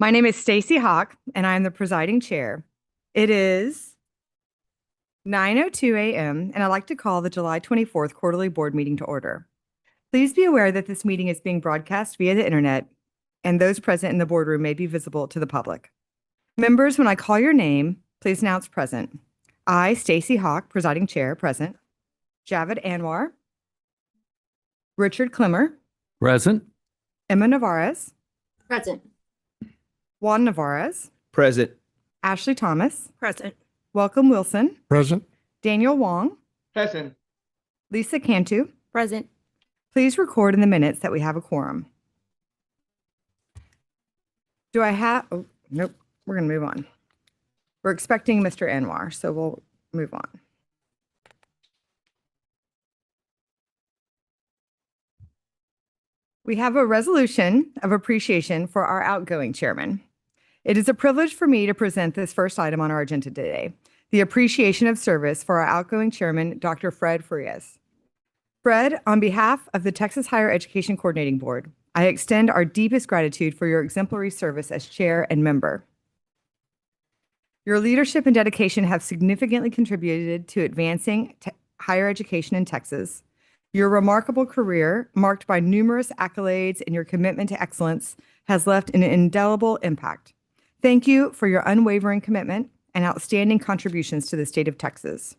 My name is Stacy Hawk, and I am the presiding chair. It is 9:02 a.m., and I'd like to call the July 24th quarterly board meeting to order. Please be aware that this meeting is being broadcast via the internet, and those present in the boardroom may be visible to the public. Members, when I call your name, please announce present. I, Stacy Hawk, presiding chair, present. Javed Anwar. Richard Clemmer. Present. Emma Navarez. Present. Juan Navarez. Present. Ashley Thomas. Present. Welcome Wilson. Present. Daniel Wong. Present. Lisa Cantu. Present. Please record in the minutes that we have a quorum. Do I have, oh, nope, we're going to move on. We're expecting Mr. Anwar, so we'll move on. We have a resolution of appreciation for our outgoing chairman. It is a privilege for me to present this first item on our agenda today, the appreciation of service for our outgoing chairman, Dr. Fred Frius. Fred, on behalf of the Texas Higher Education Coordinating Board, I extend our deepest gratitude for your exemplary service as chair and member. Your leadership and dedication have significantly contributed to advancing higher education in Texas. Your remarkable career, marked by numerous accolades and your commitment to excellence, has left an indelible impact. Thank you for your unwavering commitment and outstanding contributions to the state of Texas.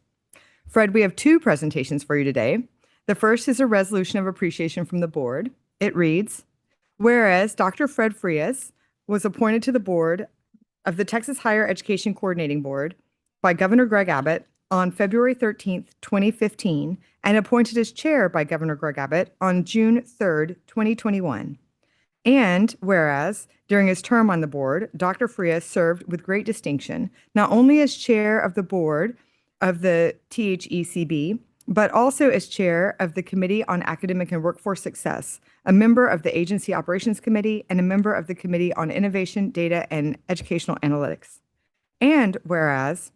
Fred, we have two presentations for you today. The first is a resolution of appreciation from the board. It reads, whereas Dr. Fred Frius was appointed to the board of the Texas Higher Education Coordinating Board by Governor Greg Abbott on February 13th, 2015, and appointed as chair by Governor Greg Abbott on June 3rd, 2021. And whereas during his term on the board, Dr. Frius served with great distinction, not only as chair of the board of the THECB, but also as chair of the Committee on Academic and Workforce Success, a member of the Agency Operations Committee, and a member of the Committee on Innovation, Data, and Educational Analytics. And whereas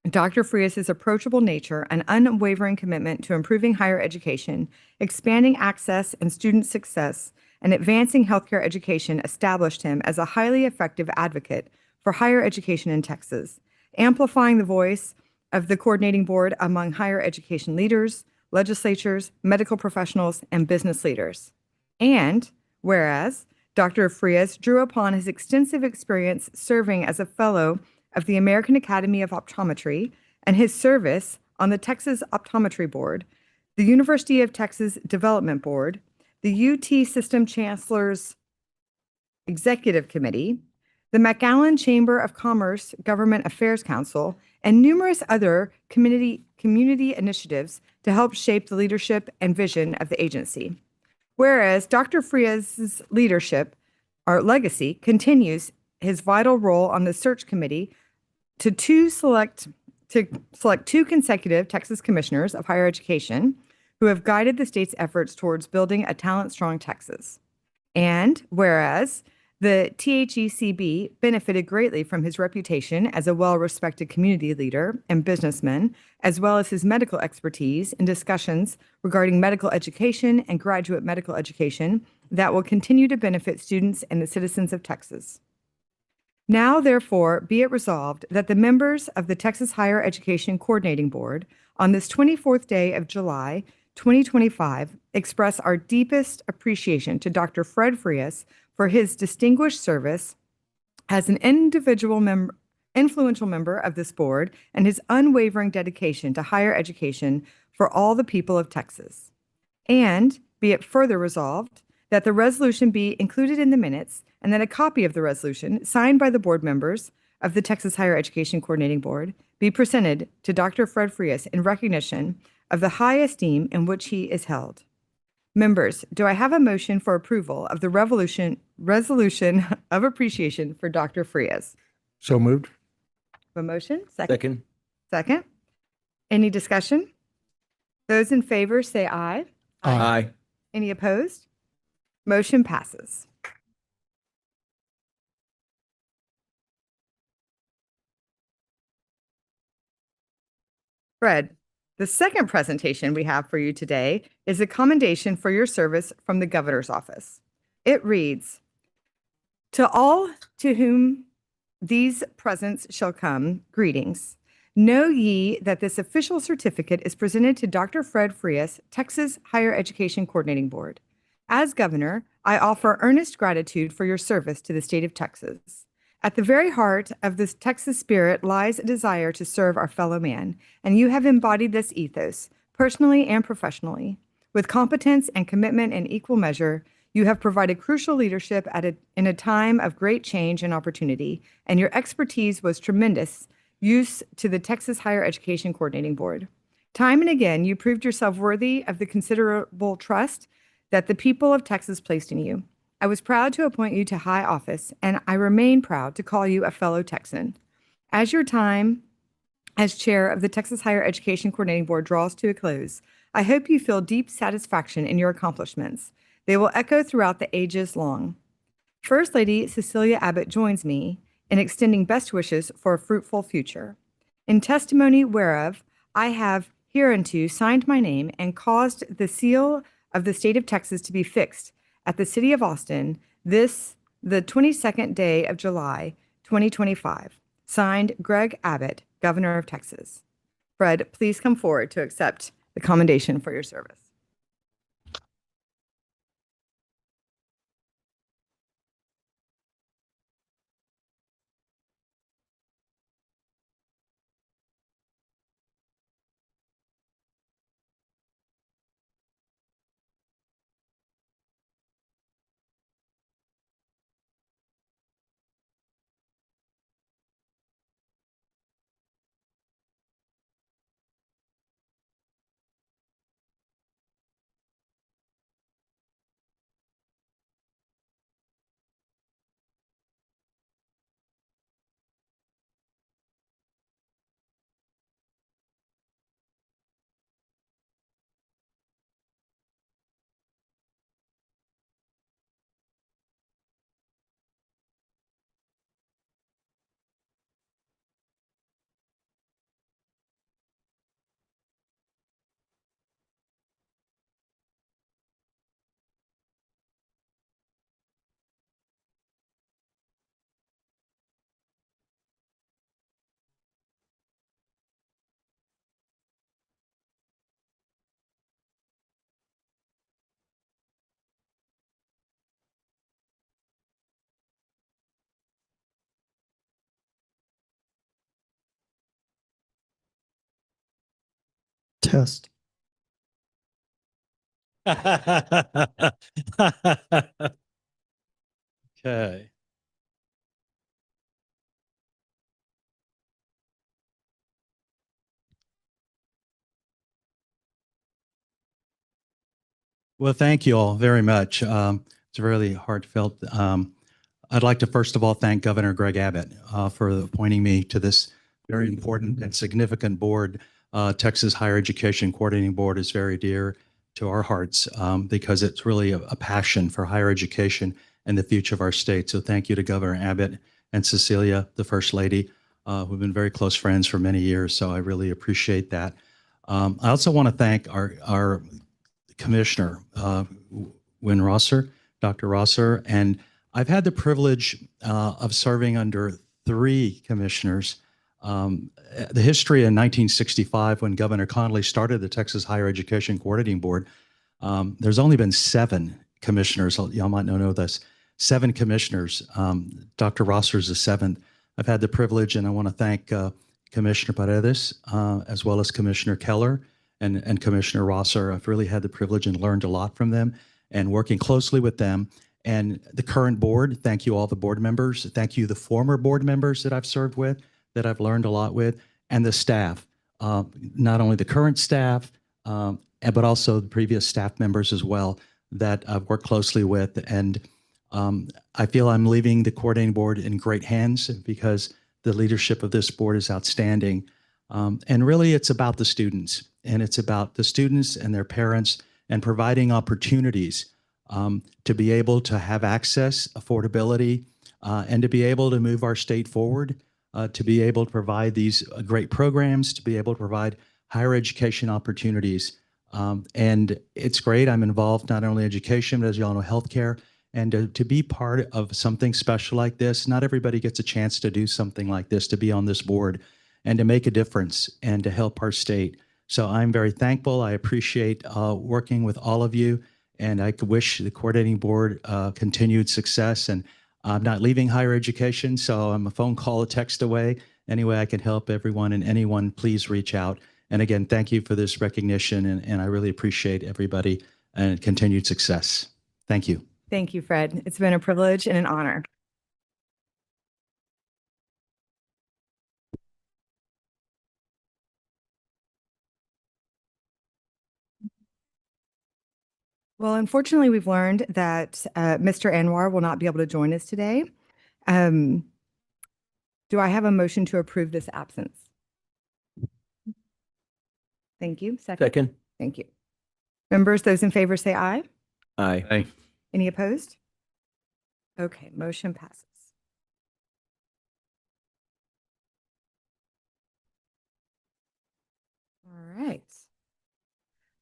Dr. Frius's approachable nature and unwavering commitment to improving higher education, expanding access and student success, and advancing healthcare education established him as a highly effective advocate for higher education in Texas, amplifying the voice of the coordinating board among higher education leaders, legislatures, medical professionals, and business leaders. And whereas Dr. Frius drew upon his extensive experience serving as a fellow of the American Academy of Optometry and his service on the Texas Optometry Board, the University of Texas Development Board, the UT System Chancellor's Executive Committee, the McAllen Chamber of Commerce Government Affairs Council, and numerous other community initiatives to help shape the leadership and vision of the agency. Whereas Dr. Frius's leadership, our legacy, continues his vital role on the search committee to select two consecutive Texas commissioners of higher education who have guided the state's efforts towards building a talent-strong Texas. And whereas the THECB benefited greatly from his reputation as a well-respected community leader and businessman, as well as his medical expertise in discussions regarding medical education and graduate medical education that will continue to benefit students and the citizens of Texas. Now, therefore, be it resolved that the members of the Texas Higher Education Coordinating Board on this 24th day of July, 2025, express our deepest appreciation to Dr. Fred Frius for his distinguished service as an influential member of this board and his unwavering dedication to higher education for all the people of Texas. And be it further resolved that the resolution be included in the minutes and that a copy of the resolution signed by the board members of the Texas Higher Education Coordinating Board be presented to Dr. Fred Frius in recognition of the high esteem in which he is held. Members, do I have a motion for approval of the resolution of appreciation for Dr. Frius? So moved. A motion? Second. Second. Any discussion? Those in favor say aye. Aye. Any opposed? Motion passes. Fred, the second presentation we have for you today is a commendation for your service from the governor's office. It reads, To all to whom these presents shall come, greetings. Know ye that this official certificate is presented to Dr. Fred Frius, Texas Higher Education Coordinating Board. As governor, I offer earnest gratitude for your service to the state of Texas. At the very heart of this Texas spirit lies a desire to serve our fellow man, and you have embodied this ethos, personally and professionally. With competence and commitment in equal measure, you have provided crucial leadership in a time of great change and opportunity, and your expertise was tremendous use to the Texas Higher Education Coordinating Board. Time and again, you proved yourself worthy of the considerable trust that the people of Texas placed in you. I was proud to appoint you to high office, and I remain proud to call you a fellow Texan. As your time as chair of the Texas Higher Education Coordinating Board draws to a close, I hope you feel deep satisfaction in your accomplishments. They will echo throughout the ages long. First Lady Cecilia Abbott joins me in extending best wishes for a fruitful future. In testimony whereof, I have hereunto signed my name and caused the seal of the state of Texas to be fixed at the city of Austin the 22nd day of July, 2025. Signed, Greg Abbott, Governor of Texas. Fred, please come forward to accept the commendation for your service. Test. Okay. Well, thank you all very much. It's really heartfelt. I'd like to first of all thank Governor Greg Abbott for appointing me to this very important and significant board. Texas Higher Education Coordinating Board is very dear to our hearts because it's really a passion for higher education and the future of our state. So thank you to Governor Abbott and Cecilia, the First Lady, who've been very close friends for many years. So I really appreciate that. I also want to thank our Commissioner, Wynn Rosser, Dr. Rosser, and I've had the privilege of serving under three commissioners. The history in 1965, when Governor Connolly started the Texas Higher Education Coordinating Board, there's only been 7 commissioners. Y'all might not know this. 7 commissioners. Dr. Rosser is the 7th. I've had the privilege, and I want to thank Commissioner Paredes, as well as Commissioner Keller and Commissioner Rosser. I've really had the privilege and learned a lot from them and working closely with them. And the current board, thank you all the board members. Thank you the former board members that I've served with, that I've learned a lot with, and the staff, not only the current staff, but also the previous staff members as well that I've worked closely with. And I feel I'm leaving the coordinating board in great hands because the leadership of this board is outstanding. And really it's about the students, and it's about the students and their parents and providing opportunities to be able to have access, affordability, and to be able to move our state forward, to be able to provide these great programs, to be able to provide higher education opportunities. And it's great. I'm involved not only in education, but as you all know, healthcare. And to be part of something special like this. Not everybody gets a chance to do something like this, to be on this board and to make a difference and to help our state. So I'm very thankful. I appreciate working with all of you, and I could wish the coordinating board continued success. And I'm not leaving higher education, so I'm a phone call, a text away. Any way I can help everyone and anyone, please reach out. And again, thank you for this recognition, and I really appreciate everybody and continued success. Thank you. Thank you, Fred. It's been a privilege and an honor. Well, unfortunately, we've learned that Mr. Anwar will not be able to join us today. Do I have a motion to approve this absence? Thank you. Second. Thank you. Members, those in favor say aye. Aye. Aye. Any opposed? Okay, motion passes. All right.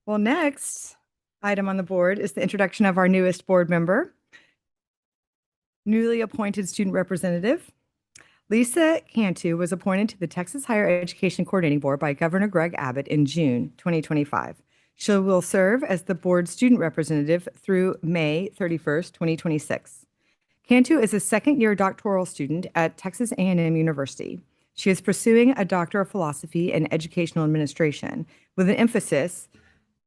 Well, next item on the board is the introduction of our newest board member, newly appointed student representative. Lisa Cantu was appointed to the Texas Higher Education Coordinating Board by Governor Greg Abbott in June 2025. She will serve as the board student representative through May 31st, 2026. Cantu is a second-year doctoral student at Texas A&M University. She is pursuing a Doctor of Philosophy in Educational Administration with an emphasis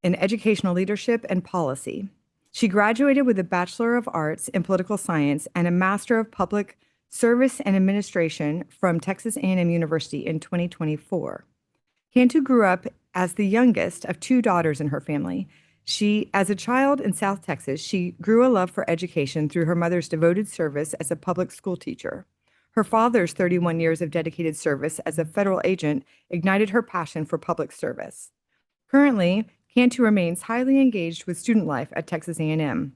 in educational leadership and policy. She graduated with a Bachelor of Arts in Political Science and a Master of Public Service and Administration from Texas A&M University in 2024. Cantu grew up as the youngest of two daughters in her family. As a child in South Texas, she grew a love for education through her mother's devoted service as a public school teacher. Her father's 31 years of dedicated service as a federal agent ignited her passion for public service. Currently, Cantu remains highly engaged with student life at Texas A&M.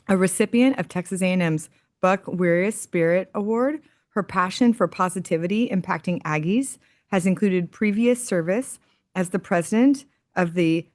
A recipient of Texas A&M's Buck Werius Spirit Award, her passion for positivity impacting Aggies has included previous service as the president of the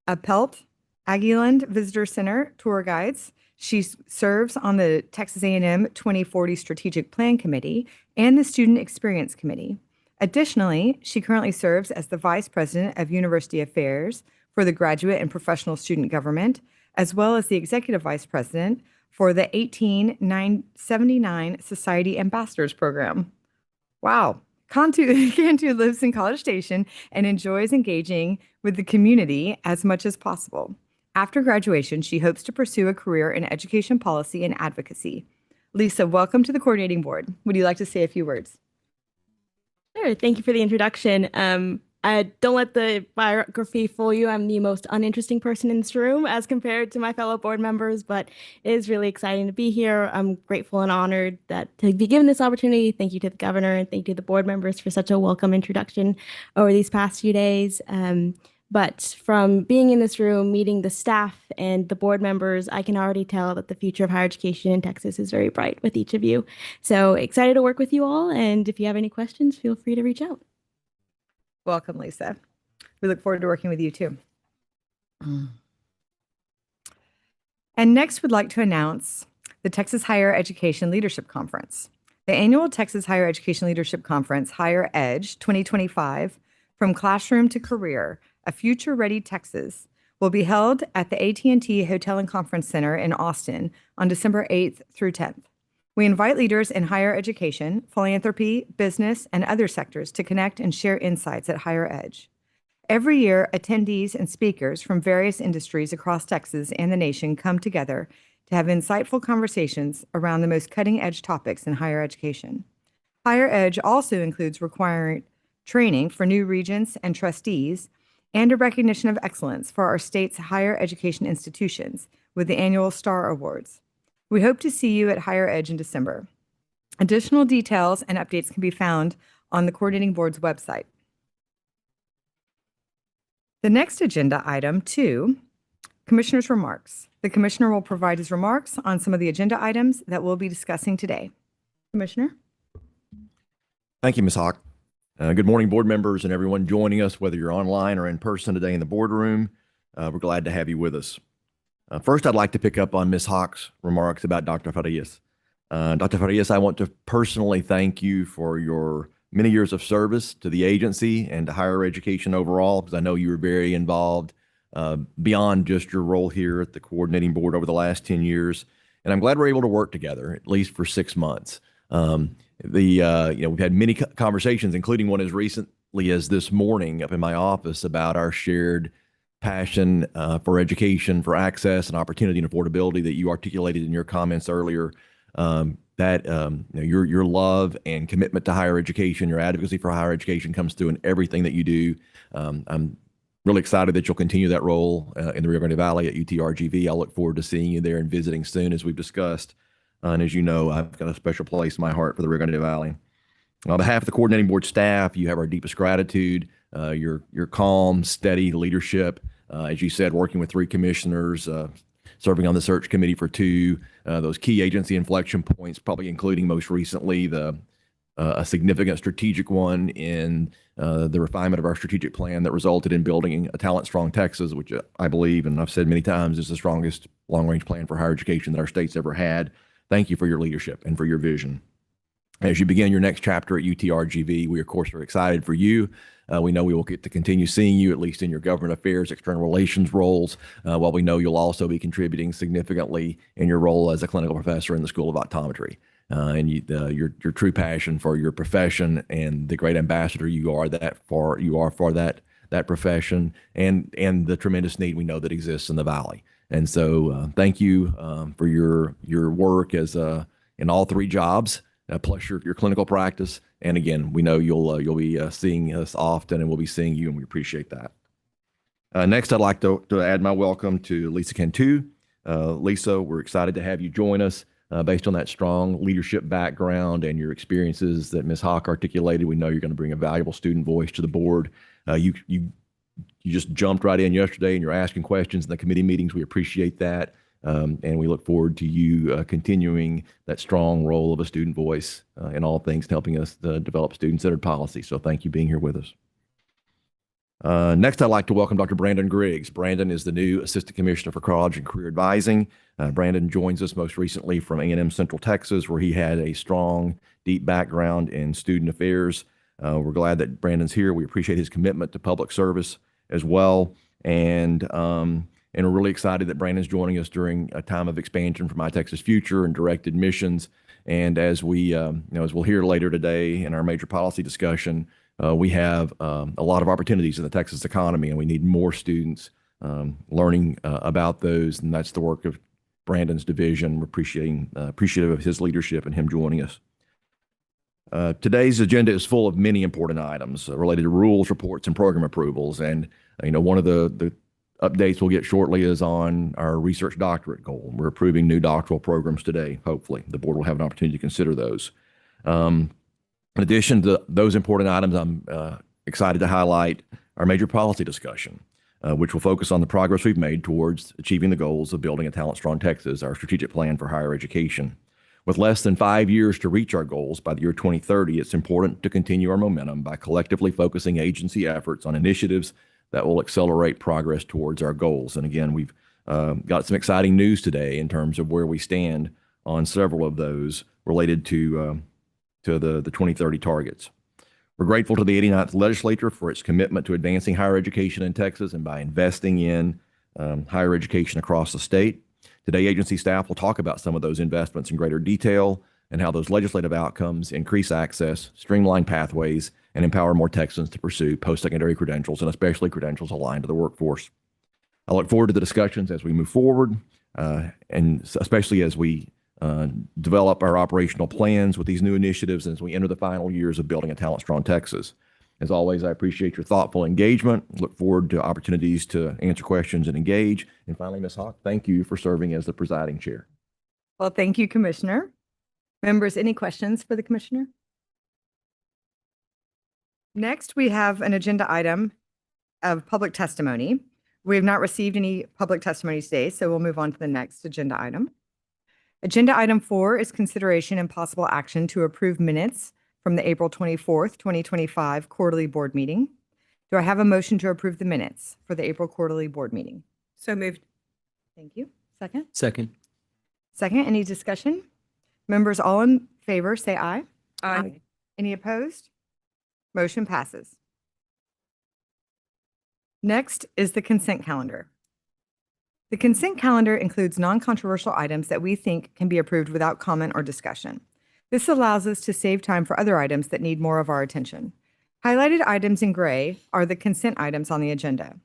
Appelt Aggieland Visitor Center Tour Guides. She serves on the Texas A&M 2040 Strategic Plan Committee and the Student Experience Committee. Additionally, she currently serves as the Vice President of University Affairs for the Graduate and Professional Student Government, as well as the Executive Vice President for the 18979 Society Ambassadors Program. Wow. Cantu lives in College Station and enjoys engaging with the community as much as possible. After graduation, she hopes to pursue a career in education policy and advocacy. Lisa, welcome to the coordinating board. Would you like to say a few words? Sure. Thank you for the introduction. Don't let the biography fool you. I'm the most uninteresting person in this room as compared to my fellow board members, but it is really exciting to be here. I'm grateful and honored to be given this opportunity. Thank you to the governor and thank you to the board members for such a welcome introduction over these past few days. But from being in this room, meeting the staff and the board members, I can already tell that the future of higher education in Texas is very bright with each of you. So excited to work with you all. And if you have any questions, feel free to reach out. Welcome, Lisa. We look forward to working with you too. And next, we'd like to announce the Texas Higher Education Leadership Conference. The annual Texas Higher Education Leadership Conference, Higher Edge 2025, From Classroom to Career, A Future-Ready Texas, will be held at the AT&T Hotel and Conference Center in Austin on December 8th through 10th. We invite leaders in higher education, philanthropy, business, and other sectors to connect and share insights at Higher Edge. Every year, attendees and speakers from various industries across Texas and the nation come together to have insightful conversations around the most cutting-edge topics in higher education. Higher Edge also includes requiring training for new regents and trustees and a recognition of excellence for our state's higher education institutions with the annual STAR Awards. We hope to see you at Higher Edge in December. Additional details and updates can be found on the coordinating board's website. The next agenda item, 2, Commissioner's Remarks. The Commissioner will provide his remarks on some of the agenda items that we'll be discussing today. Commissioner? Thank you, Ms. Hawk. Good morning, board members and everyone joining us, whether you're online or in person today in the boardroom. We're glad to have you with us. First, I'd like to pick up on Ms. Hawk's remarks about Dr. Frius. Dr. Frius, I want to personally thank you for your many years of service to the agency and to higher education overall, because I know you were very involved beyond just your role here at the coordinating board over the last 10 years. And I'm glad we're able to work together, at least for 6 months. We've had many conversations, including one as recently as this morning up in my office, about our shared passion for education, for access and opportunity and affordability that you articulated in your comments earlier. Your love and commitment to higher education, your advocacy for higher education comes through in everything that you do. I'm really excited that you'll continue that role in the Rio Grande Valley at UTRGV. I look forward to seeing you there and visiting soon, as we've discussed. And as you know, I've got a special place in my heart for the Rio Grande Valley. On behalf of the coordinating board staff, you have our deepest gratitude. Your calm, steady leadership, as you said, working with 3 commissioners, serving on the search committee for 2, those key agency inflection points, probably including most recently a significant strategic one in the refinement of our strategic plan that resulted in building a talent-strong Texas, which I believe, and I've said many times, is the strongest long-range plan for higher education that our state's ever had. Thank you for your leadership and for your vision. As you begin your next chapter at UTRGV, we, of course, are excited for you. We know we will get to continue seeing you, at least in your government affairs, external relations roles, while we know you'll also be contributing significantly in your role as a clinical professor in the School of Optometry. And your true passion for your profession and the great ambassador you are for that profession and the tremendous need we know that exists in the Valley. And so thank you for your work as in all 3 jobs, plus your clinical practice. And again, we know you'll be seeing us often, and we'll be seeing you, and we appreciate that. Next, I'd like to add my welcome to Lisa Cantu. Lisa, we're excited to have you join us. Based on that strong leadership background and your experiences that Ms. Hawk articulated, we know you're going to bring a valuable student voice to the board. You just jumped right in yesterday, and you're asking questions in the committee meetings. We appreciate that. And we look forward to you continuing that strong role of a student voice in all things, helping us develop student-centered policy. So thank you for being here with us. Next, I'd like to welcome Dr. Brandon Griggs. Brandon is the new Assistant Commissioner for College and Career Advising. Brandon joins us most recently from A&M Central Texas, where he had a strong, deep background in student affairs. We're glad that Brandon's here. We appreciate his commitment to public service as well. And we're really excited that Brandon's joining us during a time of expansion for My Texas Future and direct admissions. And as as we'll hear later today in our major policy discussion, we have a lot of opportunities in the Texas economy, and we need more students learning about those. And that's the work of Brandon's division. We're appreciative of his leadership and him joining us. Today's agenda is full of many important items related to rules, reports, and program approvals. And one of the updates we'll get shortly is on our research doctorate goal. We're approving new doctoral programs today. Hopefully, the board will have an opportunity to consider those. In addition to those important items, I'm excited to highlight our major policy discussion, which will focus on the progress we've made towards achieving the goals of building a talent-strong Texas, our strategic plan for higher education. With less than 5 years to reach our goals by the year 2030, it's important to continue our momentum by collectively focusing agency efforts on initiatives that will accelerate progress towards our goals. And again, we've got some exciting news today in terms of where we stand on several of those related to the 2030 targets. We're grateful to the 89th Legislature for its commitment to advancing higher education in Texas and by investing in higher education across the state. Today, agency staff will talk about some of those investments in greater detail and how those legislative outcomes increase access, streamline pathways, and empower more Texans to pursue post-secondary credentials, and especially credentials aligned to the workforce. I look forward to the discussions as we move forward, and especially as we develop our operational plans with these new initiatives as we enter the final years of building a talent-strong Texas. As always, I appreciate your thoughtful engagement. Look forward to opportunities to answer questions and engage. And finally, Ms. Hawk, thank you for serving as the presiding chair. Well, thank you, Commissioner. Members, any questions for the Commissioner? Next, we have an agenda item of public testimony. We have not received any public testimony today, so we'll move on to the next agenda item. Agenda item 4 is consideration and possible action to approve minutes from the April 24th, 2025 quarterly board meeting. Do I have a motion to approve the minutes for the April quarterly board meeting? So moved. Thank you. Second? Second. Second, any discussion? Members all in favor, say aye. Aye. Any opposed? Motion passes. Next is the consent calendar. The consent calendar includes non-controversial items that we think can be approved without comment or discussion. This allows us to save time for other items that need more of our attention. Highlighted items in gray are the consent items on the agenda.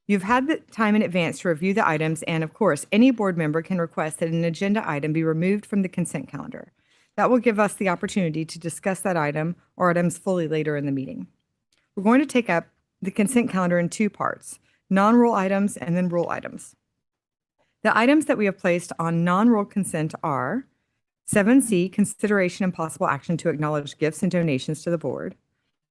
You've had the time in advance to review the items, and of course, any board member can request that an agenda item be removed from the consent calendar. That will give us the opportunity to discuss that item or items fully later in the meeting. We're going to take up the consent calendar in two parts, non-rule items and then rule items. The items that we have placed on non-rule consent are 7C, consideration and possible action to acknowledge gifts and donations to the board.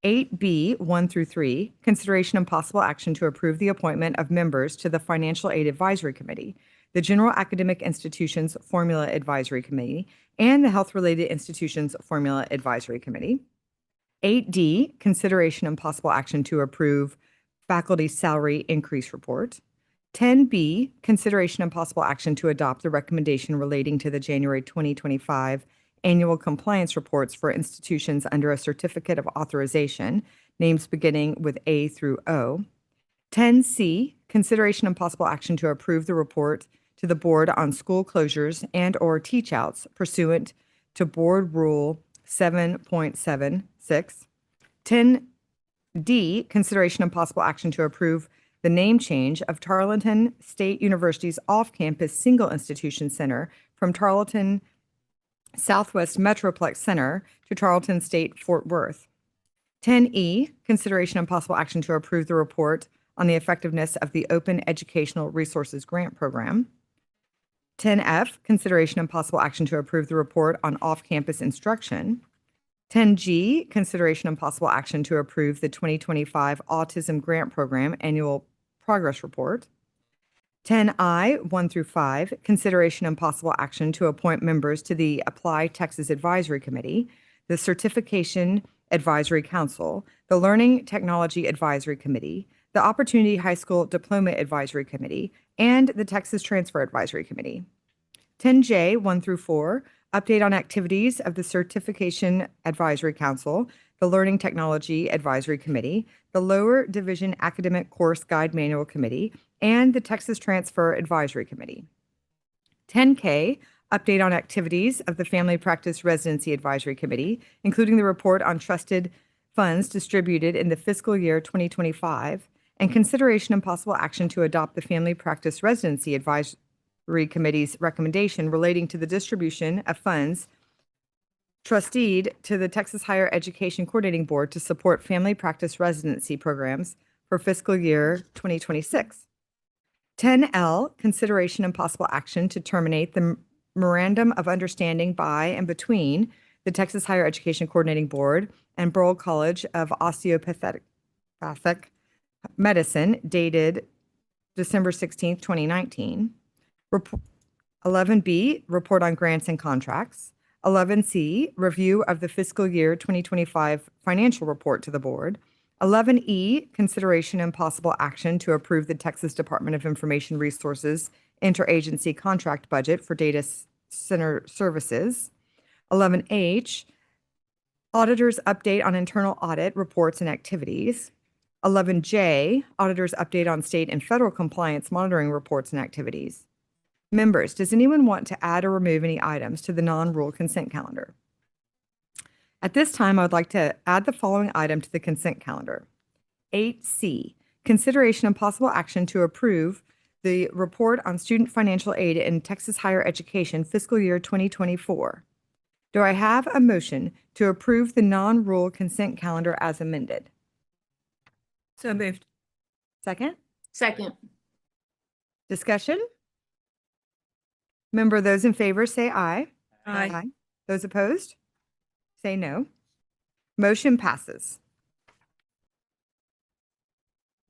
8B, 1 through 3, consideration and possible action to approve the appointment of members to the Financial Aid Advisory Committee, the General Academic Institutions Formula Advisory Committee, and the Health-Related Institutions Formula Advisory Committee. 8D, consideration and possible action to approve faculty salary increase report. 10B, consideration and possible action to adopt the recommendation relating to the January 2025 annual compliance reports for institutions under a certificate of authorization, names beginning with A through O. 10C, consideration and possible action to approve the report to the board on school closures and/or teach-outs pursuant to Board Rule 7.76. 10D, consideration and possible action to approve the name change of Tarleton State University's off-campus single institution center from Tarleton Southwest Metroplex Center to Tarleton State Fort Worth. 10E, consideration and possible action to approve the report on the effectiveness of the Open Educational Resources Grant Program. 10F, consideration and possible action to approve the report on off-campus instruction. 10G, consideration and possible action to approve the 2025 Autism Grant Program Annual Progress Report. 10I, 1 through 5, consideration and possible action to appoint members to the Apply Texas Advisory Committee, the Certification Advisory Council, the Learning Technology Advisory Committee, the Opportunity High School Diploma Advisory Committee, and the Texas Transfer Advisory Committee. 10J, 1 through 4, update on activities of the Certification Advisory Council, the Learning Technology Advisory Committee, the Lower Division Academic Course Guide Manual Committee, and the Texas Transfer Advisory Committee. 10K, update on activities of the Family Practice Residency Advisory Committee, including the report on trusted funds distributed in the fiscal year 2025, and consideration and possible action to adopt the Family Practice Residency Advisory Committee's recommendation relating to the distribution of funds trusteed to the Texas Higher Education Coordinating Board to support family practice residency programs for fiscal year 2026. 10L, consideration and possible action to terminate the Memorandum of Understanding by and between the Texas Higher Education Coordinating Board and Burrell College of Osteopathic Medicine dated December 16, 2019. 11B, report on grants and contracts. 11C, review of the fiscal year 2025 financial report to the board. 11E, consideration and possible action to approve the Texas Department of Information Resources interagency contract budget for data center services. 11H, auditor's update on internal audit reports and activities. 11J, auditor's update on state and federal compliance monitoring reports and activities. Members, does anyone want to add or remove any items to the non-rule consent calendar? At this time, I would like to add the following item to the consent calendar. 8C, consideration and possible action to approve the report on student financial aid in Texas Higher Education fiscal year 2024. Do I have a motion to approve the non-rule consent calendar as amended? So moved. Second? Second. Discussion? Member, those in favor say aye. Aye. Those opposed? Say no. Motion passes.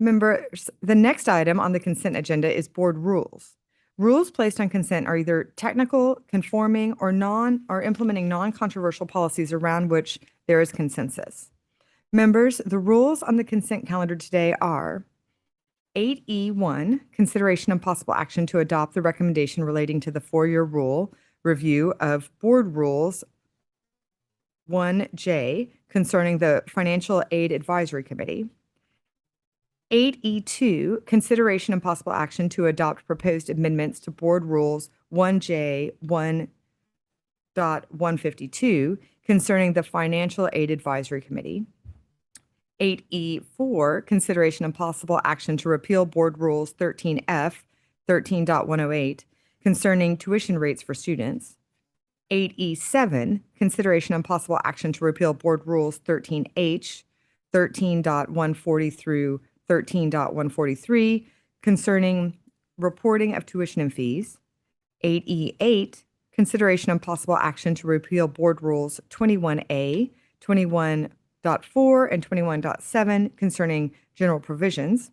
Members, the next item on the consent agenda is board rules. Rules placed on consent are either technical, conforming, or implementing non-controversial policies around which there is consensus. Members, the rules on the consent calendar today are 8E1, consideration and possible action to adopt the recommendation relating to the four-year rule review of Board Rules 1J concerning the Financial Aid Advisory Committee. 8E2, consideration and possible action to adopt proposed amendments to Board Rules 1J 1.152 concerning the Financial Aid Advisory Committee. 8E4, consideration and possible action to repeal Board Rules 13F 13.108 concerning tuition rates for students. 8E7, consideration and possible action to repeal Board Rules 13H 13.140 through 13.143 concerning reporting of tuition and fees. 8E8, consideration and possible action to repeal Board Rules 21A, 21.4, and 21.7 concerning general provisions.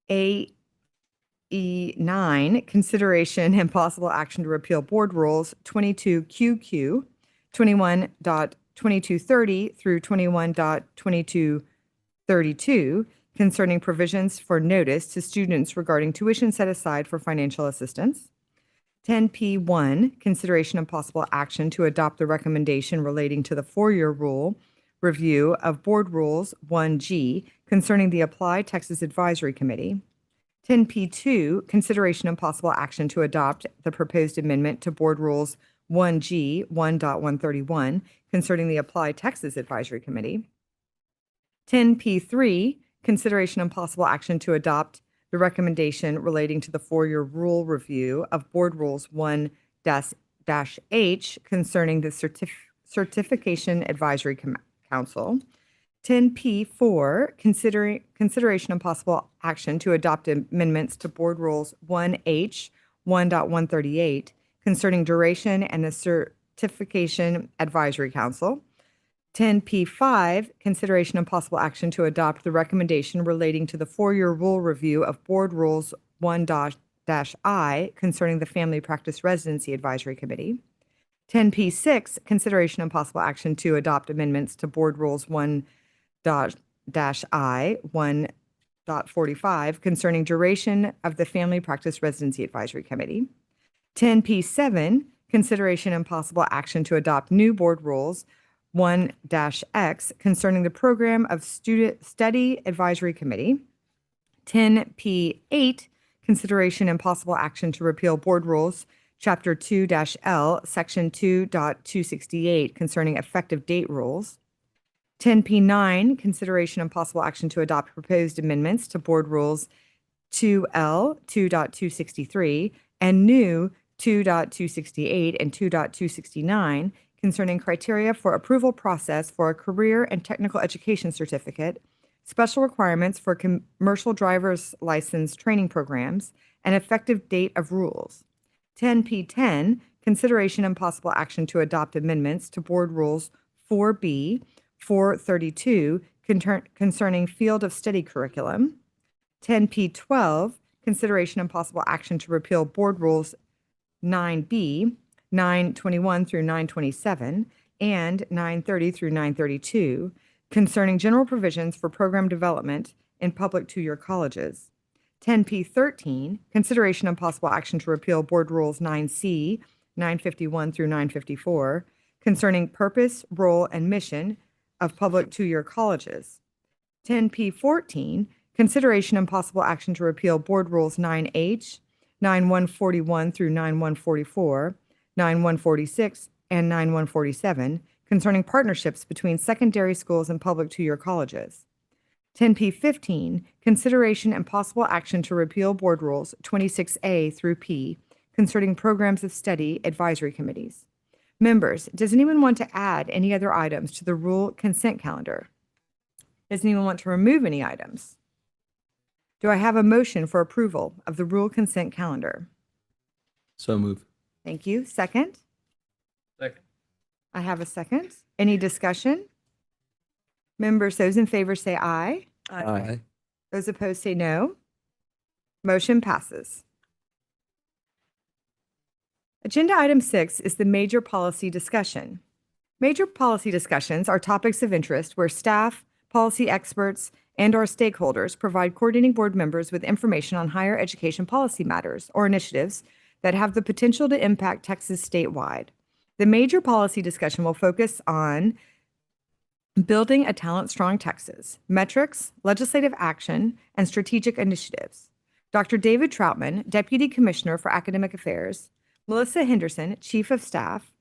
8E9, consideration and possible action to repeal Board Rules 22QQ, 21.2230 through 21.2232 concerning provisions for notice to students regarding tuition set aside for financial assistance. 10P1, consideration and possible action to adopt the recommendation relating to the four-year rule review of Board Rules 1G concerning the Applied Texas Advisory Committee. 10P2, consideration and possible action to adopt the proposed amendment to Board Rules 1G 1.131 concerning the Applied Texas Advisory Committee. 10P3, consideration and possible action to adopt the recommendation relating to the four-year rule review of Board Rules 1-H concerning the Certification Advisory Council. 10P4, consideration and possible action to adopt amendments to Board Rules 1H 1.138 concerning duration and the Certification Advisory Council. 10P5, consideration and possible action to adopt the recommendation relating to the four-year rule review of Board Rules 1-I concerning the Family Practice Residency Advisory Committee. 10P6, consideration and possible action to adopt amendments to Board Rules 1-I 1.45 concerning duration of the Family Practice Residency Advisory Committee. 10P7, consideration and possible action to adopt new Board Rules 1-X concerning the Program of Student Study Advisory Committee. 10P8, consideration and possible action to repeal Board Rules Chapter 2-L, Section 2.268 concerning effective date rules. 10P9, consideration and possible action to adopt proposed amendments to Board Rules 2L, 2.263, and new 2.268 and 2.269 concerning criteria for approval process for a career and technical education certificate, special requirements for commercial driver's license training programs, and effective date of rules. 10P10, consideration and possible action to adopt amendments to Board Rules 4B, 432 concerning field of study curriculum. 10P12, consideration and possible action to repeal Board Rules 9B, 921 through 927, and 930 through 932 concerning general provisions for program development in public two-year colleges. 10P13, consideration and possible action to repeal Board Rules 9C, 951 through 954 concerning purpose, role, and mission of public two-year colleges. 10P14, consideration and possible action to repeal Board Rules 9H, 9141 through 9144, 9146, and 9147 concerning partnerships between secondary schools and public two-year colleges. 10P15, consideration and possible action to repeal Board Rules 26A through P concerning programs of study advisory committees. Members, does anyone want to add any other items to the rule consent calendar? Does anyone want to remove any items? Do I have a motion for approval of the rule consent calendar? So move. Thank you. Second? Second. I have a second. Any discussion? Members, those in favor say aye. Aye. Those opposed say no. Motion passes. Agenda item 6 is the major policy discussion. Major policy discussions are topics of interest where staff, policy experts, and our stakeholders provide coordinating board members with information on higher education policy matters or initiatives that have the potential to impact Texas statewide. The major policy discussion will focus on building a talent-strong Texas, metrics, legislative action, and strategic initiatives. Dr. David Troutman, Deputy Commissioner for Academic Affairs, Melissa Henderson, Chief of Staff,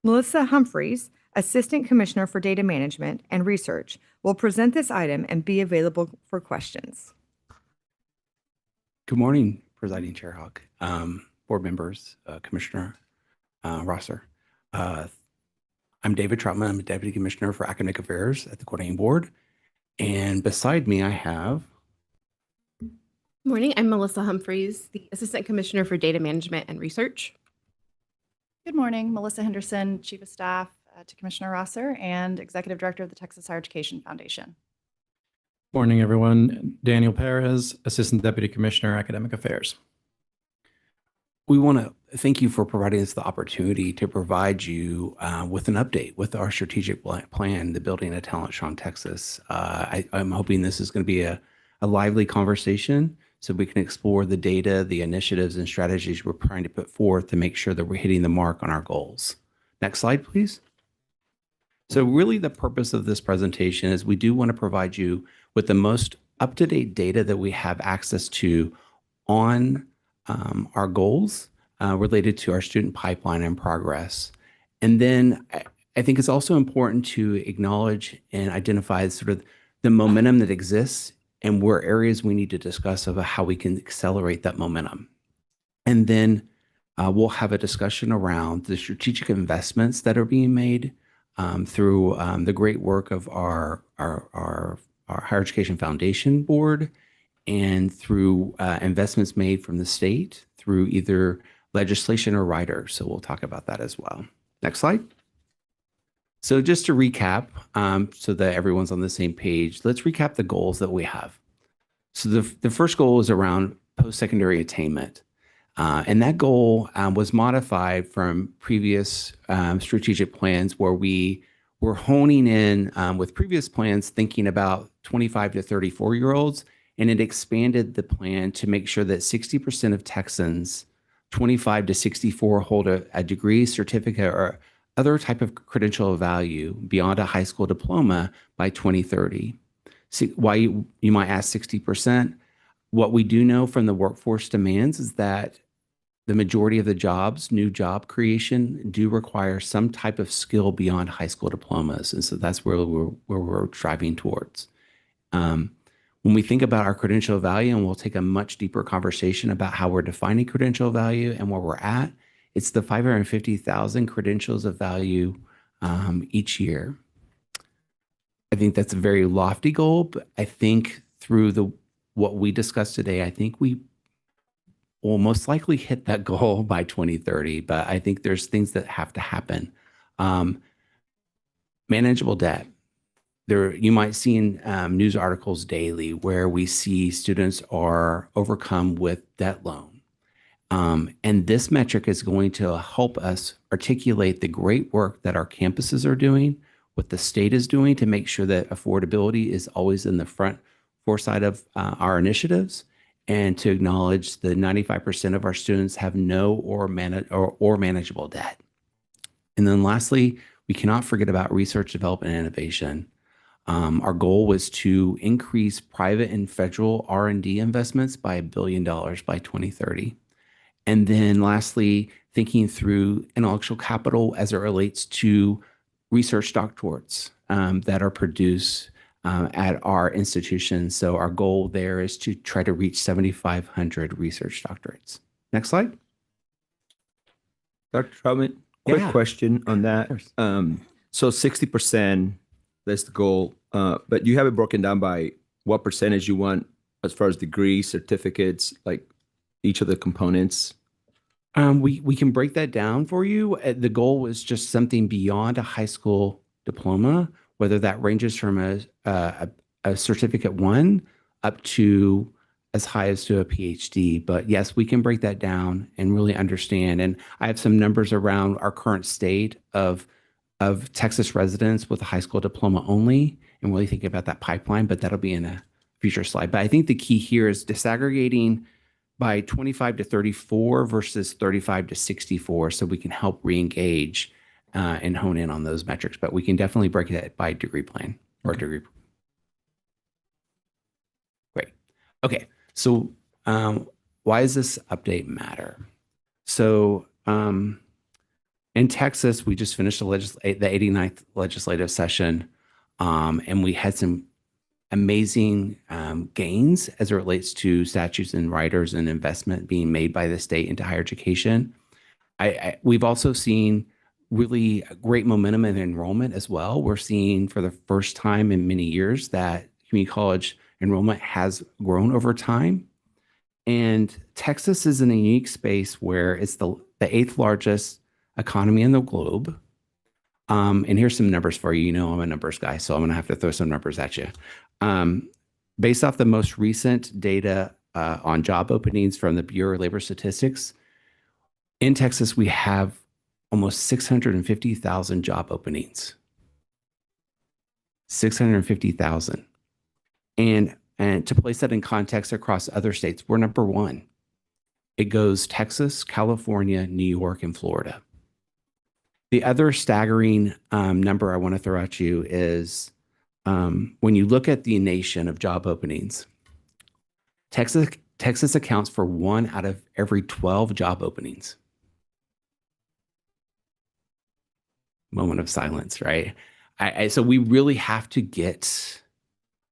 Melissa Humphreys, Assistant Commissioner for Data Management and Research, will present this item and be available for questions. Good morning, Presiding Chair Hawk, board members, Commissioner Rosser. I'm David Troutman. I'm a Deputy Commissioner for Academic Affairs at the Coordinating Board. And beside me, I have... Morning, I'm Melissa Humphreys, the Assistant Commissioner for Data Management and Research. Good morning, Melissa Henderson, Chief of Staff to Commissioner Rosser and Executive Director of the Texas Higher Education Foundation. Morning, everyone. Daniel Perez, Assistant Deputy Commissioner, Academic Affairs. We want to thank you for providing us the opportunity to provide you with an update with our strategic plan, the Building a Talent Strong Texas. I'm hoping this is going to be a lively conversation so we can explore the data, the initiatives, and strategies we're trying to put forth to make sure that we're hitting the mark on our goals. Next slide, please. So really the purpose of this presentation is we do want to provide you with the most up-to-date data that we have access to on our goals related to our student pipeline and progress. And then I think it's also important to acknowledge and identify sort of the momentum that exists and where areas we need to discuss about how we can accelerate that momentum. And then we'll have a discussion around the strategic investments that are being made through the great work of our Higher Education Foundation Board and through investments made from the state through either legislation or riders. So we'll talk about that as well. Next slide. So just to recap, so that everyone's on the same page, let's recap the goals that we have. So the first goal is around post-secondary attainment. And that goal was modified from previous strategic plans where we were honing in with previous plans, thinking about 25 to 34-year-olds, and it expanded the plan to make sure that 60% of Texans, 25 to 64, hold a degree, certificate, or other type of credential of value beyond a high school diploma by 2030. See, why you might ask 60%? What we do know from the workforce demands is that the majority of the jobs, new job creation, do require some type of skill beyond high school diplomas. And so that's where we're driving towards. When we think about our credential value, and we'll take a much deeper conversation about how we're defining credential value and where we're at, it's the 550,000 credentials of value each year. I think that's a very lofty goal, but I think through what we discussed today, I think we will most likely hit that goal by 2030, but I think there's things that have to happen. Manageable debt. You might see in news articles daily where we see students are overcome with debt loan. And this metric is going to help us articulate the great work that our campuses are doing, what the state is doing to make sure that affordability is always in the front foresight of our initiatives, and to acknowledge the 95% of our students have no or manageable debt. And then lastly, we cannot forget about research, development, and innovation. Our goal was to increase private and federal R&D investments by $1 billion by 2030. And then lastly, thinking through intellectual capital as it relates to research doctorates that are produced at our institution. So our goal there is to try to reach 7,500 research doctorates. Next slide. Dr. Troutman, quick question on that. So 60%, that's the goal, but you have it broken down by what percentage you want as far as degrees, certificates, like each of the components? We can break that down for you. The goal was just something beyond a high school diploma, whether that ranges from a certificate 1 up to as high as to a PhD. But yes, we can break that down and really understand. And I have some numbers around our current state of Texas residents with a high school diploma only, and really think about that pipeline, but that'll be in future slide. But I think the key here is disaggregating by 25 to 34 versus 35 to 64, so we can help re-engage and hone in on those metrics. But we can definitely break it by degree plan or degree. Great. Okay. So why does this update matter? So in Texas, we just finished the 89th legislative session, and we had some amazing gains as it relates to statutes and riders and investment being made by the state into higher education. We've also seen really great momentum in enrollment as well. We're seeing for the first time in many years that community college enrollment has grown over time. And Texas is in a unique space where it's the 8th largest economy in the globe. And here's some numbers for you. You know I'm a numbers guy, so I'm going to have to throw some numbers at you. Based off the most recent data on job openings from the Bureau of Labor Statistics, in Texas, we have almost 650,000 job openings. 650,000. And to place that in context across other states, we're number one. It goes Texas, California, New York, and Florida. The other staggering number I want to throw at you is when you look at the nation of job openings, Texas accounts for 1 out of every 12 job openings. Moment of silence, right? So we really have to get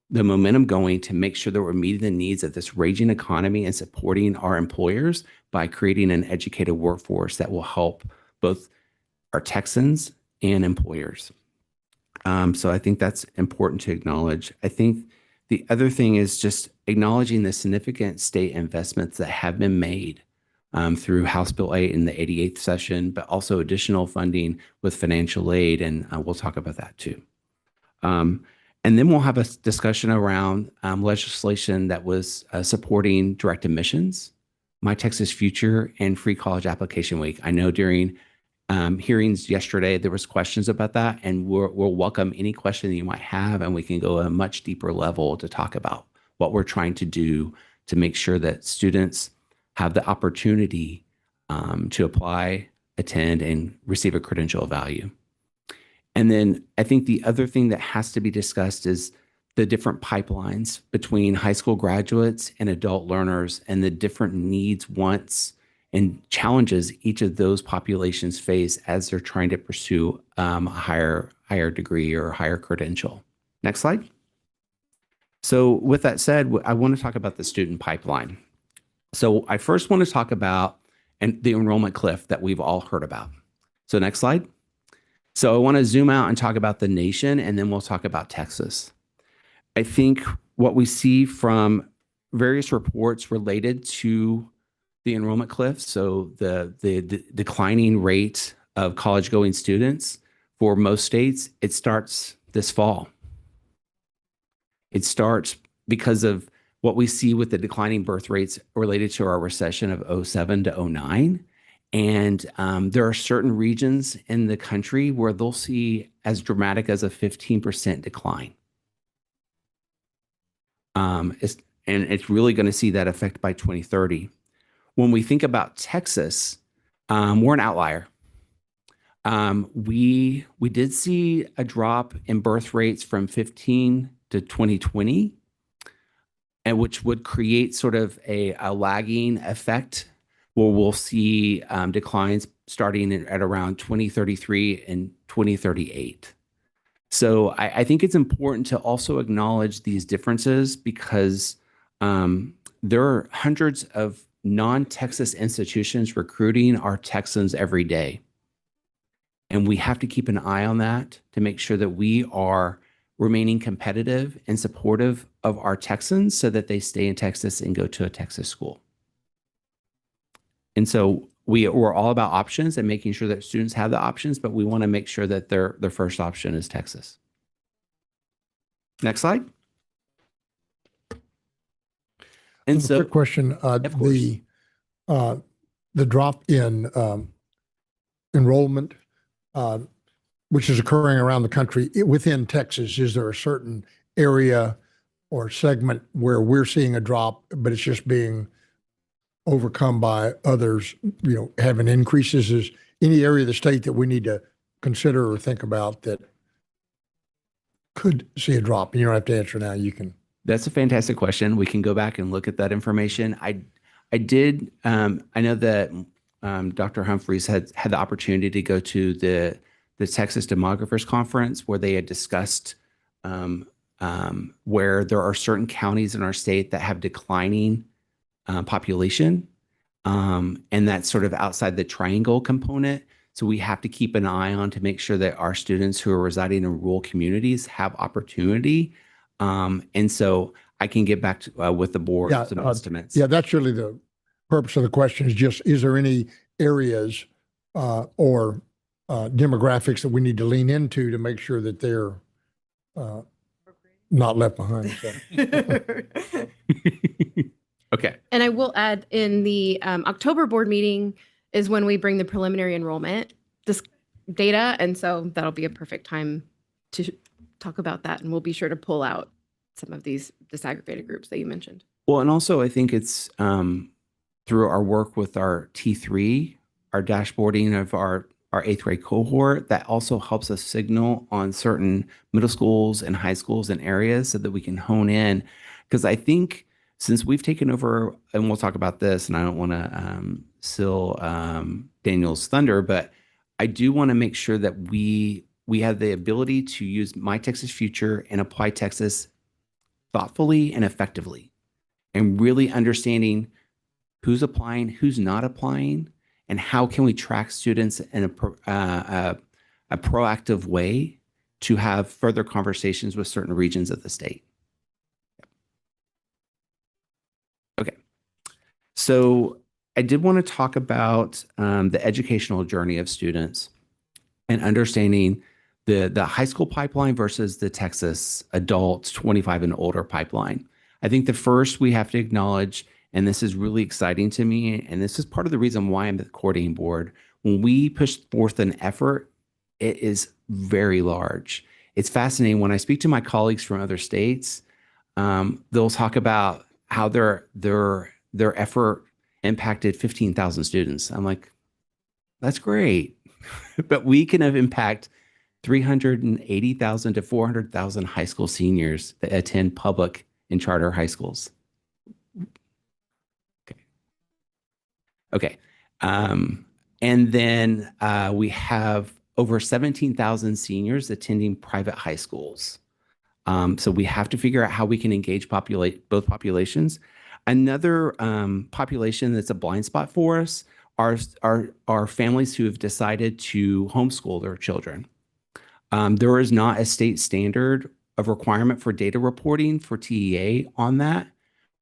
the momentum going to make sure that we're meeting the needs of this raging economy and supporting our employers by creating an educated workforce that will help both our Texans and employers. So I think that's important to acknowledge. I think the other thing is just acknowledging the significant state investments that have been made through House Bill 8 in the 88th session, but also additional funding with financial aid, and we'll talk about that too. And then we'll have a discussion around legislation that was supporting direct admissions, My Texas Future, and Free College Application Week. I know during hearings yesterday, there was questions about that, and we'll welcome any question that you might have, and we can go at a much deeper level to talk about what we're trying to do to make sure that students have the opportunity to apply, attend, and receive a credential of value. And then I think the other thing that has to be discussed is the different pipelines between high school graduates and adult learners and the different needs, wants, and challenges each of those populations face as they're trying to pursue a higher degree or higher credential. Next slide. So with that said, I want to talk about the student pipeline. So I first want to talk about the enrollment cliff that we've all heard about. So next slide. So I want to zoom out and talk about the nation, and then we'll talk about Texas. I think what we see from various reports related to the enrollment cliff, so the declining rate of college-going students for most states, it starts this fall. It starts because of what we see with the declining birth rates related to our recession of 07 to 09. And there are certain regions in the country where they'll see as dramatic as a 15% decline. And it's really going to see that effect by 2030. When we think about Texas, we're an outlier. We did see a drop in birth rates from 15 to 2020, and which would create sort of a lagging effect where we'll see declines starting at around 2033 and 2038. So I think it's important to also acknowledge these differences because there are hundreds of non-Texas institutions recruiting our Texans every day. And we have to keep an eye on that to make sure that we are remaining competitive and supportive of our Texans so that they stay in Texas and go to a Texas school. And so we're all about options and making sure that students have the options, but we want to make sure that their first option is Texas. Next slide. And so, quick question: the drop in enrollment, which is occurring around the country within Texas, is there a certain area or segment where we're seeing a drop, but it's just being overcome by others, having increases? Is any area of the state that we need to consider or think about that could see a drop? You don't have to answer now. You can. That's a fantastic question. We can go back and look at that information. I know that Dr. Humphreys had the opportunity to go to the Texas Demographers Conference, where they had discussed where there are certain counties in our state that have declining population, and that's sort of outside the triangle component. So we have to keep an eye on to make sure that our students who are residing in rural communities have opportunity. And so I can get back to, with the board with some estimates. Yeah, that's really the purpose of the question, is just, is there any areas or demographics that we need to lean into to make sure that they're not left behind? So. Okay. And I will add, in the October board meeting is when we bring the preliminary enrollment data. And so that'll be a perfect time to talk about that. And we'll be sure to pull out some of these disaggregated groups that you mentioned. Well, and also I think it's through our work with our T3, our dashboarding of our 8th grade cohort, that also helps us signal on certain middle schools and high schools and areas so that we can hone in. Because I think since we've taken over, and we'll talk about this, and I don't want to steal Daniel's thunder, but I do want to make sure that we have the ability to use My Texas Future and apply Texas thoughtfully and effectively, and really understanding who's applying, who's not applying, and how can we track students in a proactive way to have further conversations with certain regions of the state. Okay, so I did want to talk about the educational journey of students and understanding the high school pipeline versus the Texas adult 25 and older pipeline. I think the first we have to acknowledge, and this is really exciting to me, and this is part of the reason why I'm the coordinating board, when we push forth an effort, it is very large. It's fascinating. When I speak to my colleagues from other states, they'll talk about how their effort impacted 15,000 students. I'm like, that's great. But we can have impact 380,000 to 400,000 high school seniors that attend public and charter high schools. Okay. And then we have over 17,000 seniors attending private high schools. So we have to figure out how we can engage both populations. Another population that's a blind spot for us are families who have decided to homeschool their children. There is not a state standard of requirement for data reporting for TEA on that.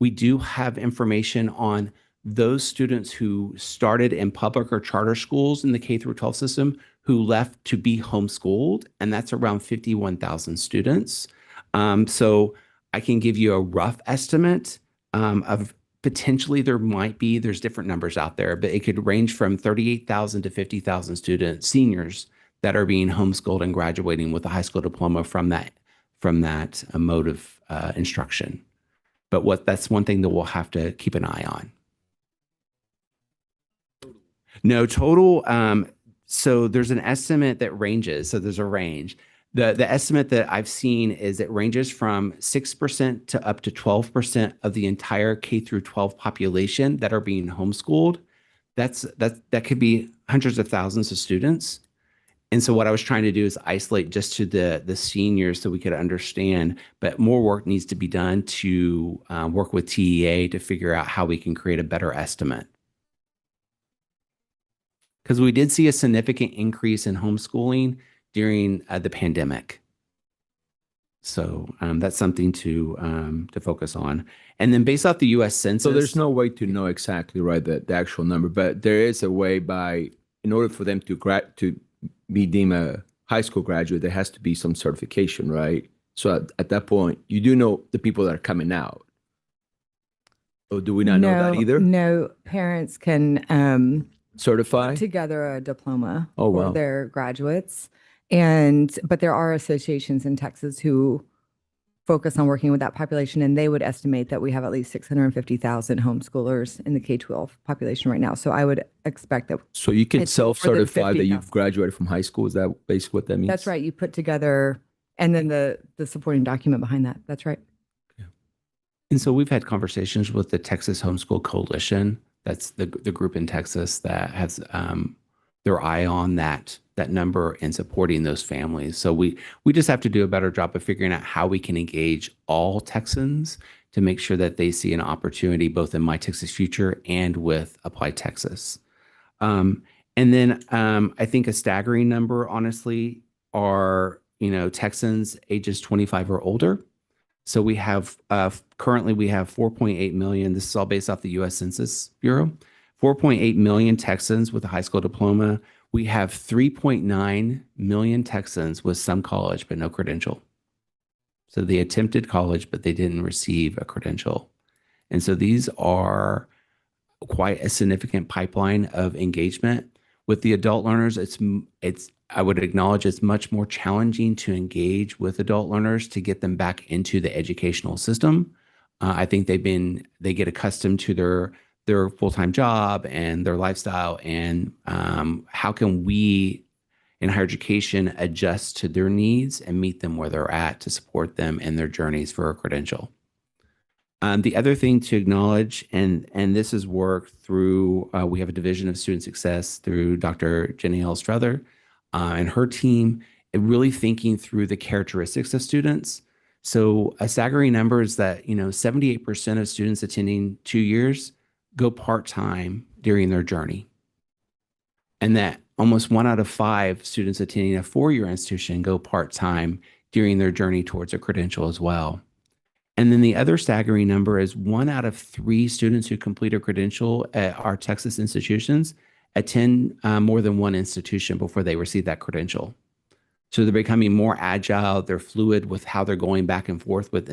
We do have information on those students who started in public or charter schools in the K through 12 system who left to be homeschooled, and that's around 51,000 students. So I can give you a rough estimate of potentially there's different numbers out there, but it could range from 38,000 to 50,000 seniors that are being homeschooled and graduating with a high school diploma from that mode of instruction. But that's one thing that we'll have to keep an eye on. No, total. So there's an estimate that ranges. So there's a range. The estimate that I've seen is it ranges from 6% to up to 12% of the entire K through 12 population that are being homeschooled. That could be hundreds of thousands of students. And so what I was trying to do is isolate just to the seniors so we could understand, but more work needs to be done to work with TEA to figure out how we can create a better estimate. Because we did see a significant increase in homeschooling during the pandemic. So that's something to focus on. And then based off the U.S. Census. So there's no way to know exactly, right, the actual number, but there is a way in order for them to be deemed a high school graduate, there has to be some certification, right? So at that point, you do know the people that are coming out. Or do we not know that either? No, parents can certify together a diploma for for their graduates. But there are associations in Texas who focus on working with that population, and they would estimate that we have at least 650,000 homeschoolers in the K-12 population right now. So I would expect that. So you can It's more than self-certify that 50,000. you've graduated from high school. Is that basically what that means? That's right. You put together, and then the supporting document behind that. That's right. And so we've had conversations with the Texas Homeschool Coalition. That's the group in Texas that has their eye on that number and supporting those families. So we just have to do a better job of figuring out how we can engage all Texans to make sure that they see an opportunity both in My Texas Future and with Apply Texas. And then I think a staggering number, honestly, are Texans ages 25 or older. So we have currently we have 4.8 million. This is all based off the U.S. Census Bureau. 4.8 million Texans with a high school diploma. We have 3.9 million Texans with some college but no credential. So they attempted college, but they didn't receive a credential. And so these are quite a significant pipeline of engagement. With the adult learners, I would acknowledge it's much more challenging to engage with adult learners to get them back into the educational system. I think they get accustomed to their full-time job and their lifestyle, and how can we in higher education adjust to their needs and meet them where they're at to support them in their journeys for a credential. The other thing to acknowledge, and this is work through, we have a division of student success through Dr. Jenny L. Struther and her team, and really thinking through the characteristics of students. So a staggering number is that 78% of students attending 2 years go part-time during their journey. And that almost 1 out of 5 students attending a 4-year institution go part-time during their journey towards a credential as well. And then the other staggering number is 1 out of 3 students who complete a credential at our Texas institutions attend more than one institution before they receive that credential. So they're becoming more agile. They're fluid with how they're going back and forth with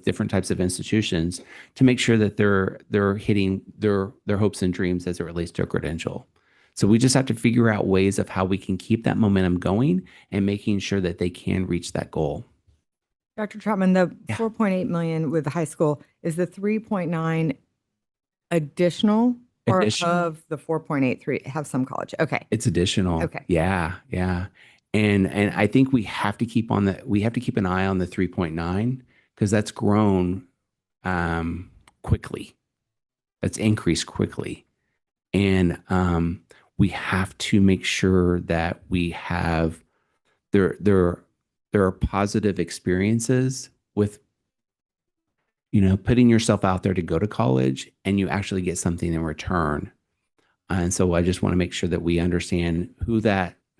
different types of institutions to make sure that they're hitting their hopes and dreams as it relates to a credential. So we just have to figure out ways of how we can keep that momentum going and making sure that they can reach that goal. Dr. Troutman, the 4.8 million with the high school, is the 3.9 additional or of the 4.83 have some college? Okay. It's additional. Okay. Yeah. And I think we have to keep an eye on the 3.9 because that's grown quickly. That's increased quickly. And we have to make sure that we have there are positive experiences with putting yourself out there to go to college and you actually get something in return. And so I just want to make sure that we understand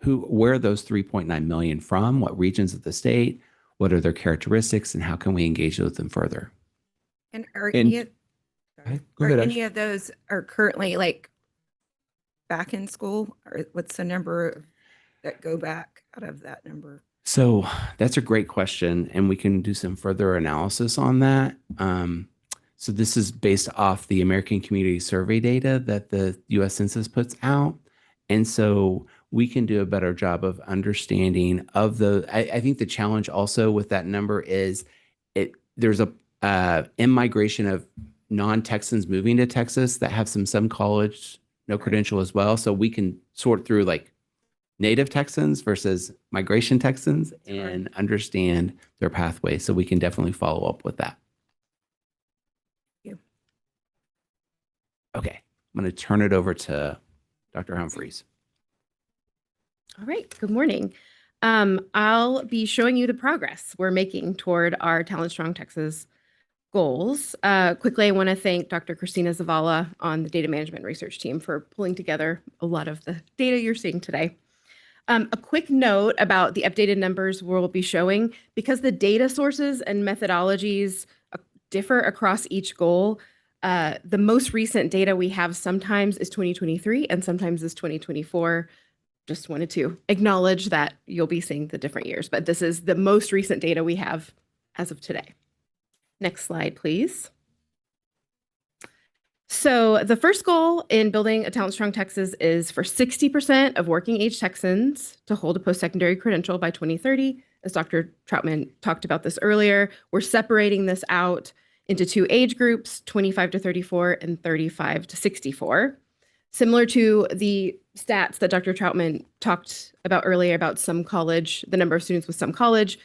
where those 3.9 million from, what regions of the state, what are their characteristics, and how can we engage with them further? And are any of those are currently back in school, or what's the number that go back out of that number? So that's a great question, and we can do some further analysis on that. So this is based off the American Community Survey data that the U.S. Census puts out. And so we can do a better job of understanding of I think the challenge also with that number is there's a in-migration of non-Texans moving to Texas that have some college, no credential as well. So we can sort through native Texans versus migration Texans and understand their pathway. So we can definitely follow up with that. Thank you. Okay, I'm going to turn it over to Dr. Humphreys. All right, good morning. I'll be showing you the progress we're making toward our Talent Strong Texas goals. Quickly, I want to thank Dr. Christina Zavala on the data management research team for pulling together a lot of the data you're seeing today. A quick note about the updated numbers we'll be showing. Because the data sources and methodologies differ across each goal, the most recent data we have sometimes is 2023 and sometimes is 2024. Just wanted to acknowledge that you'll be seeing the different years, but this is the most recent data we have as of today. Next slide, please. So the first goal in building a Talent Strong Texas is for 60% of working age Texans to hold a post-secondary credential by 2030 as Dr. Troutman talked about this earlier, we're separating this out into 2 age groups, 25 to 34 and 35 to 64. Similar to the stats that Dr. Troutman talked about earlier about some college, the number of students with some college,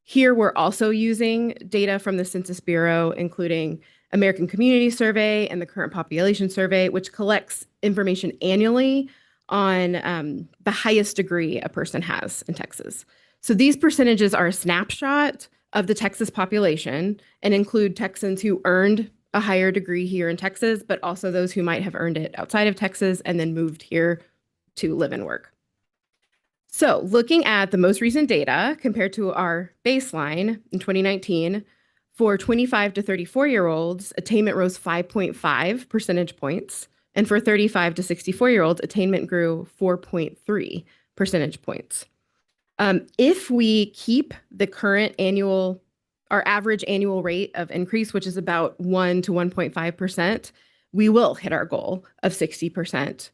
here we're also using data from the Census Bureau, including American Community Survey and the Current Population Survey, which collects information annually on the highest degree a person has in Texas. So these percentages are a snapshot of the Texas population and include Texans who earned a higher degree here in Texas, but also those who might have earned it outside of Texas and then moved here to live and work. So looking at the most recent data compared to our baseline in 2019, for 25 to 34-year-olds, attainment rose 5.5 percentage points. And for 35 to 64-year-olds, attainment grew 4.3 percentage points. If we keep the current our average annual rate of increase, which is about 1 to 1.5%, we will hit our goal of 60%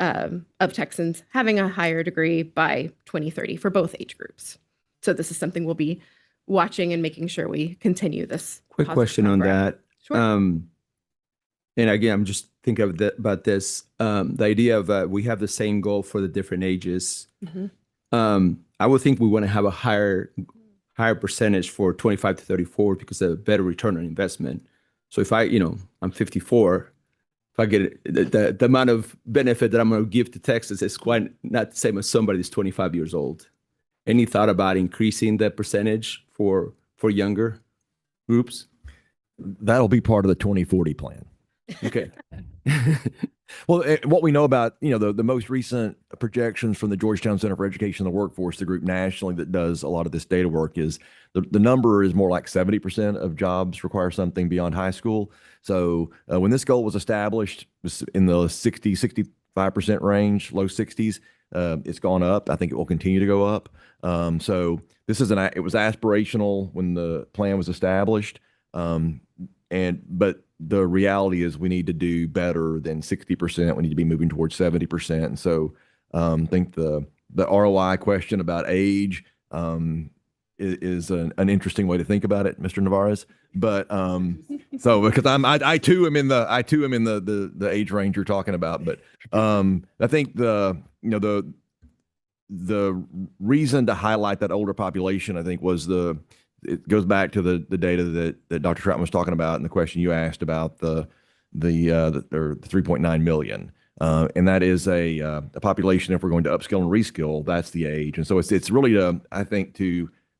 of Texans having a higher degree by 2030 for both age groups. So this is something we'll be watching and making sure we continue this. Quick question on that. Sure. And again, I'm just thinking about this, the idea of we have the same goal for the different ages. I would think we want to have a higher percentage for 25 to 34 because of a better return on investment. So if I'm 54, if I get the amount of benefit that I'm going to give to Texas is quite not the same as somebody that's 25 years old. Any thought about increasing that percentage for younger groups? That'll be part of the 2040 plan. Okay. Well, what we know about, the most recent projections from the Georgetown Center for Education and the Workforce, the group nationally that does a lot of this data work, is the number is more like 70% of jobs require something beyond high school. So when this goal was established, it was in the 65% range, low 60s. It's gone up. I think it will continue to go up. So this is it was aspirational when the plan was established. But the reality is we need to do better than 60%. We need to be moving towards 70%. And so I think the ROI question about age is an interesting way to think about it, Mr. Navarez. But so because I too am in the age range you're talking about. But I think the reason to highlight that older population, I think, was it goes back to the data that Dr. Troutman was talking about and the question you asked about the 3.9 million. And that is a population, if we're going to upskill and reskill, that's the age. And so it's really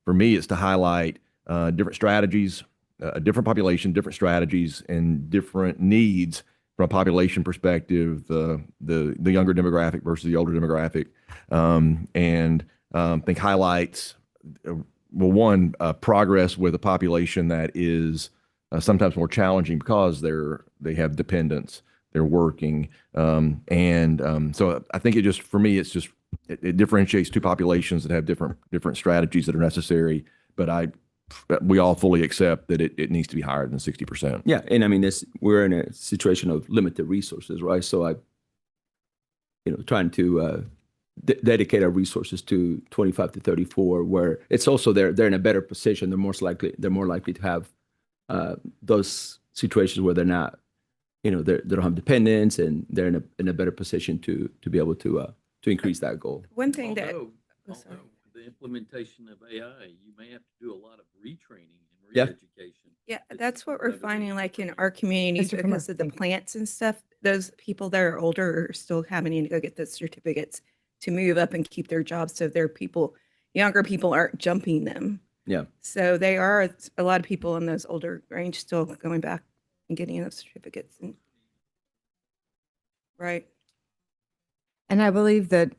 for me, it's to highlight different strategies, a different population, different strategies, and different needs from a population perspective, the younger demographic versus the older demographic. And I think highlights progress with a population that is sometimes more challenging because they have dependents, they're working, so I think it differentiates two populations that have different strategies that are necessary. But we all fully accept that it needs to be higher than 60%. Yeah, and I mean, we're in a situation of limited resources, right? So trying to dedicate our resources to 25 to 34, where it's also they're in a better position. They're more likely to have those situations where they're not, they don't have dependents, and they're in a better position to be able to increase that goal. One thing Although the implementation of AI, you may have to do a lot of retraining and Yeah. re-education. Yeah, that's what we're finding, like in our community, Mr. because of the plants and stuff. Those people that are older are still having to go get those certificates to move up and keep their jobs. So younger people aren't jumping them. Yeah. So they are, a lot of people in those older range still going back and getting those certificates. Right. And I believe that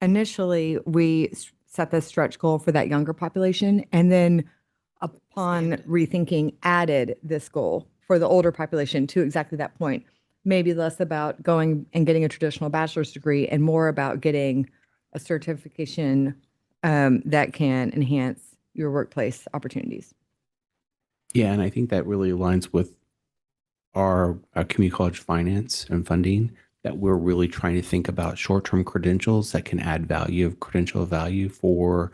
initially we set the stretch goal for that younger population, and then upon rethinking, added this goal for the older population to exactly that point. Maybe less about going and getting a traditional bachelor's degree and more about getting a certification that can enhance your workplace opportunities. Yeah, and I think that really aligns with our community college finance and funding, that we're really trying to think about short-term credentials that can add credential value for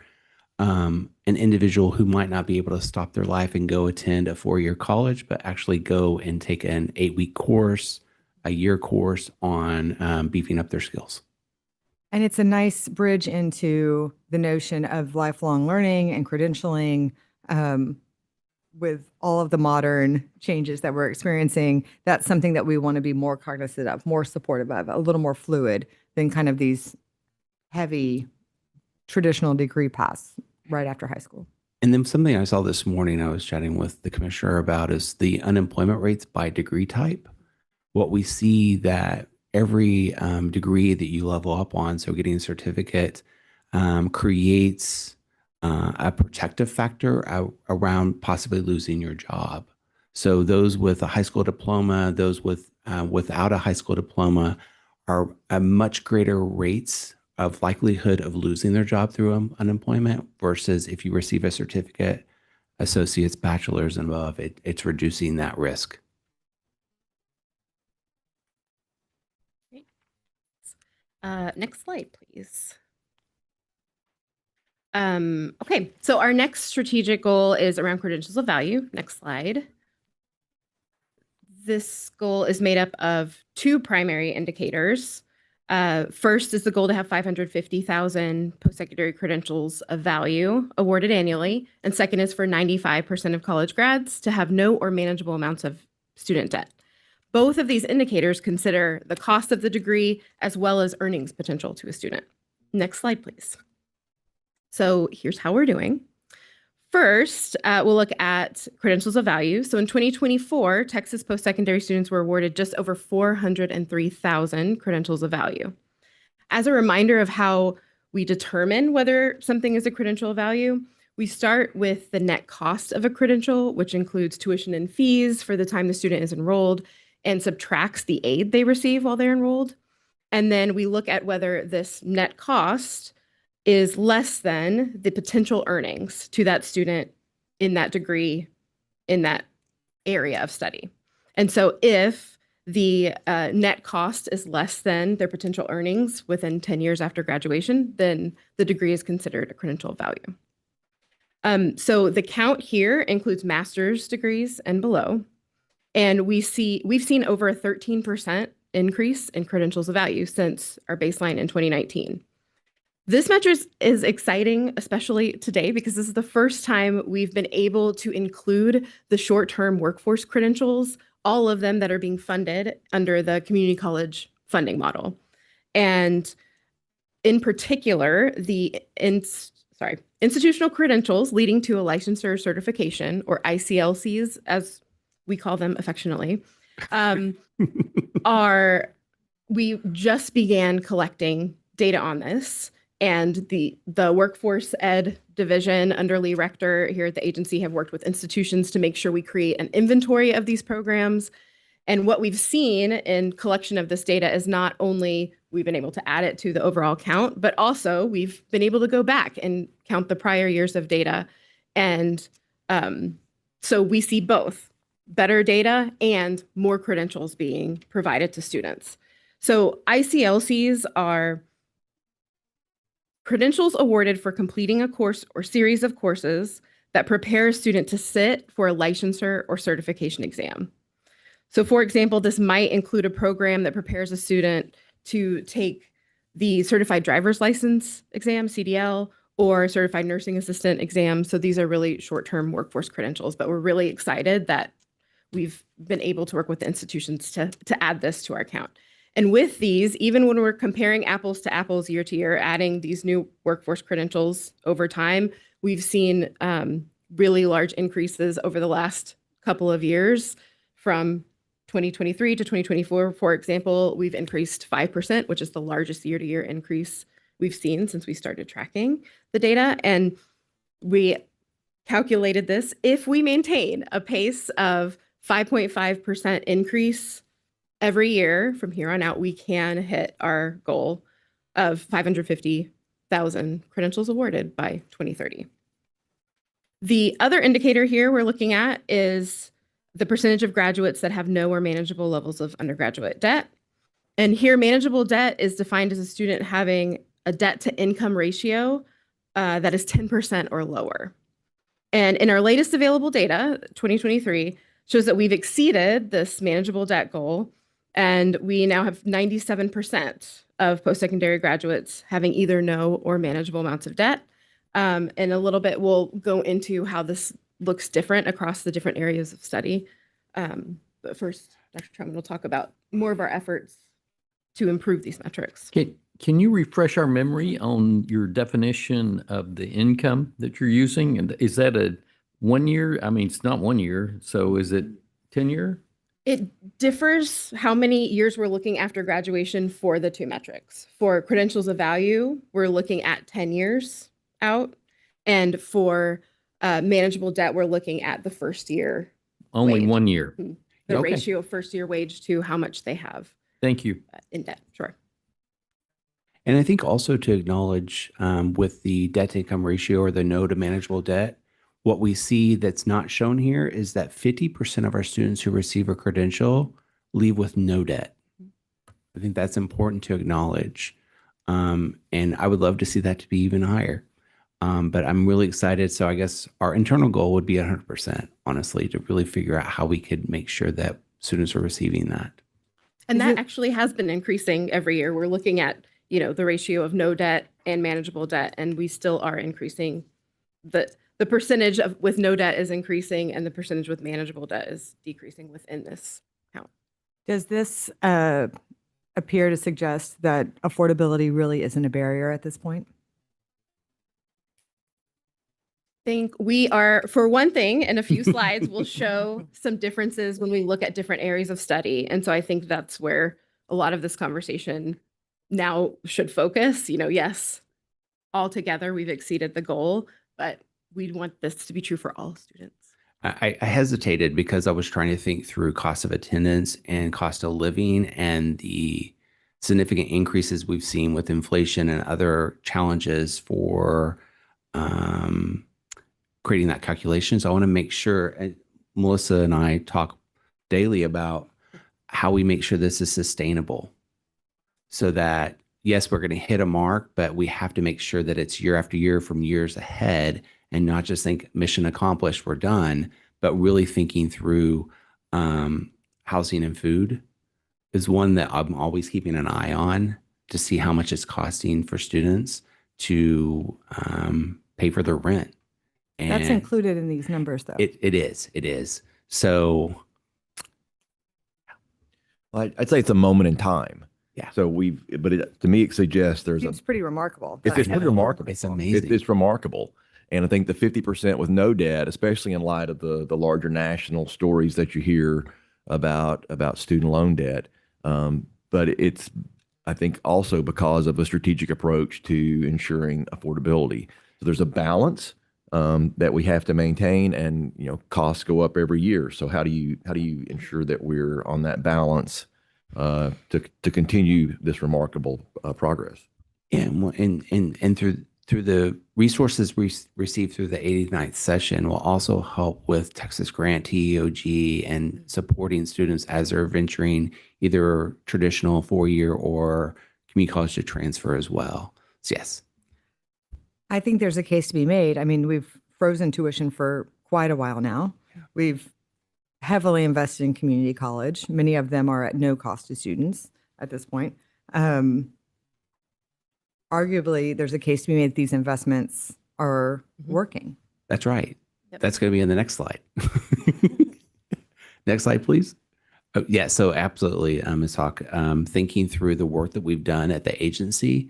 an individual who might not be able to stop their life and go attend a 4-year college, but actually go and take an 8-week course, a year course on beefing up their skills. And it's a nice bridge into the notion of lifelong learning and credentialing. With all of the modern changes that we're experiencing, that's something that we want to be more cognizant of, more supportive of, a little more fluid than kind of these heavy traditional degree paths right after high school. And then something I saw this morning, I was chatting with the commissioner about, is the unemployment rates by degree type. What we see that every degree that you level up on, so getting a certificate, creates a protective factor around possibly losing your job. So those with a high school diploma, those without a high school diploma, are at much greater rates of likelihood of losing their job through unemployment versus if you receive a certificate, associate's, bachelor's, and above, it's reducing that risk. Next slide, please. Okay, so our next strategic goal is around credentials of value. Next slide. This goal is made up of 2 primary indicators. First is the goal to have 550,000 post-secondary credentials of value awarded annually. And second is for 95% of college grads to have no or manageable amounts of student debt. Both of these indicators consider the cost of the degree as well as earnings potential to a student. Next slide, please. So here's how we're doing. First, we'll look at credentials of value. So in 2024, Texas post-secondary students were awarded just over 403,000 credentials of value. As a reminder of how we determine whether something is a credential of value, we start with the net cost of a credential, which includes tuition and fees for the time the student is enrolled, and subtracts the aid they receive while they're enrolled. And then we look at whether this net cost is less than the potential earnings to that student in that degree, in that area of study. And so if the net cost is less than their potential earnings within 10 years after graduation, then the degree is considered a credential of value. So the count here includes master's degrees and below. And we've seen over a 13% increase in credentials of value since our baseline in 2019. This metric is exciting, especially today, because this is the first time we've been able to include the short-term workforce credentials, all of them that are being funded under the community college funding model. And in particular, the institutional credentials leading to a licensure certification, or ICLCs, as we call them affectionately, we just began collecting data on this. And the workforce ed division under Lee Rector here at the agency have worked with institutions to make sure we create an inventory of these programs. And what we've seen in collection of this data is not only we've been able to add it to the overall count, but also we've been able to go back and count the prior years of data. And so we see both better data and more credentials being provided to students. So ICLCs are credentials awarded for completing a course or series of courses that prepare a student to sit for a licensure or certification exam. So for example, this might include a program that prepares a student to take the certified driver's license exam, CDL, or certified nursing assistant exam. So these are really short-term workforce credentials, but we're really excited that we've been able to work with the institutions to add this to our count. And with these, even when we're comparing apples to apples year to year, adding these new workforce credentials over time, we've seen really large increases over the last couple of years. From 2023 to 2024, for example, we've increased 5%, which is the largest year-to-year increase we've seen since we started tracking the data. And we calculated this. If we maintain a pace of 5.5% increase every year from here on out, we can hit our goal of 550,000 credentials awarded by 2030. The other indicator here we're looking at is the percentage of graduates that have no or manageable levels of undergraduate debt. And here, manageable debt is defined as a student having a debt to income ratio that is 10% or lower. And in our latest available data, 2023, shows that we've exceeded this manageable debt goal, and we now have 97% of post-secondary graduates having either no or manageable amounts of debt. And a little bit, we'll go into how this looks different across the different areas of study. But first, Dr. Truman will talk about more of our efforts to improve these metrics. Can you refresh our memory on your definition of the income that you're using? And is that a 1 year? I mean, it's not 1 year. So is it 10 year? It differs how many years we're looking after graduation for the two metrics. For credentials of value, we're looking at 10 years out. And for manageable debt, we're looking at the first year. Only wage. 1 year. The Okay. ratio of first year wage to how much they have Thank you. in debt. Sure. And I think also to acknowledge with the debt to income ratio or the no to manageable debt, what we see that's not shown here is that 50% of our students who receive a credential leave with no debt. I think that's important to acknowledge. And I would love to see that to be even higher. But I'm really excited. So I guess our internal goal would be 100%, honestly, to really figure out how we could make sure that students are receiving that. And that actually has been increasing every year. We're looking at, the ratio of no debt and manageable debt, and we still are increasing. The percentage with no debt is increasing, and the percentage with manageable debt is decreasing within this count. Does this appear to suggest that affordability really isn't a barrier at this point? Think we are, for one thing, in a few slides, we'll show some differences when we look at different areas of study. And so I think that's where a lot of this conversation now should focus. Yes, altogether we've exceeded the goal, but we want this to be true for all students. I hesitated because I was trying to think through cost of attendance and cost of living and the significant increases we've seen with inflation and other challenges for creating that calculation. So I want to make sure, and Melissa and I talk daily about how we make sure this is sustainable so that, yes, we're going to hit a mark, but we have to make sure that it's year after year from years ahead and not just think mission accomplished, we're done, but really thinking through housing and food is one that I'm always keeping an eye on to see how much it's costing for students to pay for their rent. And that's included in these numbers, though. It is. So I'd say it's a moment in time. Yeah. So to me, it suggests It's pretty remarkable. It's pretty remarkable. It's amazing. It's remarkable. And I think the 50% with no debt, especially in light of the larger national stories that you hear about student loan debt. But it's, I think, also because of a strategic approach to ensuring affordability. So there's a balance that we have to maintain, and costs go up every year. So how do you ensure that we're on that balance to continue this remarkable progress? Yeah, and through the resources we received through the 89th session will also help with Texas Grant, TEOG, and supporting students as they're venturing either traditional 4-year or community college to transfer as well. So yes. I think there's a case to be made. I mean, we've frozen tuition for quite a while now. We've heavily invested in community college. Many of them are at no cost to students at this point. Arguably, there's a case to be made that these investments are working. That's right. Yep. That's going to be in the next slide. Next slide, please. Oh, yeah, so absolutely, Ms. Hawk, thinking through the work that we've done at the agency,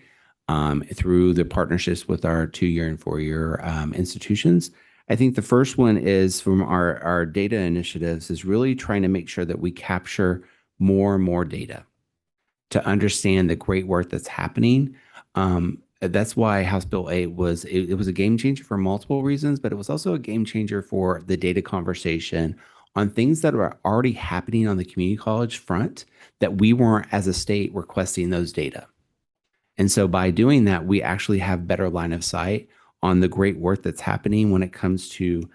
through the partnerships with our 2-year and 4-year institutions. I think the first one is from our data initiatives is really trying to make sure that we capture more and more data to understand the great work that's happening. That's why House Bill 8 was a game changer for multiple reasons, but it was also a game changer for the data conversation on things that are already happening on the community college front that we weren't as a state requesting those data. And so by doing that, we actually have better line of sight on the great work that's happening when it comes to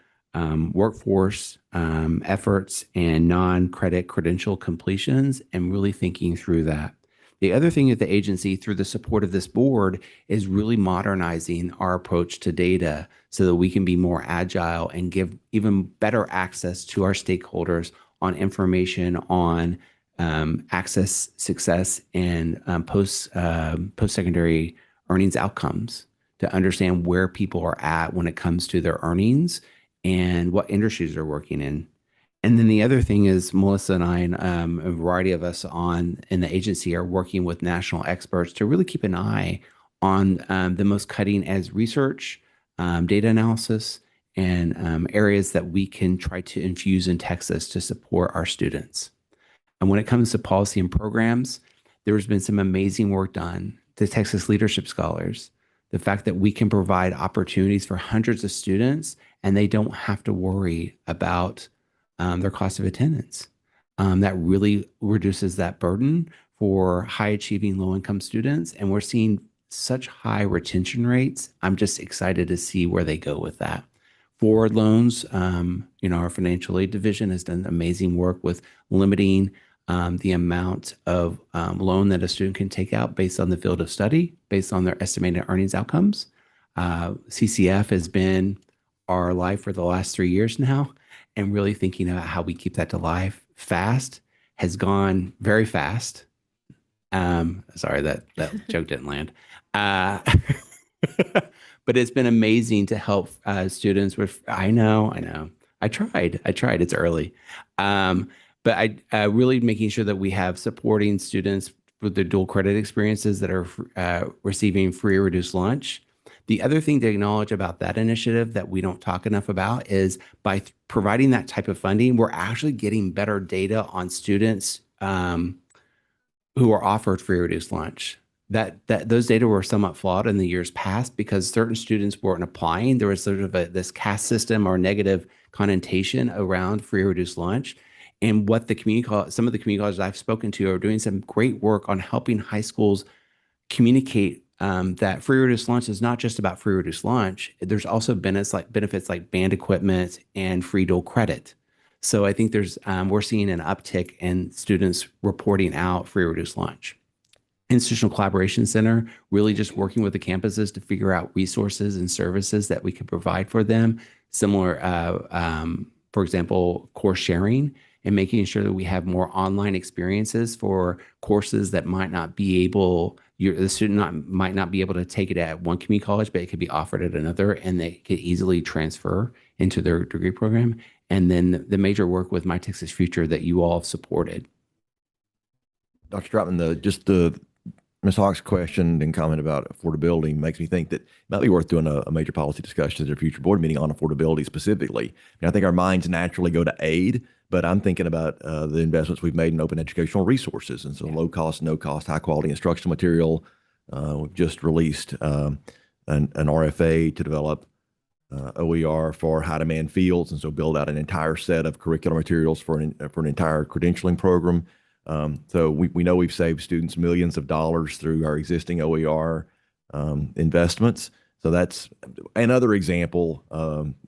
workforce efforts and non-credit credential completions, and really thinking through that. The other thing at the agency, through the support of this board, is really modernizing our approach to data so that we can be more agile and give even better access to our stakeholders on information on access, success, and post-secondary earnings outcomes to understand where people are at when it comes to their earnings and what industries they're working in. And then the other thing is Melissa and I and a variety of us in the agency are working with national experts to really keep an eye on the most cutting edge research, data analysis, and areas that we can try to infuse in Texas to support our students. And when it comes to policy and programs, there's been some amazing work done. The Texas Leadership Scholars, the fact that we can provide opportunities for hundreds of students and they don't have to worry about their cost of attendance. That really reduces that burden for high achieving low income students. And we're seeing such high retention rates. I'm just excited to see where they go with that. Forward loans, our financial aid division has done amazing work with limiting the amount of loan that a student can take out based on the field of study, based on their estimated earnings outcomes. CCF has been our life for the last 3 years now, and really thinking about how we keep that to life. Fast has gone very fast. Sorry, that joke didn't land. But it's been amazing to help students with, I know. I tried, it's early. But I really making sure that we have supporting students with their dual credit experiences that are receiving free or reduced lunch. The other thing to acknowledge about that initiative that we don't talk enough about is by providing that type of funding, we're actually getting better data on students who are offered free or reduced lunch. That those data were somewhat flawed in the years past because certain students weren't applying. There was sort of this caste system or negative connotation around free or reduced lunch. And what some of the community colleges I've spoken to are doing some great work on helping high schools communicate that free reduced lunch is not just about free reduced lunch. There's also benefits like band equipment and free dual credit. So I think we're seeing an uptick in students reporting out free reduced lunch. Institutional Collaboration Center, really just working with the campuses to figure out resources and services that we can provide for them. Similar, for example, course sharing and making sure that we have more online experiences for courses that might not be able, the student might not be able to take it at one community college, but it could be offered at another, and they could easily transfer into their degree program. And then the major work with My Texas Future that you all have supported. Dr. Stratman, Ms. Hawk's question and comment about affordability makes me think that it might be worth doing a major policy discussion at a future board meeting on affordability specifically. I think our minds naturally go to aid, but I'm thinking about the investments we've made in open educational resources. And so low cost, no cost, high quality instructional material. We've just released an RFA to develop OER for high demand fields. And so build out an entire set of curricular materials for an entire credentialing program. So we know we've saved students millions of dollars through our existing OER investments. So that's another example,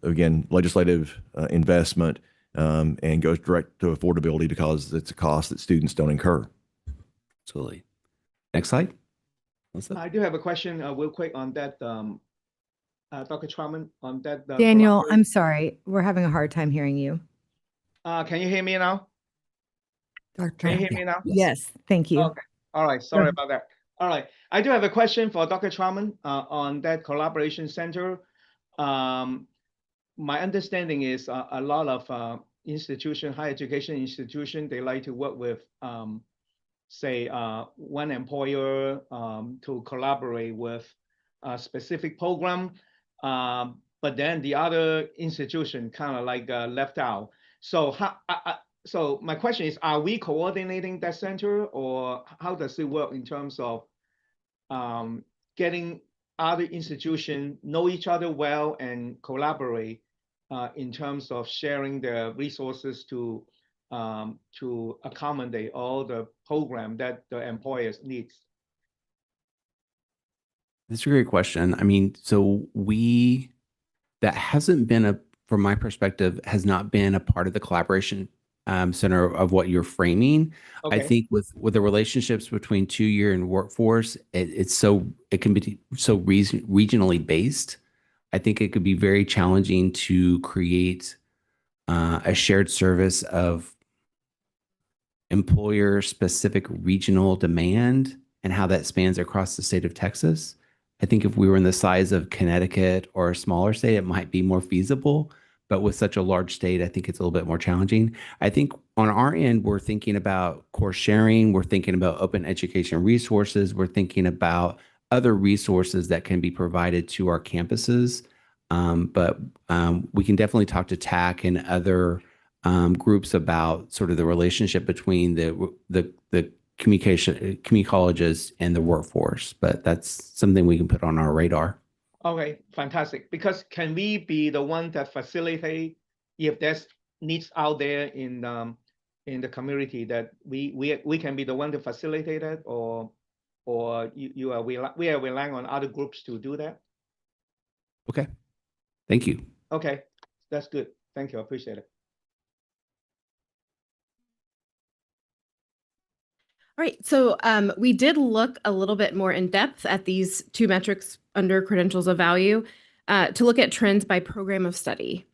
again, legislative investment and goes direct to affordability because it's a cost that students don't incur. Absolutely. Next slide. I do have a question real quick on that, Dr. Stratman, on that. Daniel, I'm sorry. We're having a hard time hearing you. Can you hear me now? Dr. Can you hear me now? Yes, thank you. Okay. All right. Sorry about that. All right. I do have a question for Dr. Stratman on that collaboration center. My understanding is a lot of higher education institution, they like to work with, say, one employer to collaborate with a specific program, but then the other institution kind of like left out. So so my question is, are we coordinating that center, or how does it work in terms of getting other institutions know each other well and collaborate in terms of sharing the resources to accommodate all the program that the employers needs? That's a great question. I mean, so that hasn't been from my perspective, has not been a part of the collaboration center of what you're framing. I Okay. think with the relationships between 2-year and workforce, it can be so regionally based. I think it could be very challenging to create a shared service of employer specific regional demand and how that spans across the state of Texas. I think if we were in the size of Connecticut or a smaller state, it might be more feasible. But with such a large state, I think it's a little bit more challenging. I think on our end, we're thinking about course sharing. We're thinking about open education resources. We're thinking about other resources that can be provided to our campuses. But we can definitely talk to TAC and other groups about sort of the relationship between the community colleges and the workforce. But that's something we can put on our radar. Okay, fantastic. Because can we be the one that facilitate if there's needs out there in the community that we can be the one to facilitate it, or we are relying on other groups to do that? Okay, thank you. Okay, that's good. Thank you. I appreciate it. All right, so we did look a little bit more in depth at these 2 metrics under credentials of value to look at trends by program of study.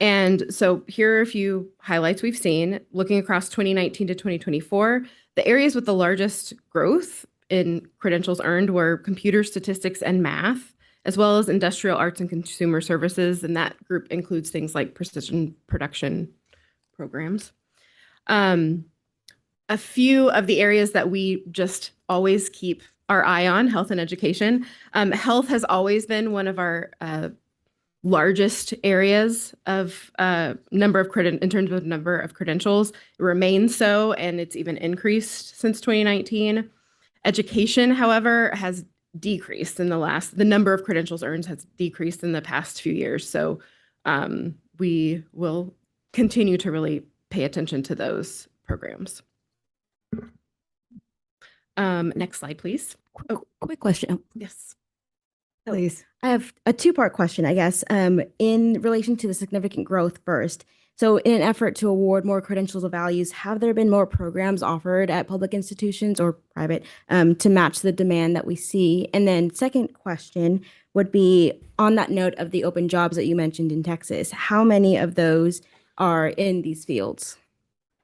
And so here are a few highlights we've seen. Looking across 2019 to 2024, the areas with the largest growth in credentials earned were computer statistics and math, as well as industrial arts and consumer services. And that group includes things like precision production programs. A few of the areas that we just always keep our eye on, health and education. Health has always been one of our largest areas of in terms of number of credentials. It remains so, and it's even increased since 2019. Education, however, has decreased in the number of credentials earned has decreased in the past few years. So we will continue to really pay attention to those programs. Next slide, please. Oh, quick question. Yes. Please. I have a 2-part question, I guess, in relation to the significant growth first. So in an effort to award more credentials of values, have there been more programs offered at public institutions or private to match the demand that we see? And then second question would be on that note of the open jobs that you mentioned in Texas, how many of those are in these fields?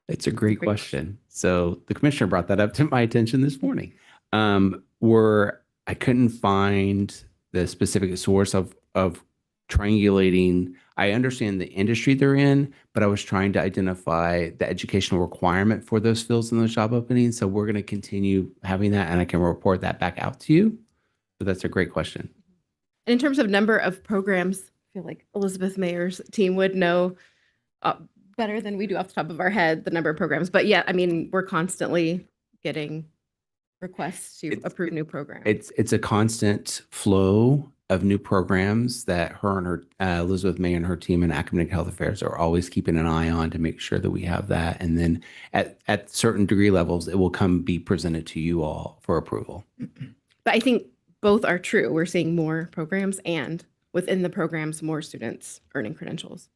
It's a great question. So the commissioner brought that up to my attention this morning. I couldn't find the specific source of triangulating. I understand the industry they're in, but I was trying to identify the educational requirement for those fields and those job openings. So we're going to continue having that, and I can report that back out to you. But that's a great question. And in terms of number of programs, I feel like Elizabeth Mayer's team would know better than we do off the top of our head the number of programs. But yeah, I mean, we're constantly getting requests to approve new programs. It's a constant flow of new programs that her and her Elizabeth May and her team in academic health affairs are always keeping an eye on to make sure that we have that. And then at certain degree levels, it will be presented to you all for approval. But I think both are true. We're seeing more programs, and within the programs, more students earning credentials.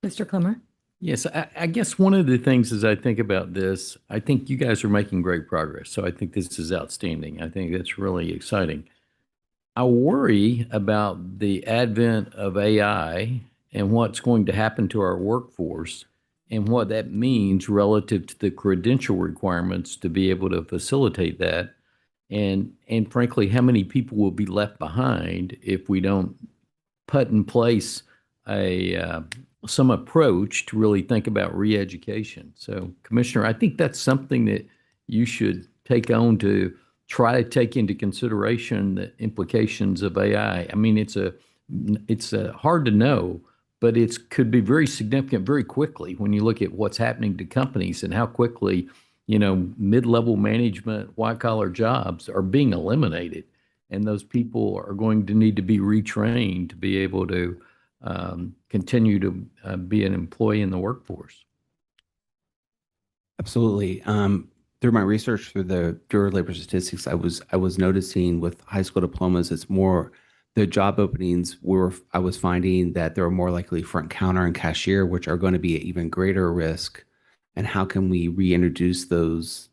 Mr. Clemmer? Yes, I guess one of the things as I think about this, I think you guys are making great progress. So I think this is outstanding. I think that's really exciting. I worry about the advent of AI and what's going to happen to our workforce and what that means relative to the credential requirements to be able to facilitate that. And frankly, how many people will be left behind if we don't put in place some approach to really think about re-education. So, Commissioner, I think that's something that you should take on to try to take into consideration the implications of AI. I mean, it's hard to know, but it could be very significant very quickly when you look at what's happening to companies and how quickly, mid-level management, white-collar jobs are being eliminated. And those people are going to need to be retrained to be able to continue to be an employee in the workforce. Absolutely. Through my research through the Bureau of Labor Statistics, I was noticing with high school diplomas, it's more the job openings I was finding that there are more likely front counter and cashier, which are going to be at even greater risk And how can we reintroduce those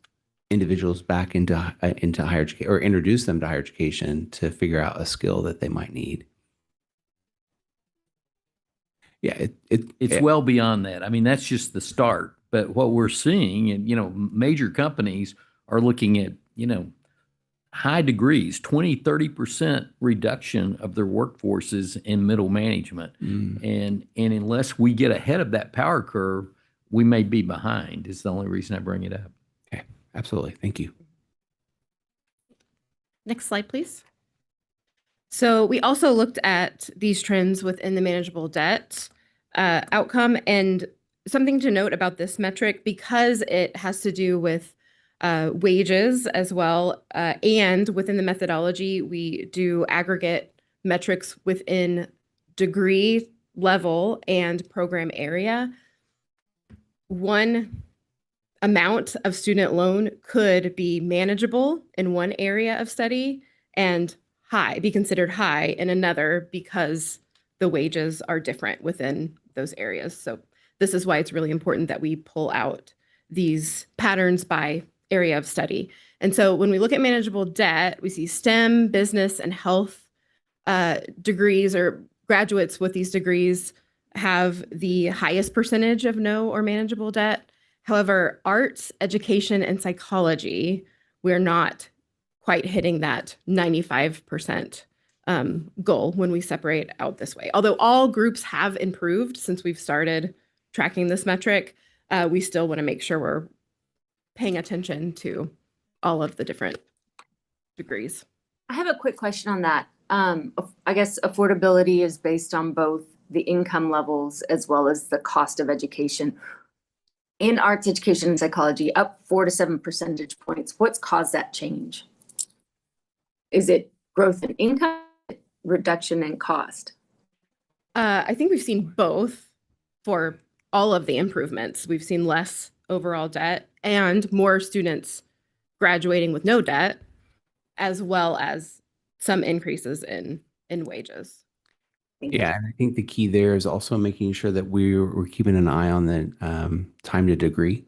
individuals back into higher education, or introduce them to higher education to figure out a skill that they might need? Yeah, It's well beyond that. I mean, that's just the start. But what we're seeing, and major companies are looking at, high degrees, 20-30% reduction of their workforces in middle management. And unless we get ahead of that power curve, we may be behind. Is the only reason I bring it up. Okay, absolutely. Thank you. Next slide, please. So we also looked at these trends within the manageable debt outcome, and something to note about this metric, because it has to do with wages as well, and within the methodology, we do aggregate metrics within degree level and program area. One amount of student loan could be manageable in one area of study and be considered high in another, because the wages are different within those areas. So this is why it's really important that we pull out these patterns by area of study. And so when we look at manageable debt, we see STEM, business, and health degrees, or graduates with these degrees, have the highest percentage of no or manageable debt. However, arts, education, and psychology, we're not quite hitting that 95% goal when we separate out this way. Although all groups have improved since we've started tracking this metric, we still want to make sure we're paying attention to all of the different degrees. I have a quick question on that. I guess affordability is based on both the income levels as well as the cost of education. In arts, education, and psychology, up 4 to 7 percentage points. What's caused that change? Is it growth in income, reduction in cost? I think we've seen both for all of the improvements. We've seen less overall debt and more students graduating with no debt, as well as some increases in wages. Yeah, and I think the key there is also making sure that we're keeping an eye on the time to degree.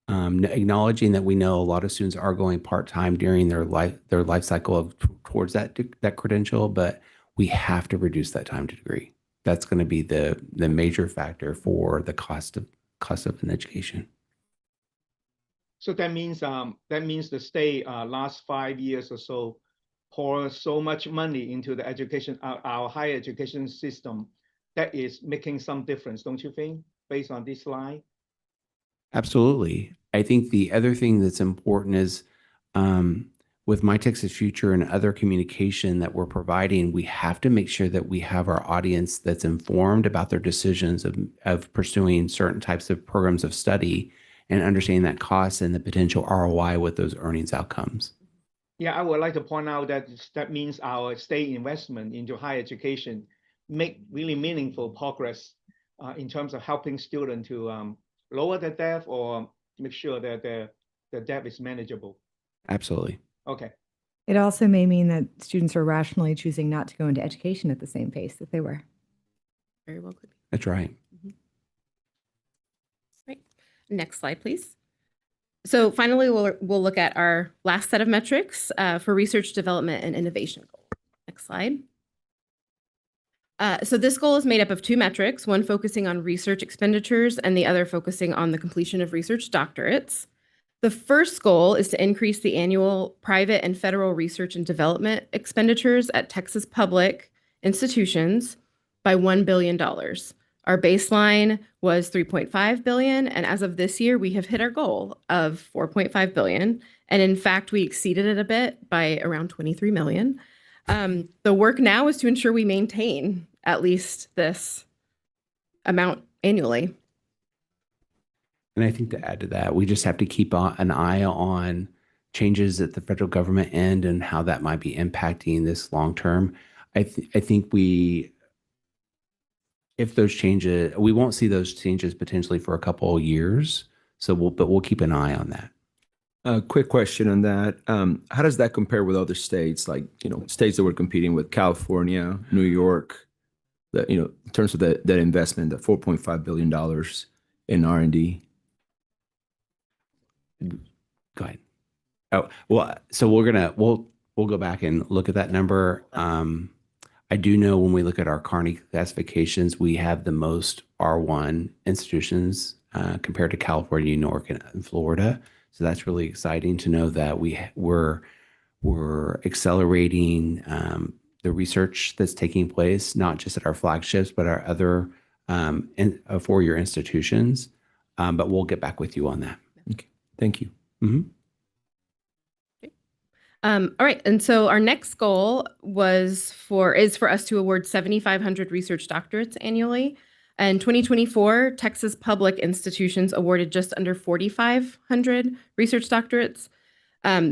Acknowledging that we know a lot of students are going part-time during their life cycle towards that credential, but we have to reduce that time to degree. That's going to be the major factor for the cost of an education. So that means the state last 5 years or so pour so much money into the education, our higher education system, that is making some difference, don't you think, based on this slide? Absolutely. I think the other thing that's important is with My Texas Future and other communication that we're providing, we have to make sure that we have our audience that's informed about their decisions of pursuing certain types of programs of study and understanding that cost and the potential ROI with those earnings outcomes. Yeah, I would like to point out that that means our state investment into higher education make really meaningful progress in terms of helping students to lower the debt or make sure that the debt is manageable. Absolutely. Okay. It also may mean that students are rationally choosing not to go into education at the same pace that they were. Very well could be. That's right. Right. Next slide, please. So finally, we'll look at our last set of metrics for research, development, and innovation goals. Next slide. So this goal is made up of two metrics, one focusing on research expenditures and the other focusing on the completion of research doctorates. The first goal is to increase the annual private and federal research and development expenditures at Texas public institutions by $1 billion. Our baseline was $3.5 billion, and as of this year, we have hit our goal of $4.5 billion. And in fact, we exceeded it a bit by around $23 million. The work now is to ensure we maintain at least this amount annually. And I think to add to that, we just have to keep an eye on changes at the federal government end and how that might be impacting this long term. I think if those changes, we won't see those changes potentially for a couple of years. So we'll keep an eye on that. A quick question on that. How does that compare with other states, like, states that we're competing with, California, New York, in terms of that investment, the $4.5 billion in R&D? Go ahead. Oh, well, so we'll go back and look at that number. I do know when we look at our Carney classifications, we have the most R1 institutions compared to California, New York, and Florida. So that's really exciting to know that we're accelerating the research that's taking place, not just at our flagships, but our other four-year institutions. But we'll get back with you on that. Okay. Thank you. Mm-hmm. All right, and so our next goal is for us to award 7,500 research doctorates annually. In 2024, Texas public institutions awarded just under 4,500 research doctorates.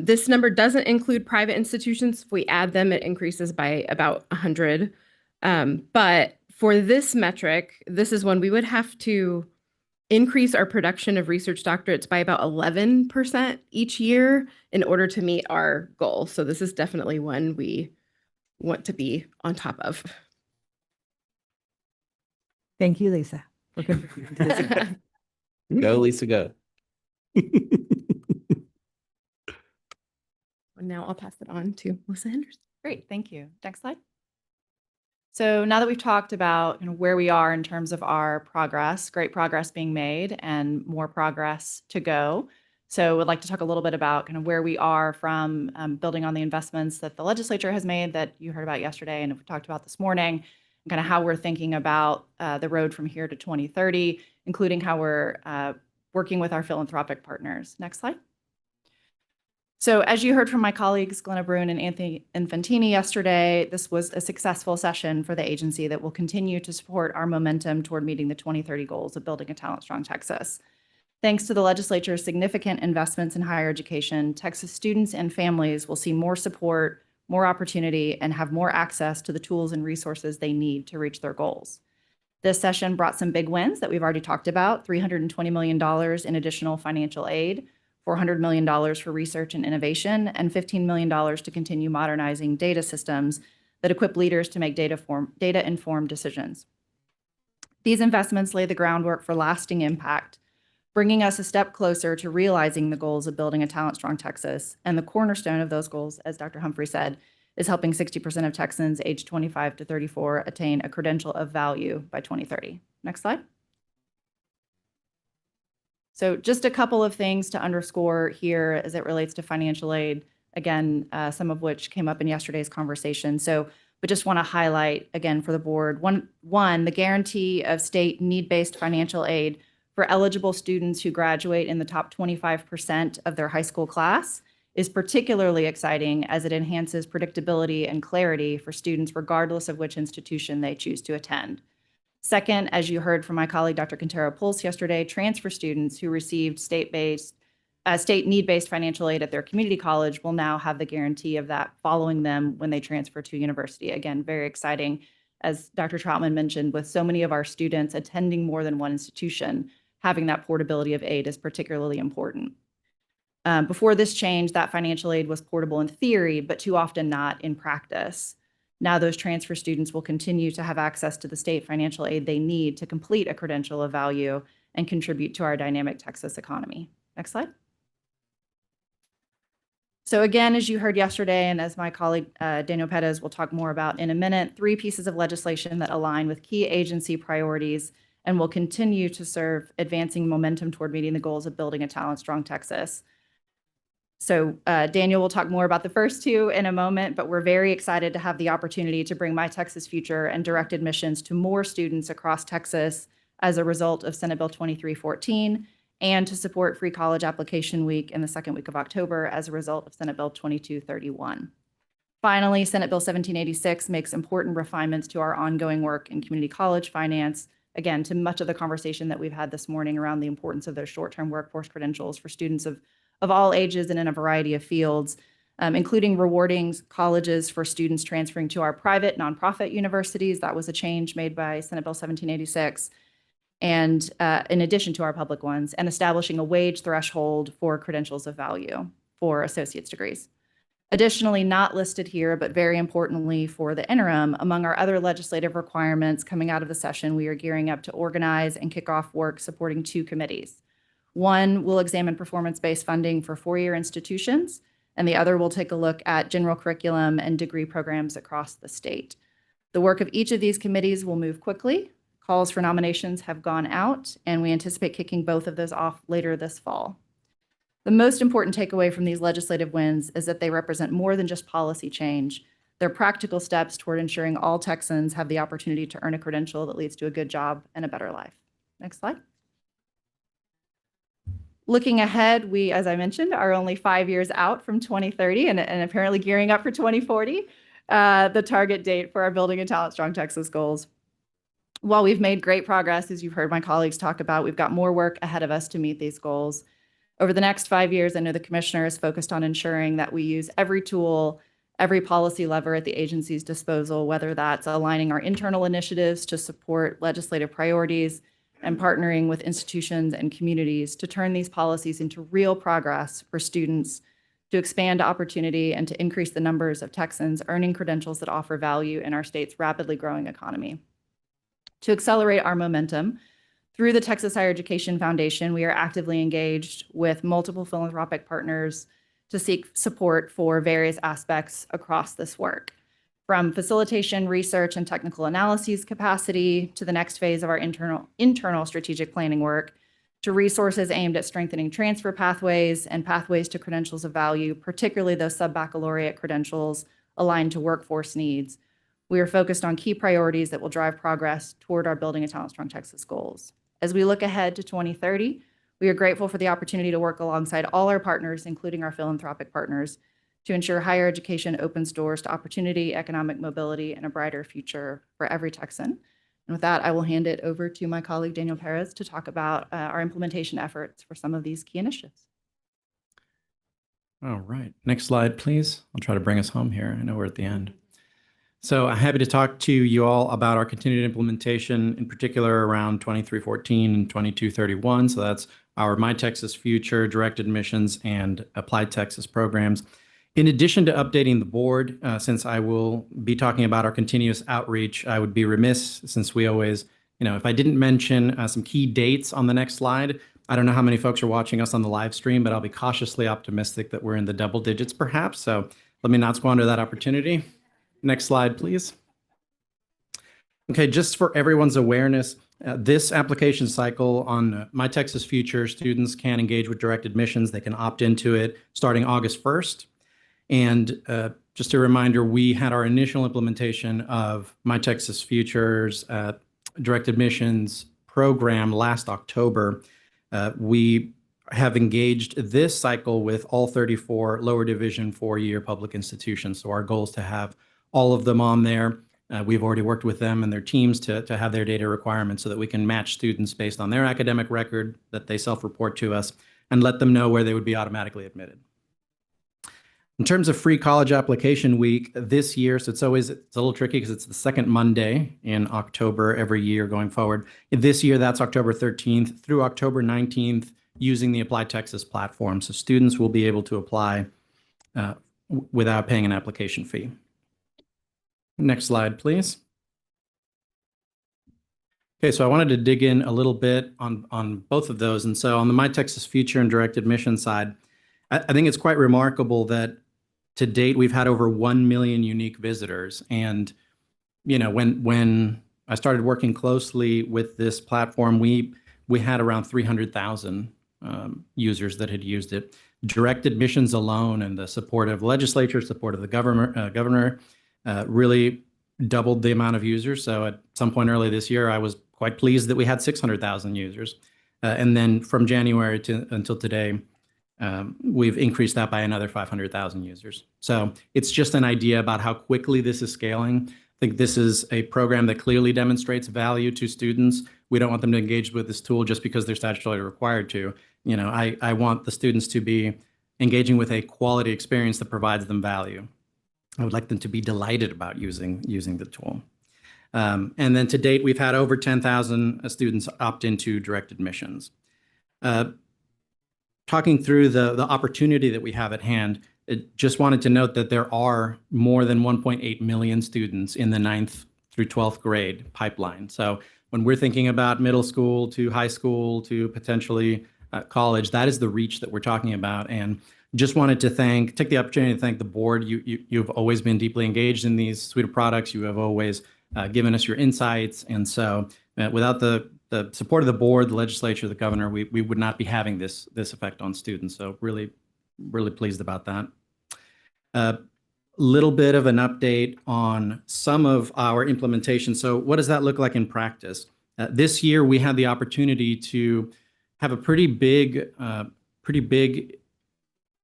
This number doesn't include private institutions. If we add them, it increases by about 100. But for this metric, this is when we would have to increase our production of research doctorates by about 11% each year in order to meet our goal. So this is definitely one we want to be on top of. Thank you, Lisa. Go, Lisa, go. Now I'll pass it on to Melissa Henderson. Great, thank you. Next slide. So now that we've talked about where we are in terms of our progress, great progress being made and more progress to go. So we'd like to talk a little bit about where we are from building on the investments that the legislature has made that you heard about yesterday and we talked about this morning, and how we're thinking about the road from here to 2030, including how we're working with our philanthropic partners. Next slide. So as you heard from my colleagues, Glenna Brune and Anthony Infantini yesterday, this was a successful session for the agency that will continue to support our momentum toward meeting the 2030 goals of building a talent-strong Texas. Thanks to the legislature's significant investments in higher education, Texas students and families will see more support, more opportunity, and have more access to the tools and resources they need to reach their goals. This session brought some big wins that we've already talked about: $320 million in additional financial aid, $400 million for research and innovation, and $15 million to continue modernizing data systems that equip leaders to make data-informed decisions. These investments lay the groundwork for lasting impact, bringing us a step closer to realizing the goals of building a talent-strong Texas. And the cornerstone of those goals, as Dr. Humphrey said, is helping 60% of Texans aged 25 to 34 attain a credential of value by 2030. Next slide. So just a couple of things to underscore here as it relates to financial aid, again, some of which came up in yesterday's conversation. But just want to highlight again for the board, one, the guarantee of state need-based financial aid for eligible students who graduate in the top 25% of their high school class is particularly exciting as it enhances predictability and clarity for students regardless of which institution they choose to attend. Second, as you heard from my colleague, Dr. Quintero Pulse yesterday, transfer students who received state need-based financial aid at their community college will now have the guarantee of that following them when they transfer to university. Again, very exciting. As Dr. Troutman mentioned, with so many of our students attending more than one institution, having that portability of aid is particularly important. Before this change, that financial aid was portable in theory, but too often not in practice. Now those transfer students will continue to have access to the state financial aid they need to complete a credential of value and contribute to our dynamic Texas economy. Next slide. So again, as you heard yesterday, and as my colleague Daniel Perez will talk more about in a minute, 3 pieces of legislation that align with key agency priorities and will continue to serve advancing momentum toward meeting the goals of building a talent-strong Texas. So Daniel will talk more about the first 2 in a moment, but we're very excited to have the opportunity to bring My Texas Future and direct admissions to more students across Texas as a result of Senate Bill 2314, and to support Free College Application Week in the second week of October as a result of Senate Bill 2231. Finally, Senate Bill 1786 makes important refinements to our ongoing work in community college finance, again, to much of the conversation that we've had this morning around the importance of those short-term workforce credentials for students of all ages and in a variety of fields, including rewarding colleges for students transferring to our private nonprofit universities. That was a change made by Senate Bill 1786, and in addition to our public ones, and establishing a wage threshold for credentials of value for associate's degrees. Additionally, not listed here, but very importantly for the interim, among our other legislative requirements coming out of the session, we are gearing up to organize and kick off work supporting 2 committees. One will examine performance-based funding for four-year institutions, and the other will take a look at general curriculum and degree programs across the state. The work of each of these committees will move quickly. Calls for nominations have gone out, and we anticipate kicking both of those off later this fall. The most important takeaway from these legislative wins is that they represent more than just policy change. They're practical steps toward ensuring all Texans have the opportunity to earn a credential that leads to a good job and a better life. Next slide. Looking ahead, we, as I mentioned, are only 5 years out from 2030 and apparently gearing up for 2040, the target date for our Building a Talent Strong Texas goals. While we've made great progress, as you've heard my colleagues talk about, we've got more work ahead of us to meet these goals. Over the next 5 years, I know the commissioner is focused on ensuring that we use every tool, every policy lever at the agency's disposal, whether that's aligning our internal initiatives to support legislative priorities and partnering with institutions and communities to turn these policies into real progress for students, to expand opportunity and to increase the numbers of Texans earning credentials that offer value in our state's rapidly growing economy. To accelerate our momentum, through the Texas Higher Education Foundation, we are actively engaged with multiple philanthropic partners to seek support for various aspects across this work, from facilitation, research, and technical analyses capacity to the next phase of our internal strategic planning work, to resources aimed at strengthening transfer pathways and pathways to credentials of value, particularly those sub-baccalaureate credentials aligned to workforce needs. We are focused on key priorities that will drive progress toward our Building a Talent Strong Texas goals. As we look ahead to 2030, we are grateful for the opportunity to work alongside all our partners, including our philanthropic partners, to ensure higher education opens doors to opportunity, economic mobility, and a brighter future for every Texan. And with that, I will hand it over to my colleague, Daniel Perez, to talk about our implementation efforts for some of these key initiatives. All right. Next slide, please. I'll try to bring us home here. I know we're at the end. So I'm happy to talk to you all about our continued implementation, in particular around 2314 and 2231. So that's our My Texas Future, direct admissions, and Applied Texas programs. In addition to updating the board, since I will be talking about our continuous outreach, I would be remiss, since we always, if I didn't mention some key dates on the next slide. I don't know how many folks are watching us on the live stream, but I'll be cautiously optimistic that we're in the double digits perhaps. So let me not squander that opportunity. Next slide, please. Okay, just for everyone's awareness, this application cycle on My Texas Future, students can engage with direct admissions. They can opt into it starting August 1st. And just a reminder, we had our initial implementation of My Texas Future's direct admissions program last October. We have engaged this cycle with all 34 lower division four-year public institutions. So our goal is to have all of them on there. We've already worked with them and their teams to have their data requirements so that we can match students based on their academic record that they self-report to us and let them know where they would be automatically admitted. In terms of free college application week this year, so it's a little tricky because it's the second Monday in October every year going forward. This year, that's October 13th through October 19th using the Apply Texas platform. So students will be able to apply without paying an application fee. Next slide, please. Okay, so I wanted to dig in a little bit on both of those. And so on the My Texas Future and direct admission side, I think it's quite remarkable that to date, we've had over 1 million unique visitors. And, when I started working closely with this platform, we had around 300,000 users that had used it. Direct admissions alone and the support of legislature, support of the governor, really doubled the amount of users. So at some point early this year, I was quite pleased that we had 600,000 users. And then from January until today, we've increased that by another 500,000 users. So it's just an idea about how quickly this is scaling. I think this is a program that clearly demonstrates value to students. We don't want them to engage with this tool just because they're statutorily required to. I want the students to be engaging with a quality experience that provides them value. I would like them to be delighted about using the tool. And then to date, we've had over 10,000 students opt into direct admissions. Talking through the opportunity that we have at hand, just wanted to note that there are more than 1.8 million students in the 9th through 12th grade pipeline. So when we're thinking about middle school to high school to potentially college. That is the reach that we're talking about. And just wanted to take the opportunity to thank the board. You've always been deeply engaged in these suite of products. You have always given us your insights. And so without the support of the board, the legislature, the governor, we would not be having this effect on students. So really, really pleased about that. Little bit of an update on some of our implementation. So what does that look like in practice? This year, we had the opportunity to have a pretty big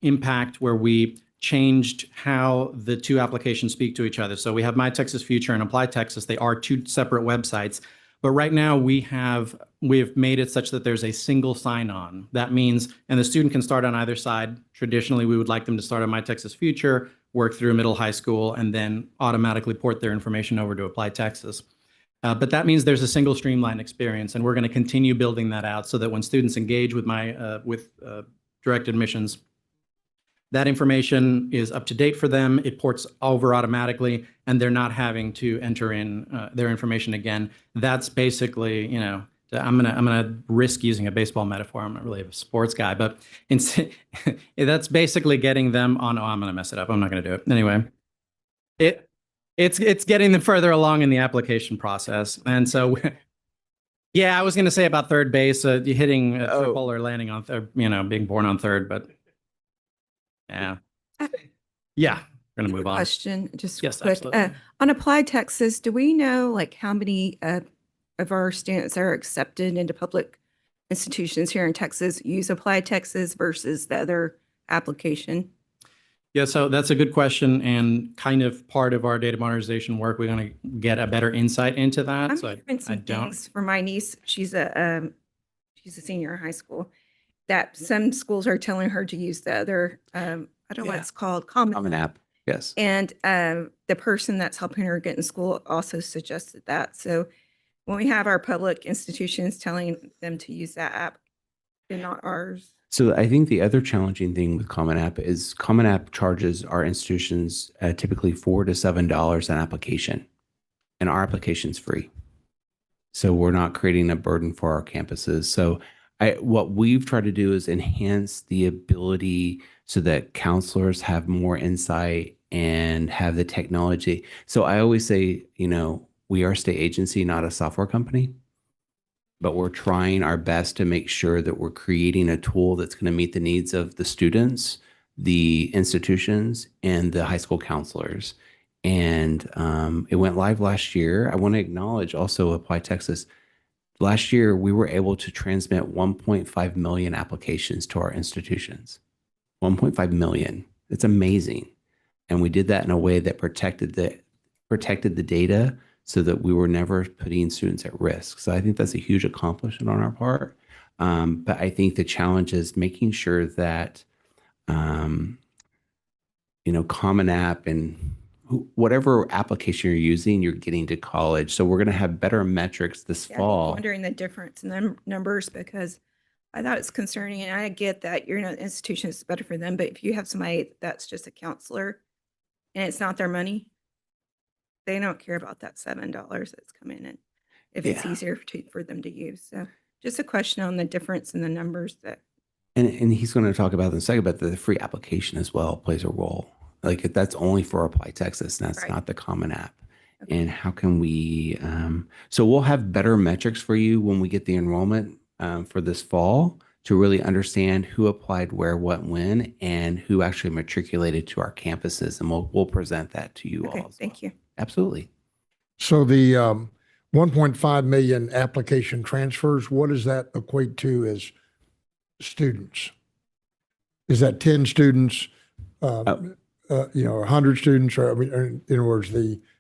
impact where we changed how the two applications speak to each other. So we have My Texas Future and Apply Texas. They are two separate websites. But right now we have made it such that there's a single sign-on. That means, and the student can start on either side. Traditionally, we would like them to start on My Texas Future, work through middle high school, and then automatically port their information over to Apply Texas. But that means there's a single streamlined experience, and we're going to continue building that out so that when students engage with direct admissions, that information is up to date for them. It ports over automatically, and they're not having to enter in their information again. That's basically, I'm gonna risk using a baseball metaphor. I'm not really a sports guy, but that's basically getting them on. Oh, I'm gonna mess it up. I'm not gonna do it anyway. It's getting them further along in the application process, and so. Yeah, I was gonna say about third base, hitting a triple or landing on third, being born on third, but. Yeah. Yeah. We're going to move on. Question, just Yes, quick. absolutely. On Apply Texas, do we know like how many of our students that are accepted into public institutions here in Texas use Apply Texas versus the other application? Yeah, so that's a good question, and kind of part of our data modernization work. We're going to get a better insight into that. I'm So hearing some things for my niece. She's a senior in high school. That some schools are telling her to use the other, I don't know what it's called, Common App. Yes. And the person that's helping her get in school also suggested that. So when we have our public institutions telling them to use that app and not ours. So I think the other challenging thing with Common App is Common App charges our institutions typically $4 to $7 an application, and our application's free. So we're not creating a burden for our campuses. So what we've tried to do is enhance the ability so that counselors have more insight and have the technology. So I always say, we are a state agency, not a software company, but we're trying our best to make sure that we're creating a tool that's going to meet the needs of the students, the institutions, and the high school counselors. And it went live last year. I want to acknowledge also Apply Texas. Last year, we were able to transmit 1.5 million applications to our institutions. 1.5 million. It's amazing. And we did that in a way that protected the data so that we were never putting students at risk. So I think that's a huge accomplishment on our part. But I think the challenge is making sure that, Common App and whatever application you're using, you're getting to college. So we're going to have better metrics this fall. I'm wondering the difference in the numbers because I thought it's concerning, and I get that you're in an institution, it's better for them. But if you have somebody that's just a counselor and it's not their money, they don't care about that $7 that's coming in if it's easier for them to use. So just a question on the difference in the numbers that. And he's going to talk about in a second, but the free application as well plays a role. Like that's only for Apply Texas, and that's not the Common App. Okay. And how can we, so we'll have better metrics for you when we get the enrollment for this fall to really understand who applied where, what, when, and who actually matriculated to our campuses. And we'll present that to you all. Thank you. Absolutely. So the 1.5 million application transfers, what does that equate to as students? Is that 10 students? 100 students, or in other words,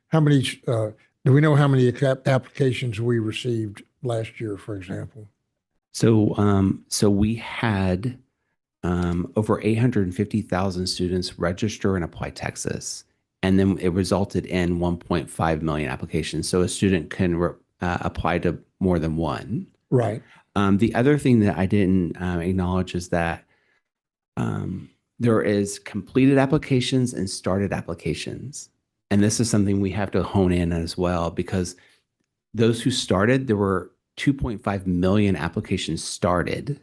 how many, do we know how many applications we received last year, for example? So we had over 850,000 students register and Apply Texas, and then it resulted in 1.5 million applications. So a student can apply to more than one. Right. The other thing that I didn't acknowledge is that there is completed applications and started applications. And this is something we have to hone in as well, because those who started, there were 2.5 million applications started,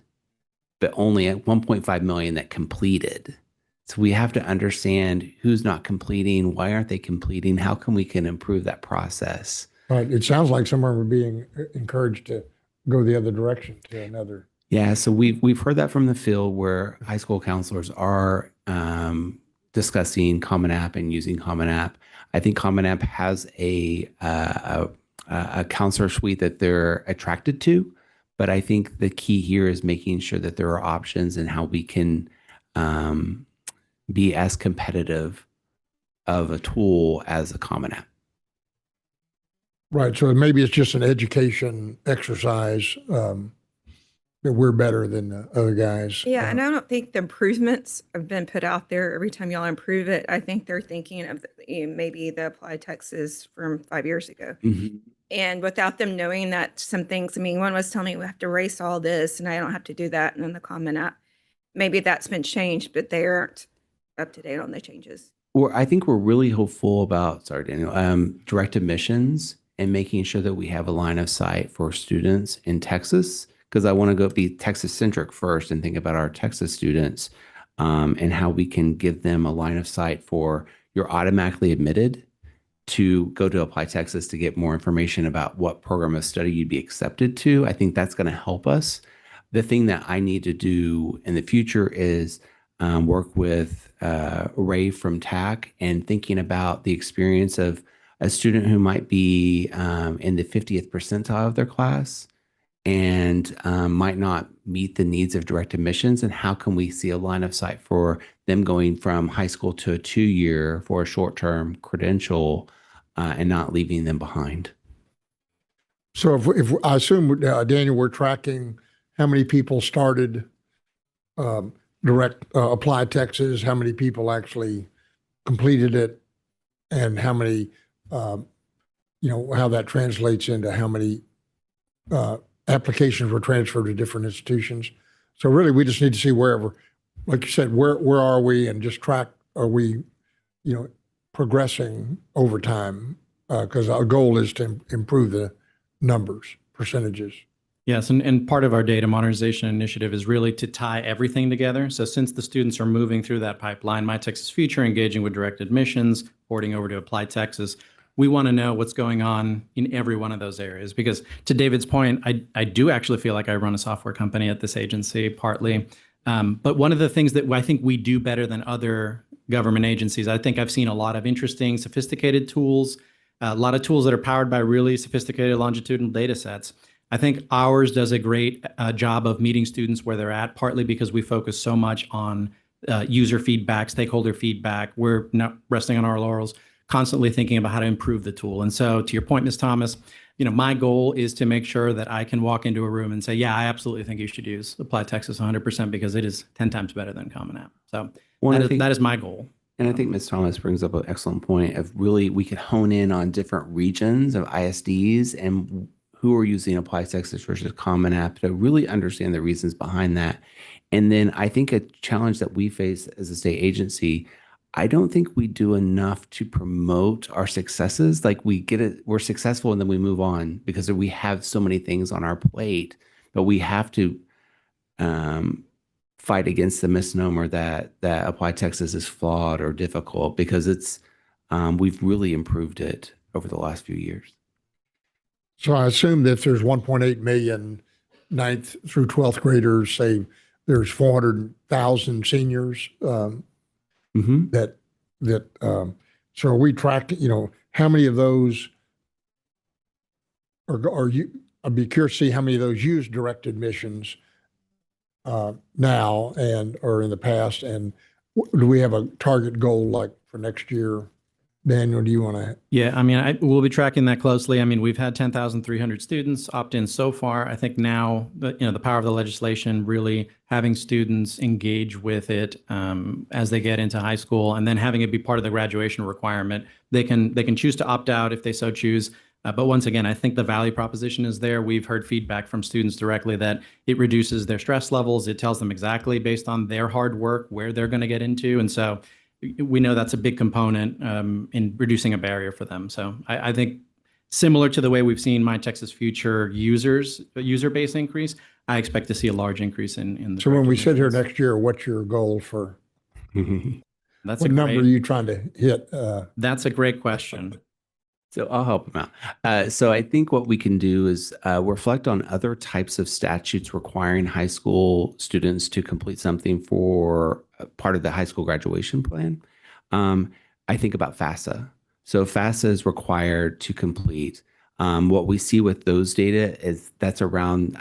but only at 1.5 million that completed. So we have to understand who's not completing, why aren't they completing, how can we improve that process. But it sounds like some of them are being encouraged to go the other direction to another. Yeah, so we've heard that from the field where high school counselors are discussing Common App and using Common App. I think Common App has a counselor suite that they're attracted to, but I think the key here is making sure that there are options and how we can be as competitive of a tool as a Common App. Right. So maybe it's just an education exercise that we're better than the other guys. Yeah, and I don't think the improvements have been put out there every time y'all improve it. I think they're thinking of maybe the applied Texas from 5 years ago. Mm-hmm. And without them knowing that some things, I mean, one was telling me we have to erase all this and I don't have to do that. And then the Common App, maybe that's been changed, but they aren't up to date on the changes. I think we're really hopeful about, sorry, Daniel, direct admissions and making sure that we have a line of sight for students in Texas, because I want to go be Texas centric first and think about our Texas students and how we can give them a line of sight for you're automatically admitted to go to Apply Texas to get more information about what program of study you'd be accepted to. I think that's going to help us. The thing that I need to do in the future is work with Ray from TAC and thinking about the experience of a student who might be in the 50th percentile of their class and might not meet the needs of direct admissions, and how can we see a line of sight for them going from high school to a 2-year for a short-term credential and not leaving them behind. So if I assume, Daniel, we're tracking how many people started Apply Texas, how many people actually completed it, and how many, how that translates into how many applications were transferred to different institutions. So really, we just need to see wherever, like you said, where are we, and just track, are we, progressing over time? Because our goal is to improve the numbers, percentages. Yes, and part of our data modernization initiative is really to tie everything together. So since the students are moving through that pipeline, My Texas Future, engaging with direct admissions, porting over to Apply Texas, we want to know what's going on in every one of those areas. Because to David's point, I do actually feel like I run a software company at this agency, partly. But one of the things that I think we do better than other government agencies, I think I've seen a lot of interesting, sophisticated tools, a lot of tools that are powered by really sophisticated longitudinal data sets. I think ours does a great job of meeting students where they're at, partly because we focus so much on user feedback, stakeholder feedback. We're not resting on our laurels, constantly thinking about how to improve the tool. And so to your point, Ms. Thomas, my goal is to make sure that I can walk into a room and say, yeah, I absolutely think you should use Apply Texas 100% because it is 10 times better than Common App. So that is my goal. And I think Ms. Thomas brings up an excellent point of really we could hone in on different regions of ISDs and who are using Apply Texas versus Common App to really understand the reasons behind that. And then I think a challenge that we face as a state agency, I don't think we do enough to promote our successes. Like we're successful and then we move on because we have so many things on our plate, but we have to fight against the misnomer that Apply Texas is flawed or difficult, because we've really improved it over the last few years. So I assume that if there's 1.8 million 9th through 12th graders, say there's 400,000 seniors that so are we tracking, how many of those are you, I'd be curious to see how many of those use direct admissions now or in the past, and do we have a target goal like for next year? Daniel, do you want to? Yeah, I mean, we'll be tracking that closely. I mean, we've had 10,300 students opt in so far. I think now, the power of the legislation, really having students engage with it as they get into high school, and then having it be part of the graduation requirement. They can choose to opt out if they so choose. But once again, I think the value proposition is there. We've heard feedback from students directly that it reduces their stress levels. It tells them exactly based on their hard work where they're going to get into, and so we know that's a big component in reducing a barrier for them. So I think similar to the way we've seen My Texas Future user base increase, I expect to see a large increase in the. So when we direct sit here admissions. next year, what's your goal for, That's what a number are great, you trying to hit? that's a great question. So I'll help them out. So I think what we can do is reflect on other types of statutes requiring high school students to complete something for part of the high school graduation plan. I think about FAFSA. So FAFSA is required to complete. What we see with those data is that's around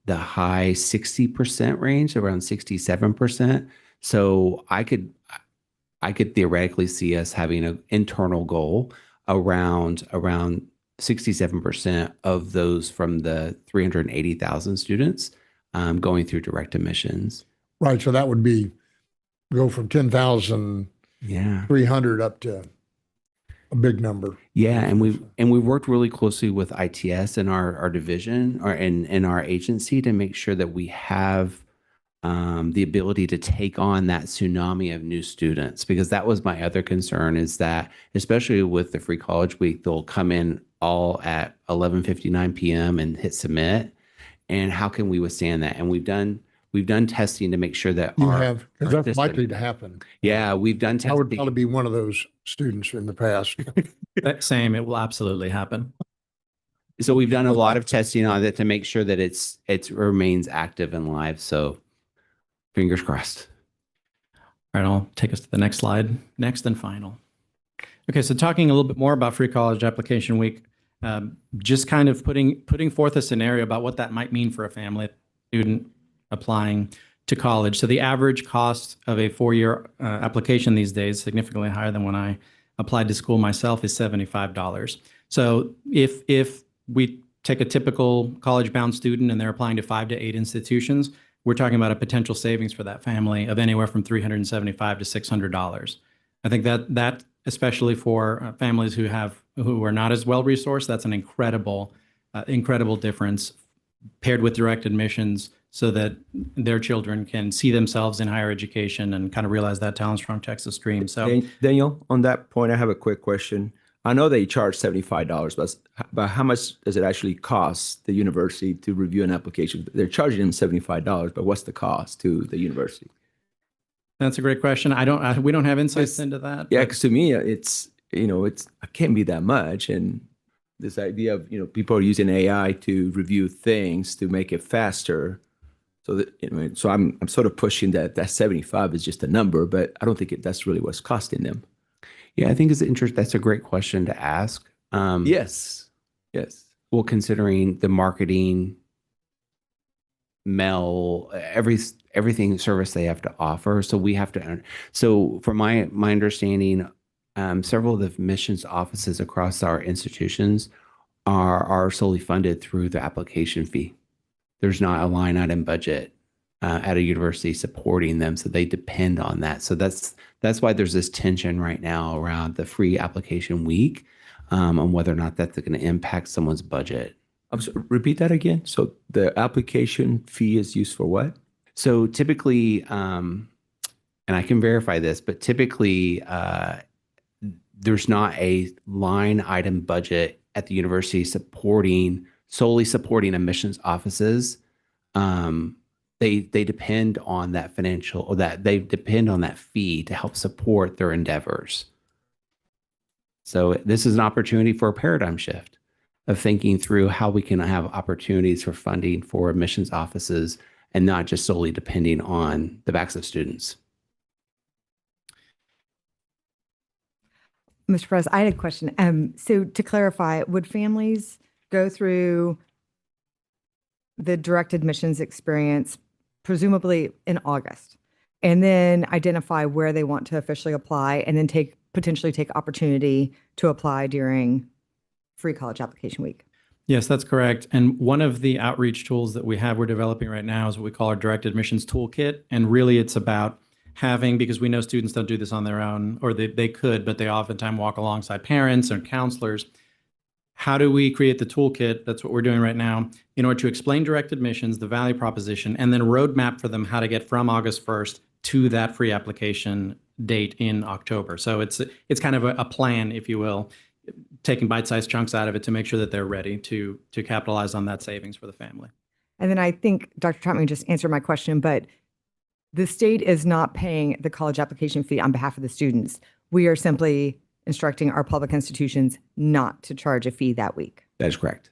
the high 60% range, around 67%. So I could theoretically see us having an internal goal around 67% of those from the 380,000 students going through direct admissions. Right, so that would be, go from 10,300 up to a big number. Yeah, and we've worked really closely with ITS and our division or in our agency to make sure that we have the ability to take on that tsunami of new students, because that was my other concern, is that especially with the free college week, they'll come in all at 11:59 p.m. and hit submit. And how can we withstand that? And we've done testing to make sure that You our, have, because our that's system- likely to happen. Yeah, we've done testing. I would probably be one of those students in the past. That same, it will absolutely happen. So we've done a lot of testing on it to make sure that it remains active and live. So fingers crossed. All right, I'll take us to the next slide. Next and final. Okay, so talking a little bit more about free college application week, just kind of putting forth a scenario about what that might mean for a family student applying to college. So the average cost of a 4-year application these days, significantly higher than when I applied to school myself, is $75. So if we take a typical college-bound student and they're applying to 5 to 8 institutions, we're talking about a potential savings for that family of anywhere from $375 to $600. I think that especially for families who are not as well resourced, that's an incredible difference paired with direct admissions, so that their children can see themselves in higher education and kind of realize that Talent Strong Texas dream. So Daniel, on that point, I have a quick question. I know they charge $75, but how much does it actually cost the university to review an application? They're charging them $75, but what's the cost to the university? that's a great question. We don't have insights into that. Yeah, but- because to me, it can't be that much. And this idea of, people are using AI to review things to make it faster. So that, so I'm sort of pushing that 75 is just a number, but I don't think that's really what's costing them. Yeah, I think that's a great question to ask. Yes. Well, considering the marketing, mail, everything service they have to offer, so we have to. So, from my understanding, several of the admissions offices across our institutions are solely funded through the application fee. There's not a line item budget at a university supporting them, so they depend on that. So that's why there's this tension right now around the free application week, on whether or not that's going to impact someone's budget. Repeat that again. So the application fee is used for what? So typically, and I can verify this, but typically there's not a line item budget at the university solely supporting admissions offices. They depend on that financial, or that they depend on that fee to help support their endeavors. So this is an opportunity for a paradigm shift of thinking through how we can have opportunities for funding for admissions offices and not just solely depending on the backs of students. Mr. Perez, I had a question. So to clarify, would families go through the direct admissions experience presumably in August, and then identify where they want to officially apply, and then potentially take opportunity to apply during free college application week? Yes, that's correct. And one of the outreach tools that we're developing right now is what we call our direct admissions toolkit. And really it's about having, because we know students don't do this on their own, or they could, but they oftentimes walk alongside parents and counselors. How do we create the toolkit? That's what we're doing right now, in order to explain direct admissions, the value proposition, and then a roadmap for them how to get from August 1st to that free application date in October. So it's kind of a plan, if you will, taking bite-sized chunks out of it to make sure that they're ready to capitalize on that savings for the family. And then I think Dr. Trotman just answered my question, but the state is not paying the college application fee on behalf of the students. We are simply instructing our public institutions not to charge a fee that week. That is correct.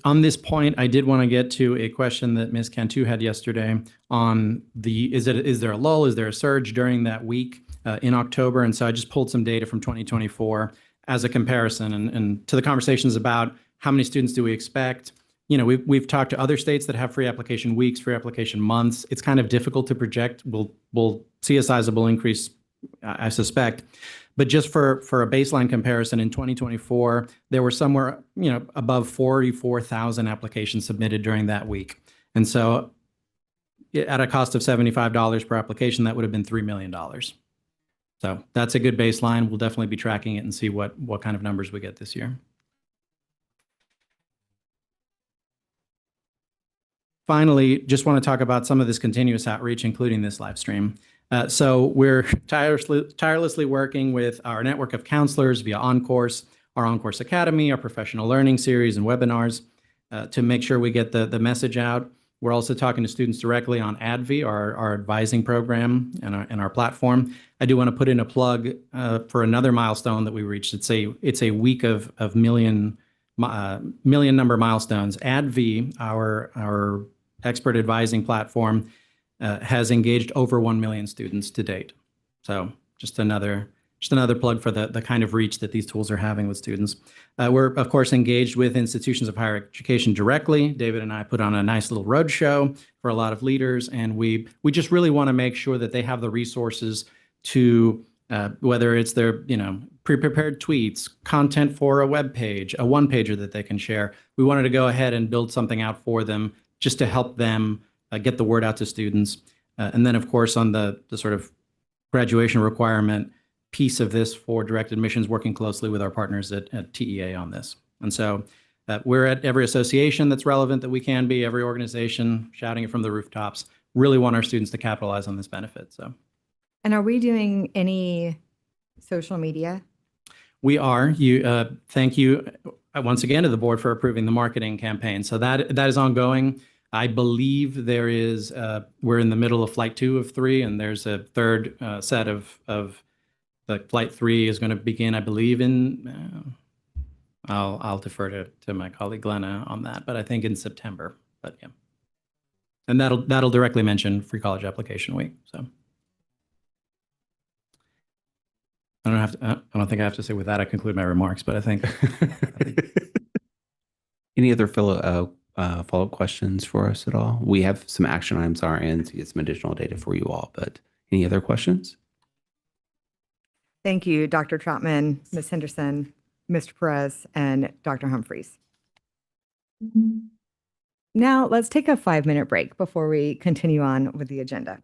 On this point, I did want to get to a question that Ms. Cantu had yesterday on is there a lull, is there a surge during that week in October? And so I just pulled some data from 2024 as a comparison and to the conversations about how many students do we expect. You know, we've talked to other states that have free application weeks, free application months. It's kind of difficult to project. We'll see a sizable increase, I suspect. But just for a baseline comparison, in 2024, there were somewhere, above 44,000 applications submitted during that week. And so at a cost of $75 per application, that would have been $3 million. So that's a good baseline. We'll definitely be tracking it and see what kind of numbers we get this year. Finally, just want to talk about some of this continuous outreach, including this live stream. So we're tirelessly working with our network of counselors via OnCourse, our OnCourse Academy, our professional learning series and webinars to make sure we get the message out. We're also talking to students directly on ADV, our advising program and our platform. I do want to put in a plug for another milestone that we reached. It's a week of million number milestones. ADV, our expert advising platform, has engaged over 1 million students to date. So just another plug for the kind of reach that these tools are having with students. We're, of course, engaged with institutions of higher education directly. David and I put on a nice little roadshow for a lot of leaders, and we just really want to make sure that they have the resources to, whether it's their pre-prepared tweets, content for a web page, a one-pager that they can share. We wanted to go ahead and build something out for them just to help them get the word out to students. And then, of course, on the sort of graduation requirement piece of this for direct admissions, working closely with our partners at TEA on this. And so we're at every association that's relevant that we can be, every organization, shouting it from the rooftops. Really want our students to capitalize on this benefit. So, and are we doing any social media? We are. Thank you once again to the board for approving the marketing campaign. So that is ongoing. I believe there is, we're in the middle of flight 2 of 3, and there's a third set of the flight 3 is going to begin, I believe, in, I'll defer to my colleague Glenna on that, but I think in September, but yeah. And that'll directly mention Free College Application Week, so. I don't think I have to say with that, I conclude my remarks, but I think. Any other follow-up questions for us at all? We have some action items on our end to get some additional data for you all, but any other questions? Thank you, Dr. Trotman, Ms. Henderson, Mr. Perez, and Dr. Humphreys. Now let's take a 5-minute break before we continue on with the agenda.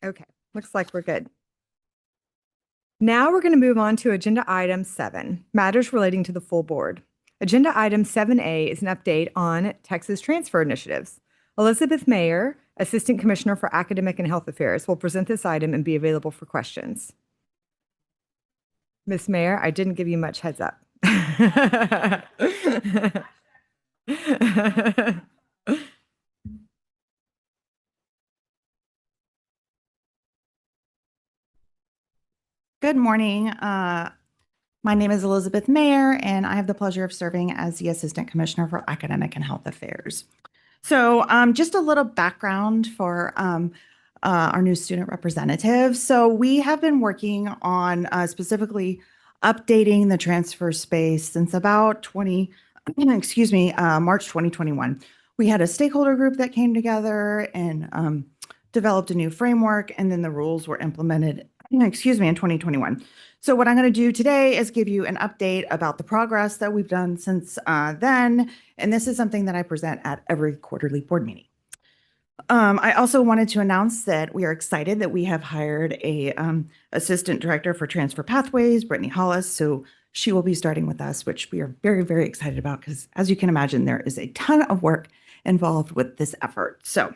Okay, looks like we're good. Now we're going to move on to agenda item 7, matters relating to the full board. Agenda item 7A is an update on Texas transfer initiatives. Elizabeth Mayer, Assistant Commissioner for Academic and Health Affairs, will present this item and be available for questions. Ms. Mayer, I didn't give you much heads up. Good morning. My name is Elizabeth Mayer, and I have the pleasure of serving as the Assistant Commissioner for Academic and Health Affairs. So just a little background for our new student representative. So we have been working on specifically updating the transfer space since about March 2021. We had a stakeholder group that came together and developed a new framework, and then the rules were implemented in 2021. So what I'm going to do today is give you an update about the progress that we've done since then. And this is something that I present at every quarterly board meeting. I also wanted to announce that we are excited that we have hired a assistant director for transfer pathways, Brittany Hollis. So she will be starting with us, which we are very, very excited about because, as you can imagine, there is a ton of work involved with this effort. So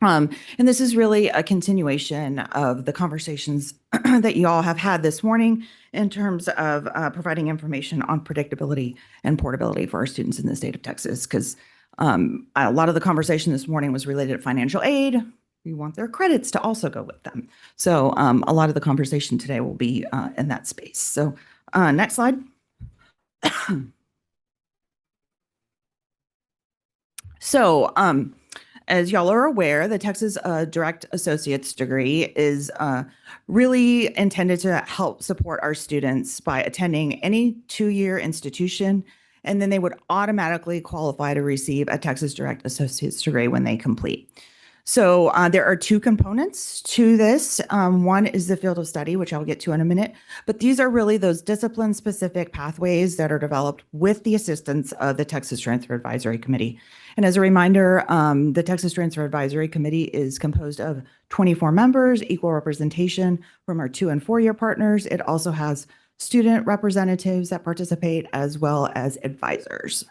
and this is really a continuation of the conversations that you all have had this morning in terms of providing information on predictability and portability for our students in the state of Texas, because a lot of the conversation this morning was related to financial aid. We want their credits to also go with them. So a lot of the conversation today will be in that space. So next slide. So as y'all are aware, the Texas Direct Associate's degree is really intended to help support our students by attending any 2-year institution, and then they would automatically qualify to receive a Texas Direct Associate's degree when they complete. So there are 2 components to this. One is the field of study, which I'll get to in a minute, but these are really those discipline-specific pathways that are developed with the assistance of the Texas Transfer Advisory Committee. And as a reminder, the Texas Transfer Advisory Committee is composed of 24 members, equal representation from our 2- and 4-year partners. It also has student representatives that participate as well as advisors.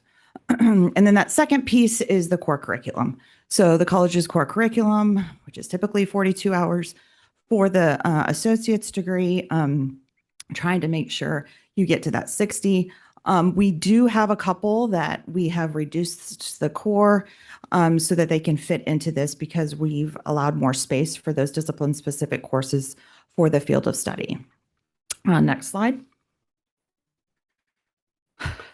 And then that second piece is the core curriculum. So the college's core curriculum, which is typically 42 hours for the associate's degree, trying to make sure you get to that 60. We do have a couple that we have reduced the core so that they can fit into this because we've allowed more space for those discipline-specific courses for the field of study. Next slide.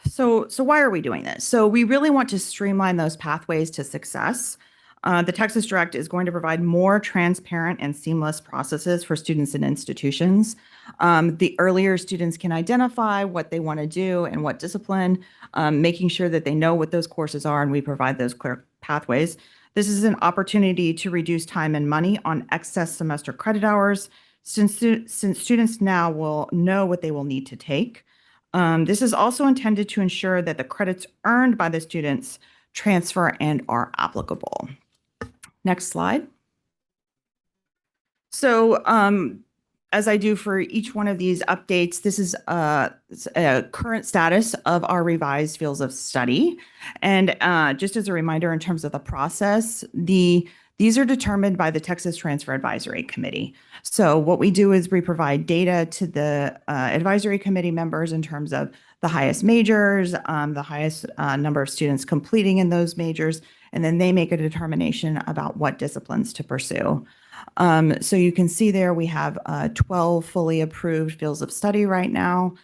So why are we doing this? So we really want to streamline those pathways to success. The Texas Direct is going to provide more transparent and seamless processes for students and institutions. The earlier students can identify what they want to do and what discipline, making sure that they know what those courses are, and we provide those clear pathways. This is an opportunity to reduce time and money on excess semester credit hours, since students now will know what they will need to take. This is also intended to ensure that the credits earned by the students transfer and are applicable. Next slide. So as I do for each one of these updates, this is a current status of our revised fields of study. And just as a reminder, in terms of the process, these are determined by the Texas Transfer Advisory Committee. So what we do is we provide data to the advisory committee members in terms of the highest majors, the highest number of students completing in those majors, and then they make a determination about what disciplines to pursue. So you can see there we have 12 fully approved fields of study right now.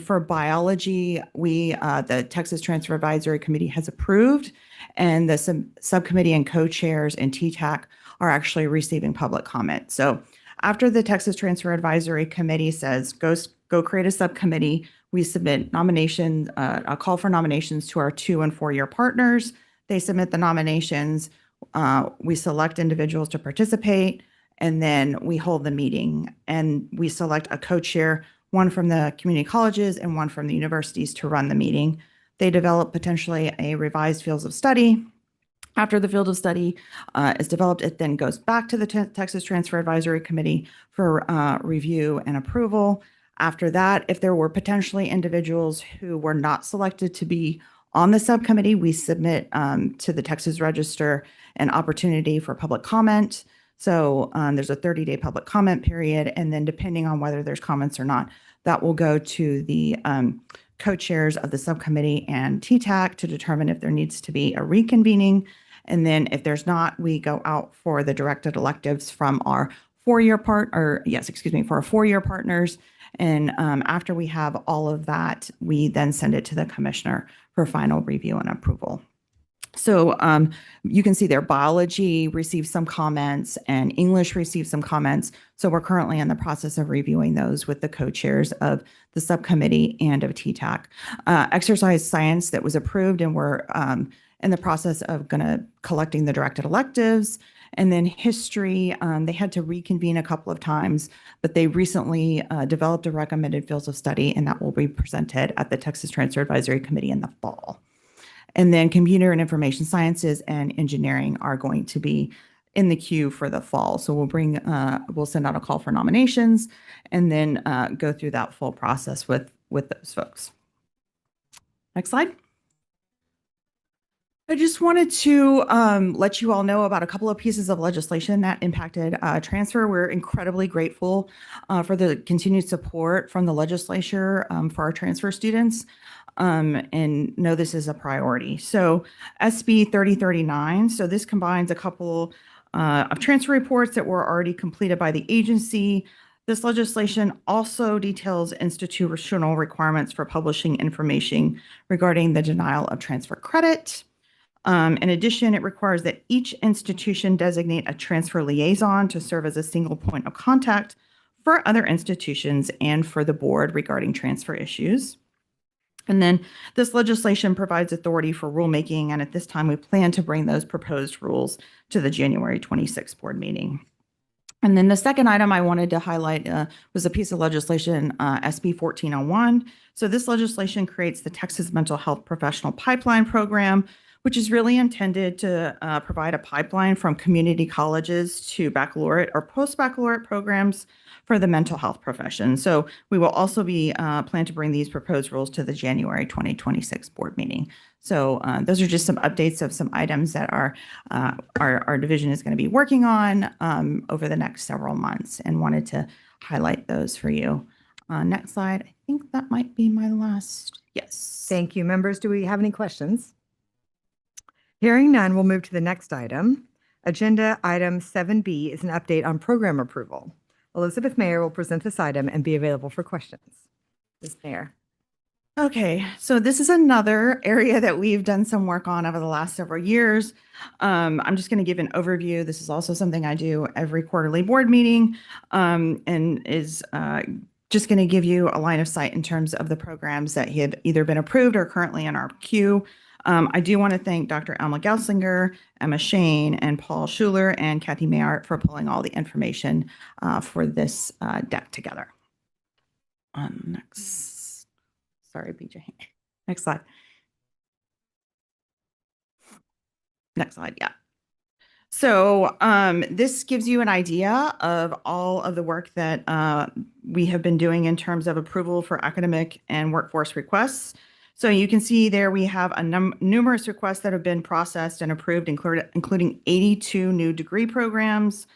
For biology, the Texas Transfer Advisory Committee has approved, and the subcommittee and co-chairs and TTAC are actually receiving public comment. So after the Texas Transfer Advisory Committee says, go create a subcommittee, we submit nominations, a call for nominations to our 2- and 4-year partners. They submit the nominations. We select individuals to participate, and then we hold the meeting, and we select a co-chair, one from the community colleges and one from the universities, to run the meeting. They develop potentially a revised fields of study, After the field of study is developed, it then goes back to the Texas Transfer Advisory Committee for review and approval. After that, if there were potentially individuals who were not selected to be on the subcommittee, we submit to the Texas Register an opportunity for public comment. So there's a 30-day public comment period, and then depending on whether there's comments or not, that will go to the co-chairs of the subcommittee and TTAC to determine if there needs to be a reconvening. And then if there's not, we go out for the directed electives from our for our 4-year partners. And after we have all of that, we then send it to the commissioner for final review and approval. So you can see there, biology received some comments and English received some comments. So we're currently in the process of reviewing those with the co-chairs of the subcommittee and of TTAC. Exercise science that was approved, and we're in the process of collecting the directed electives. And then history, they had to reconvene a couple of times, but they recently developed a recommended fields of study, and that will be presented at the Texas Transfer Advisory Committee in the fall. And then computer and information sciences and engineering are going to be in the queue for the fall. So we'll send out a call for nominations and then go through that full process with those folks. Next slide. I just wanted to let you all know about a couple of pieces of legislation that impacted transfer. We're incredibly grateful for the continued support from the legislature for our transfer students, and know this is a priority. So SB 3039, so this combines a couple of transfer reports that were already completed by the agency. This legislation also details institutional requirements for publishing information regarding the denial of transfer credit. In addition, it requires that each institution designate a transfer liaison to serve as a single point of contact for other institutions and for the board regarding transfer issues. And then this legislation provides authority for rulemaking, and at this time we plan to bring those proposed rules to the January 26th board meeting. And then the second item I wanted to highlight was a piece of legislation, SB 1401. So this legislation creates the Texas Mental Health Professional Pipeline Program, which is really intended to provide a pipeline from community colleges to baccalaureate or post-baccalaureate programs for the mental health profession. So we will also be plan to bring these proposed rules to the January 2026 board meeting. So those are just some updates of some items that our division is going to be working on over the next several months, and wanted to highlight those for you. Next slide. I think that might be my last. Yes. Thank you. Members, do we have any questions? Hearing none, we'll move to the next item. Agenda item 7B is an update on program approval. Elizabeth Mayer will present this item and be available for questions. Ms. Mayer. Okay, so this is another area that we've done some work on over the last several years. I'm just going to give an overview. This is also something I do every quarterly board meeting, and is just going to give you a line of sight in terms of the programs that have either been approved or currently in our queue. I do want to thank Dr. Alma Gausinger, Emma Shane, and Paul Schuler, and Kathy Mayart for pulling all the information for this deck together. Sorry, BJ. Next slide. Next slide, yeah. So this gives you an idea of all of the work that we have been doing in terms of approval for academic and workforce requests. So you can see there we have numerous requests that have been processed and approved, including 82 new degree programs.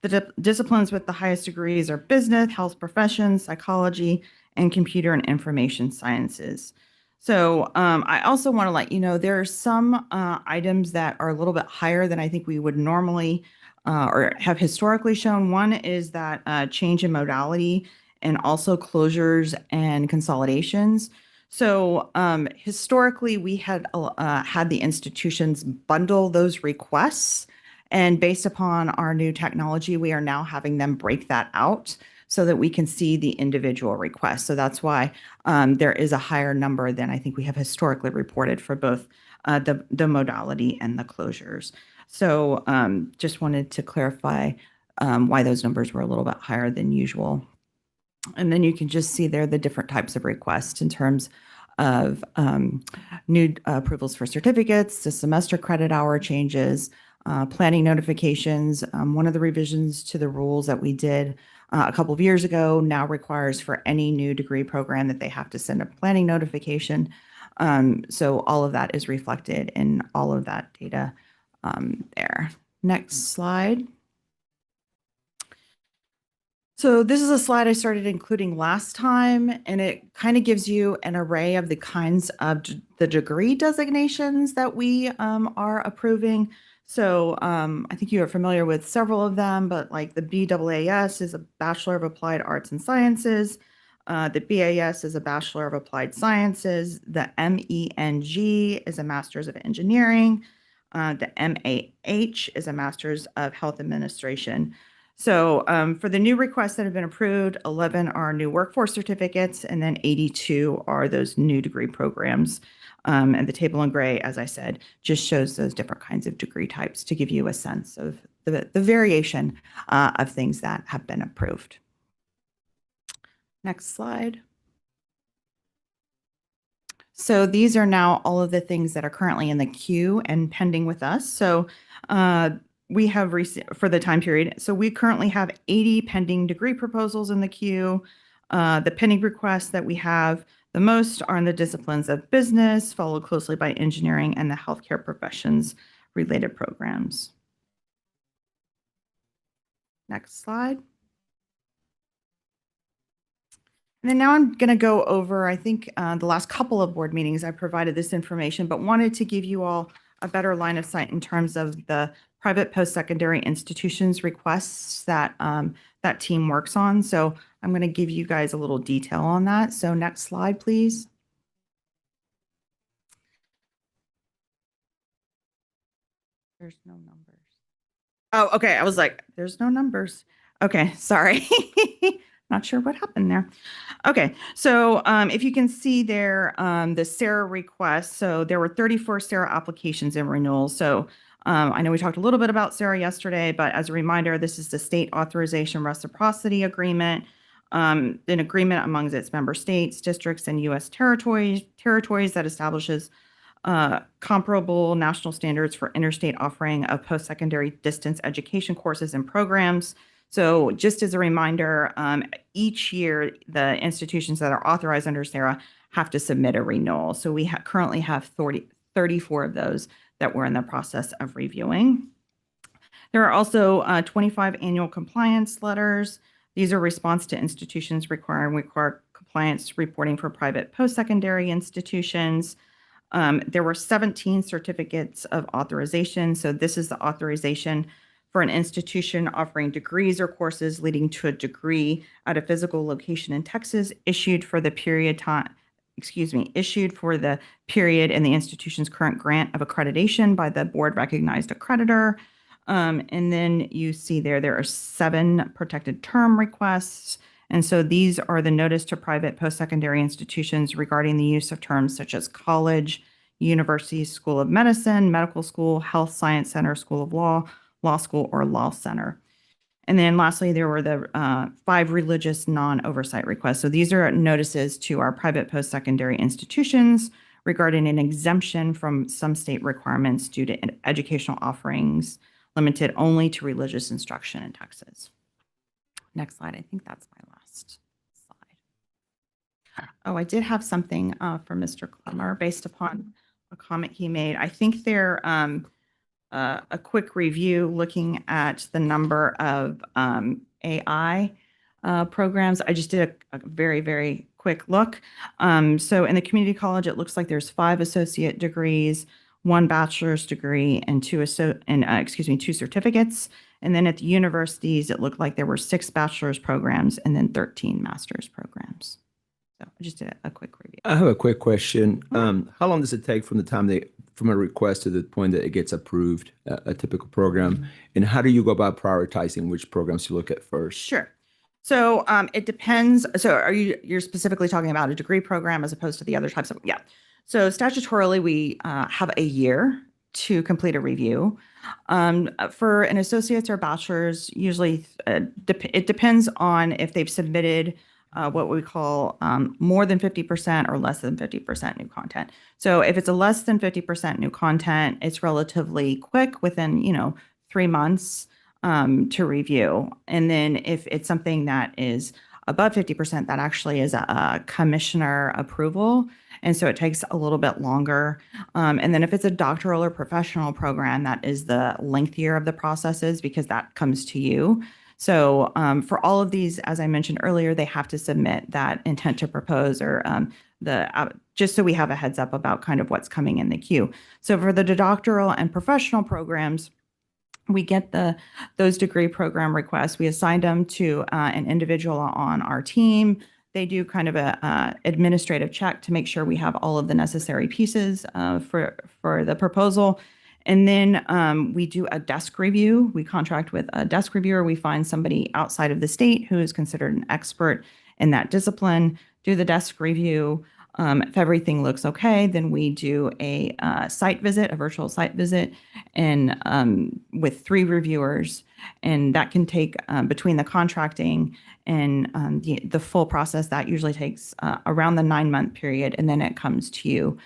The disciplines with the highest degrees are business, health professions, psychology, and computer and information sciences. So I also want to let you know there are some items that are a little bit higher than I think we would normally or have historically shown. One is that change in modality, and also closures and consolidations. So historically, we had had the institutions bundle those requests, and based upon our new technology, we are now having them break that out so that we can see the individual requests. So that's why there is a higher number than I think we have historically reported for both the modality and the closures. So just wanted to clarify why those numbers were a little bit higher than usual. And then you can just see there the different types of requests in terms of new approvals for certificates, the semester credit hour changes, planning notifications. One of the revisions to the rules that we did a couple of years ago now requires for any new degree program that they have to send a planning notification. So all of that is reflected in all of that data there. Next slide. So this is a slide I started including last time, and it kind of gives you an array of the kinds of the degree designations that we are approving. So I think you are familiar with several of them, but like the BAAS is a Bachelor of Applied Arts and Sciences. The BAS is a Bachelor of Applied Sciences. The MENG is a Master's of Engineering. The MAH is a Master's of Health Administration. So for the new requests that have been approved, 11 are new workforce certificates, and then 82 are those new degree programs. And the table in gray, as I said, just shows those different kinds of degree types to give you a sense of the variation of things that have been approved. Next slide. So these are now all of the things that are currently in the queue and pending with us. So we have for the time period. So we currently have 80 pending degree proposals in the queue. The pending requests that we have the most are in the disciplines of business, followed closely by engineering and the healthcare professions related programs. Next slide. And then now I'm going to go over, I think the last couple of board meetings I provided this information, but wanted to give you all a better line of sight in terms of the private post-secondary institutions requests that that team works on. So I'm going to give you guys a little detail on that. So next slide, please. There's no numbers. Oh, okay. I was like, there's no numbers. Okay, sorry. Not sure what happened there. Okay, so if you can see there, the SARA request, so there were 34 SARA applications and renewals. So I know we talked a little bit about SARA yesterday, but as a reminder, this is the State Authorization Reciprocity Agreement, an agreement amongst its member states, districts, and U.S. territories that establishes comparable national standards for interstate offering of post-secondary distance education courses and programs. So just as a reminder, each year, the institutions that are authorized under SARA have to submit a renewal. So we currently have 34 of those that we're in the process of reviewing. There are also 25 annual compliance letters. These are response to institutions requiring compliance reporting for private post-secondary institutions. There were 17 certificates of authorization. So this is the authorization for an institution offering degrees or courses leading to a degree at a physical location in Texas issued for the period in the institution's current grant of accreditation by the board recognized accreditor. And then you see there are 7 protected term requests. And so these are the notice to private post-secondary institutions regarding the use of terms such as college, university, school of medicine, medical school, health science center, school of law, law school, or law center. And then lastly, there were the 5 religious non-oversight requests. So these are notices to our private post-secondary institutions regarding an exemption from some state requirements due to educational offerings limited only to religious instruction in Texas. Next slide. I think that's my last slide. Oh, I did have something from Mr. Clemmer based upon a comment he made. I think there a quick review looking at the number of AI programs. I just did a very, very quick look. So in the community college, it looks like there's 5 associate degrees, 1 bachelor's degree, and 2 certificates. And then at the universities, it looked like there were 6 bachelor's programs and then 13 master's programs. So I just did a quick review. I have a quick question. How long does it take from the time from a request to the point that it gets approved, a typical program? And how do you go about prioritizing which programs you look at first? Sure. So it depends. So you're specifically talking about a degree program as opposed to the other types of, yeah. So statutorily, we have a year to complete a review. For an associate's or bachelor's, usually it depends on if they've submitted what we call more than 50% or less than 50% new content. So if it's a less than 50% new content, it's relatively quick within, 3 months to review. And then if it's something that is above 50%, that actually is a commissioner approval. And so it takes a little bit longer. And then if it's a doctoral or professional program, that is the lengthier of the processes because that comes to you. So for all of these, as I mentioned earlier, they have to submit that intent to propose or just so we have a heads up about kind of what's coming in the queue. So for the doctoral and professional programs, we get those degree program requests. We assign them to an individual on our team. They do kind of a administrative check to make sure we have all of the necessary pieces for the proposal. And then we do a desk review. We contract with a desk reviewer. We find somebody outside of the state who is considered an expert in that discipline, do the desk review. If everything looks okay, then we do a site visit, a virtual site visit, and with 3 reviewers. And that can take between the contracting and the full process, that usually takes around the 9-month period. And then it comes to you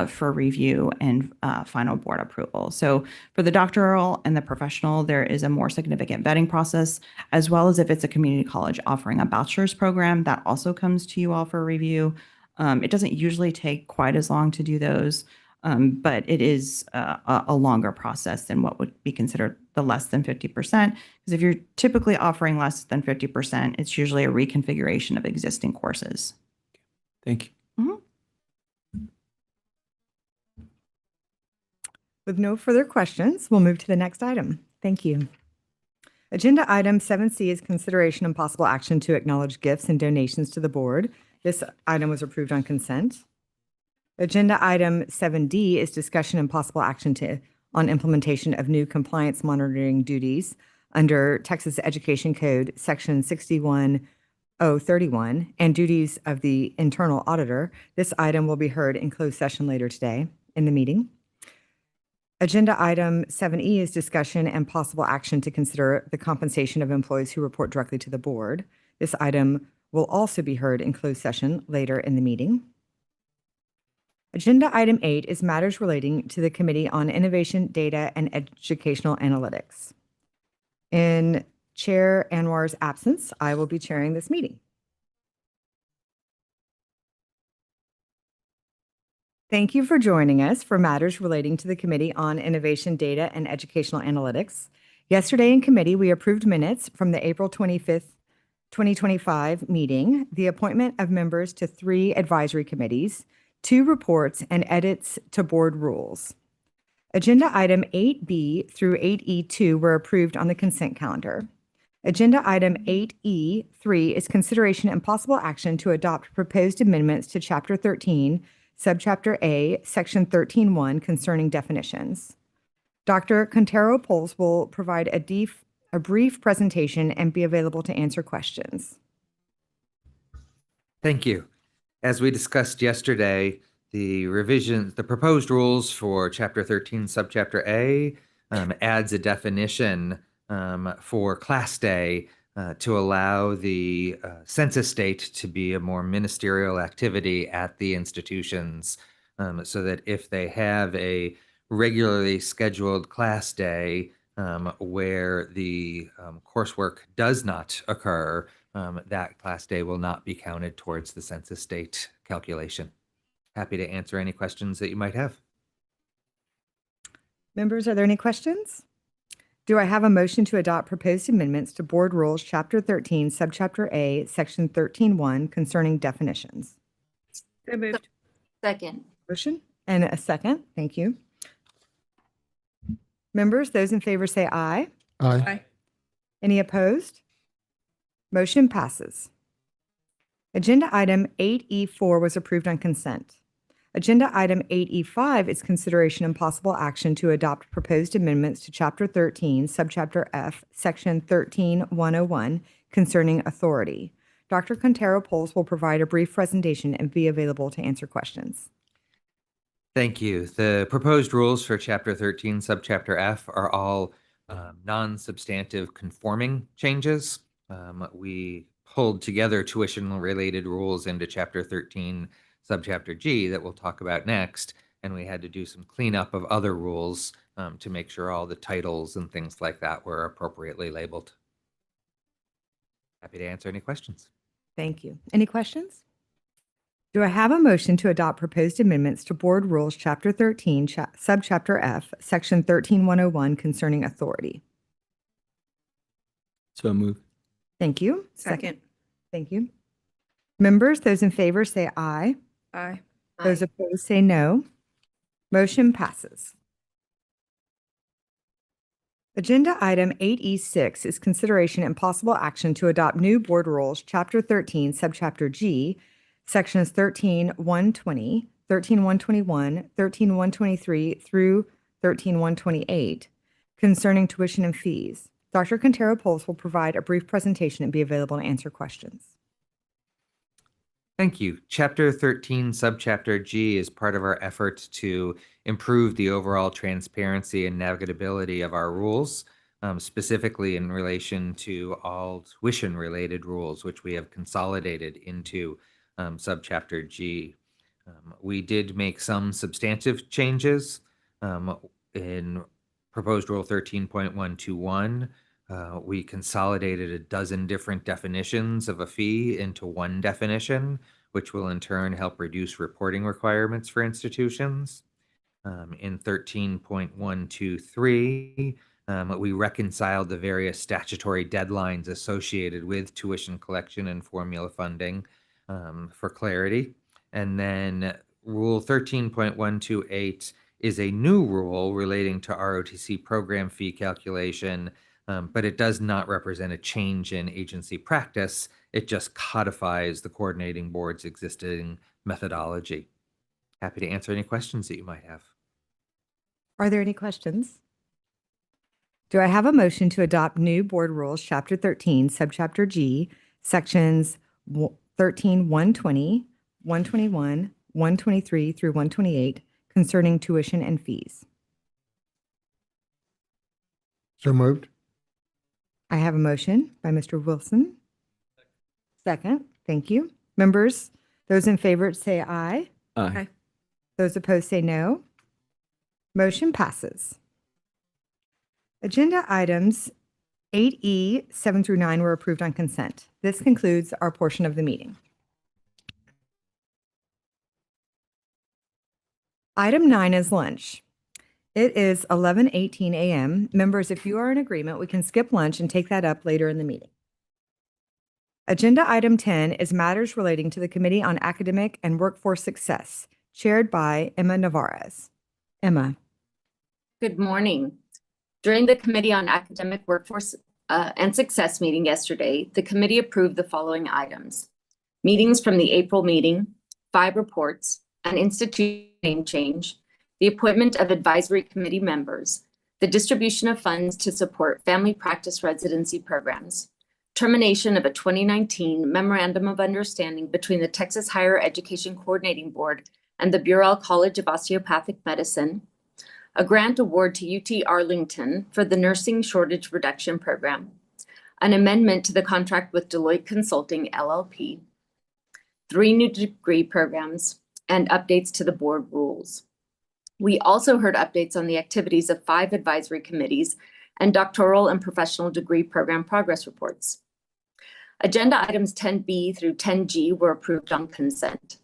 for review and final board approval. So for the doctoral and the professional, there is a more significant vetting process, as well as if it's a community college offering a bachelor's program, that also comes to you all for review. It doesn't usually take quite as long to do those, but it is a longer process than what would be considered the less than 50%. Because if you're typically offering less than 50%, it's usually a reconfiguration of existing courses. Thank you. With no further questions, we'll move to the next item. Thank you. Agenda item 7C is consideration and possible action to acknowledge gifts and donations to the board. This item was approved on consent. Agenda item 7D is discussion and possible action on implementation of new compliance monitoring duties under Texas Education Code Section 61031 and duties of the internal auditor. This item will be heard in closed session later today in the meeting. Agenda item 7E is discussion and possible action to consider the compensation of employees who report directly to the board. This item will also be heard in closed session later in the meeting. Agenda item 8 is matters relating to the Committee on Innovation, Data, and Educational Analytics. In Chair Anwar's absence, I will be chairing this meeting. Thank you for joining us for matters relating to the Committee on Innovation, Data, and Educational Analytics. Yesterday in committee, we approved minutes from the April 25th, 2025 meeting, the appointment of members to 3 advisory committees, 2 reports, and edits to board rules. Agenda item 8B through 8E2 were approved on the consent calendar. Agenda item 8E3 is consideration and possible action to adopt proposed amendments to Chapter 13, Subchapter A, Section 13.1 concerning definitions. Dr. Quintero-Pols will provide a brief presentation and be available to answer questions. Thank you. As we discussed yesterday, the proposed rules for Chapter 13, Subchapter A adds a definition for Class Day to allow the census date to be a more ministerial activity at the institutions, so that if they have a regularly scheduled class day where the coursework does not occur, that class day will not be counted towards the census date calculation. Happy to answer any questions that you might have. Members, are there any questions? Do I have a motion to adopt proposed amendments to Board Rules Chapter 13, Subchapter A, Section 13.1 concerning definitions? So moved. Second. Motion and a second. Thank you. Members, those in favor say aye. Aye. Any opposed? Motion passes. Agenda item 8E4 was approved on consent. Agenda item 8E5 is consideration and possible action to adopt proposed amendments to Chapter 13, Subchapter F, Section 13.101 concerning authority. Dr. Quintero-Pols will provide a brief presentation and be available to answer questions. Thank you. The proposed rules for Chapter 13, Subchapter F are all non-substantive conforming changes. We pulled together tuition-related rules into Chapter 13, Subchapter G that we'll talk about next. And we had to do some cleanup of other rules to make sure all the titles and things like that were appropriately labeled. Happy to answer any questions. Thank you. Any questions? Do I have a motion to adopt proposed amendments to Board Rules Chapter 13, Subchapter F, Section 13101 concerning authority? So moved. Thank you. Second. Thank you. Members, those in favor say aye. Aye. Those opposed say no. Motion passes. Agenda item 8E6 is consideration and possible action to adopt new board rules, Chapter 13, Subchapter G, Sections 13-120, 13-121, 13-123 through 13-128 concerning tuition and fees. Dr. Quintero-Pols will provide a brief presentation and be available to answer questions. Thank you. Chapter 13, Subchapter G is part of our effort to improve the overall transparency and navigability of our rules, specifically in relation to all tuition-related rules, which we have consolidated into Subchapter G. We did make some substantive changes in proposed Rule 13.121. We consolidated a dozen different definitions of a fee into one definition, which will in turn help reduce reporting requirements for institutions. In 13.123, we reconciled the various statutory deadlines associated with tuition collection and formula funding for clarity. And then Rule 13.128 is a new rule relating to ROTC program fee calculation, but it does not represent a change in agency practice. It just codifies the coordinating board's existing methodology. Happy to answer any questions that you might have. Are there any questions? Do I have a motion to adopt new board rules, Chapter 13, Subchapter G, Sections 13-120, 121, 123 through 128 concerning tuition and fees? So moved. I have a motion by Mr. Wilson. Second. Thank you. Members, those in favor say aye. Aye. Those opposed say no. Motion passes. Agenda items 8E, 7 through 9 were approved on consent. This concludes our portion of the meeting. Item 9 is lunch. It is 11:18 a.m. Members, if you are in agreement, we can skip lunch and take that up later in the meeting. Agenda item 10 is matters relating to the Committee on Academic and Workforce Success, chaired by Emma Navarez. Emma. Good morning. During the Committee on Academic Workforce and Success meeting yesterday, the committee approved the following items: meetings from the April meeting, 5 reports, an institution name change, the appointment of advisory committee members, the distribution of funds to support family practice residency programs, termination of a 2019 Memorandum of Understanding between the Texas Higher Education Coordinating Board and the Burrell College of Osteopathic Medicine, a grant award to UT Arlington for the Nursing Shortage Reduction Program, an amendment to the contract with Deloitte Consulting, LLP, 3 new degree programs, and updates to the board rules. We also heard updates on the activities of 5 advisory committees and doctoral and professional degree program progress reports. Agenda items 10B through 10G were approved on consent.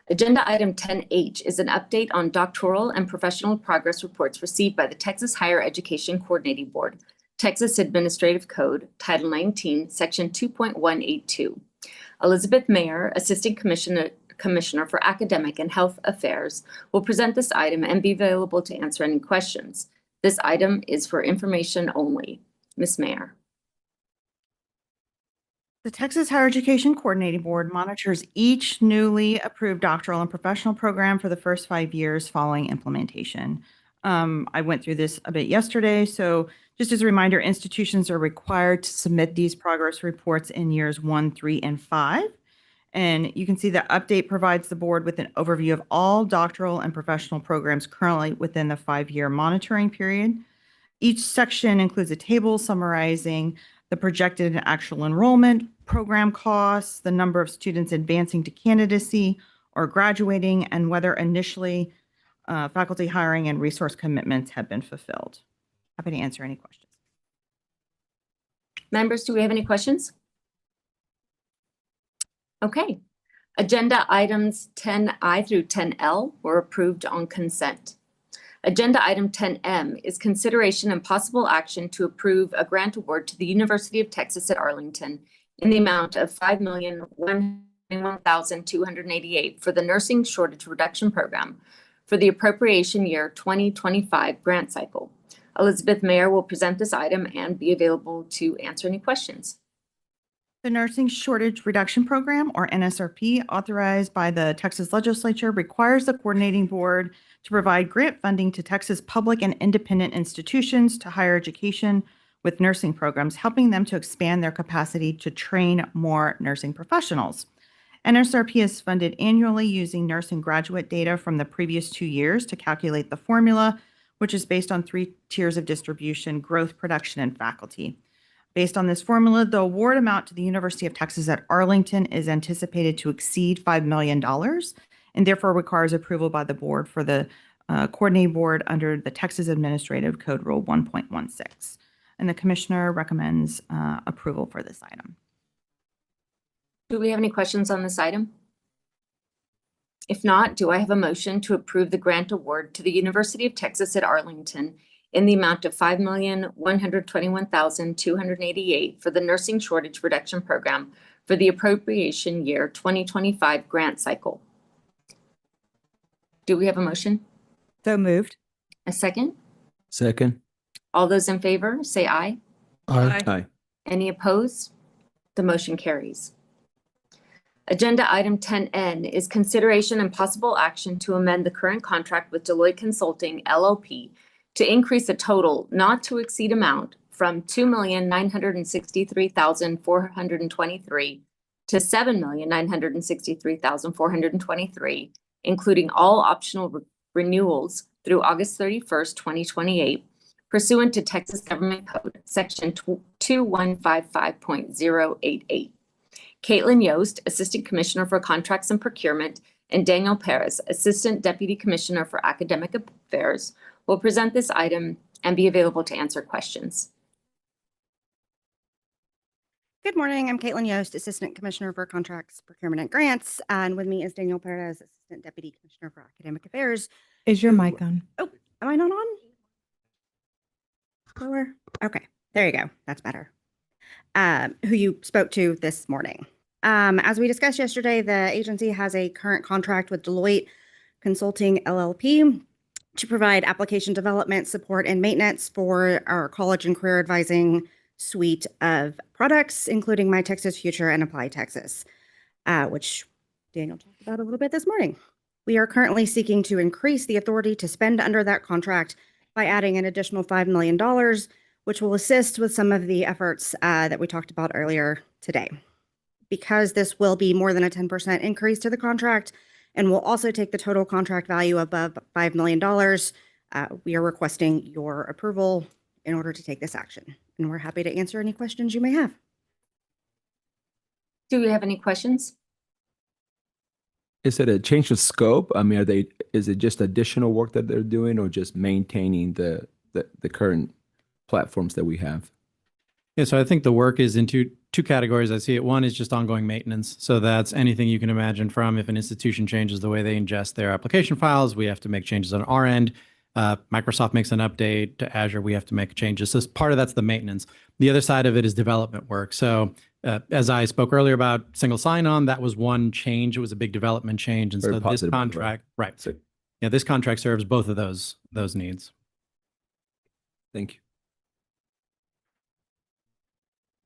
Agenda item 10H is an update on doctoral and professional progress reports received by the Texas Higher Education Coordinating Board, Texas Administrative Code, Title 19, Section 2.182. Elizabeth Mayer, Assistant Commissioner for Academic and Health Affairs, will present this item and be available to answer any questions. This item is for information only. Ms. Mayer. The Texas Higher Education Coordinating Board monitors each newly approved doctoral and professional program for the first 5 years following implementation. I went through this a bit yesterday, so just as a reminder, institutions are required to submit these progress reports in years 1, 3, and 5. And you can see the update provides the board with an overview of all doctoral and professional programs currently within the 5-year monitoring period. Each section includes a table summarizing the projected and actual enrollment, program costs, the number of students advancing to candidacy or graduating, and whether initially faculty hiring and resource commitments have been fulfilled. Happy to answer any questions. Members, do we have any questions? Okay. Agenda items 10I through 10L were approved on consent. Agenda item 10M is consideration and possible action to approve a grant award to the University of Texas at Arlington in the amount of $5,121,288 for the Nursing Shortage Reduction Program for the appropriation year 2025 grant cycle. Elizabeth Mayer will present this item and be available to answer any questions. The Nursing Shortage Reduction Program, or NSRP, authorized by the Texas Legislature, requires the coordinating board to provide grant funding to Texas public and independent institutions to higher education with nursing programs, helping them to expand their capacity to train more nursing professionals. NSRP is funded annually using nursing graduate data from the previous 2 years to calculate the formula, which is based on 3 tiers of distribution: growth, production, and faculty. Based on this formula, the award amount to the University of Texas at Arlington is anticipated to exceed $5 million and therefore requires approval by the board for the coordinating board under the Texas Administrative Code Rule 1.16. And the commissioner recommends approval for this item. Do we have any questions on this item? If not, do I have a motion to approve the grant award to the University of Texas at Arlington in the amount of $5,121,288 for the Nursing Shortage Reduction Program for the appropriation year 2025 grant cycle? Do we have a motion? So moved. A second? Second. All those in favor, say aye. Aye. Aye. Any opposed? The motion carries. Agenda item 10N is consideration and possible action to amend the current contract with Deloitte Consulting LLP to increase the total not to exceed amount from $2,963,423 to $7,963,423, including all optional renewals through August 31st, 2028, pursuant to Texas Government Code, Section 2155.088. Caitlin Yost, Assistant Commissioner for Contracts and Procurement, and Daniel Perez, Assistant Deputy Commissioner for Academic Affairs, will present this item and be available to answer questions. Good morning. I'm Caitlin Yost, Assistant Commissioner for Contracts, Procurement, and Grants. And with me is Daniel Perez, Assistant Deputy Commissioner for Academic Affairs. Is your mic on? Oh, am I not on? Lower? Okay, there you go. That's better. Who you spoke to this morning. As we discussed yesterday, the agency has a current contract with Deloitte Consulting LLP to provide application development, support, and maintenance for our college and career advising suite of products, including My Texas Future and Apply Texas, which Daniel talked about a little bit this morning. We are currently seeking to increase the authority to spend under that contract by adding an additional $5 million, which will assist with some of the efforts that we talked about earlier today. Because this will be more than a 10% increase to the contract and will also take the total contract value above $5 million, we are requesting your approval in order to take this action. And we're happy to answer any questions you may have. Do we have any questions? Is it a change of scope? I mean, is it just additional work that they're doing or just maintaining the current platforms that we have? Yeah, so I think the work is in two categories. I see it. One is just ongoing maintenance. So that's anything you can imagine from if an institution changes the way they ingest their application files, we have to make changes on our end. Microsoft makes an update to Azure, we have to make changes. So part of that's the maintenance. The other side of it is development work. So as I spoke earlier about single sign-on, that was one change. It was a big development change. And Very so this positive, contract, right. So, Yeah, this contract serves both of those needs. thank you.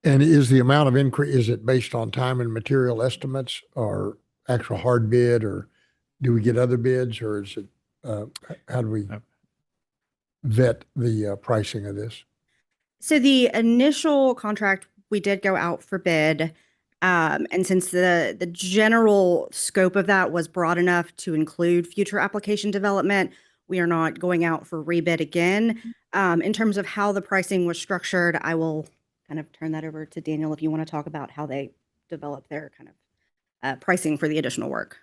And is the amount of increase, is it based on time and material estimates or actual hard bid, or do we get other bids, or is it, how do we vet the pricing of this? So the initial contract, we did go out for bid. And since the general scope of that was broad enough to include future application development, we are not going out for rebid again. In terms of how the pricing was structured, I will kind of turn that over to Daniel if you want to talk about how they develop their kind of pricing for the additional work.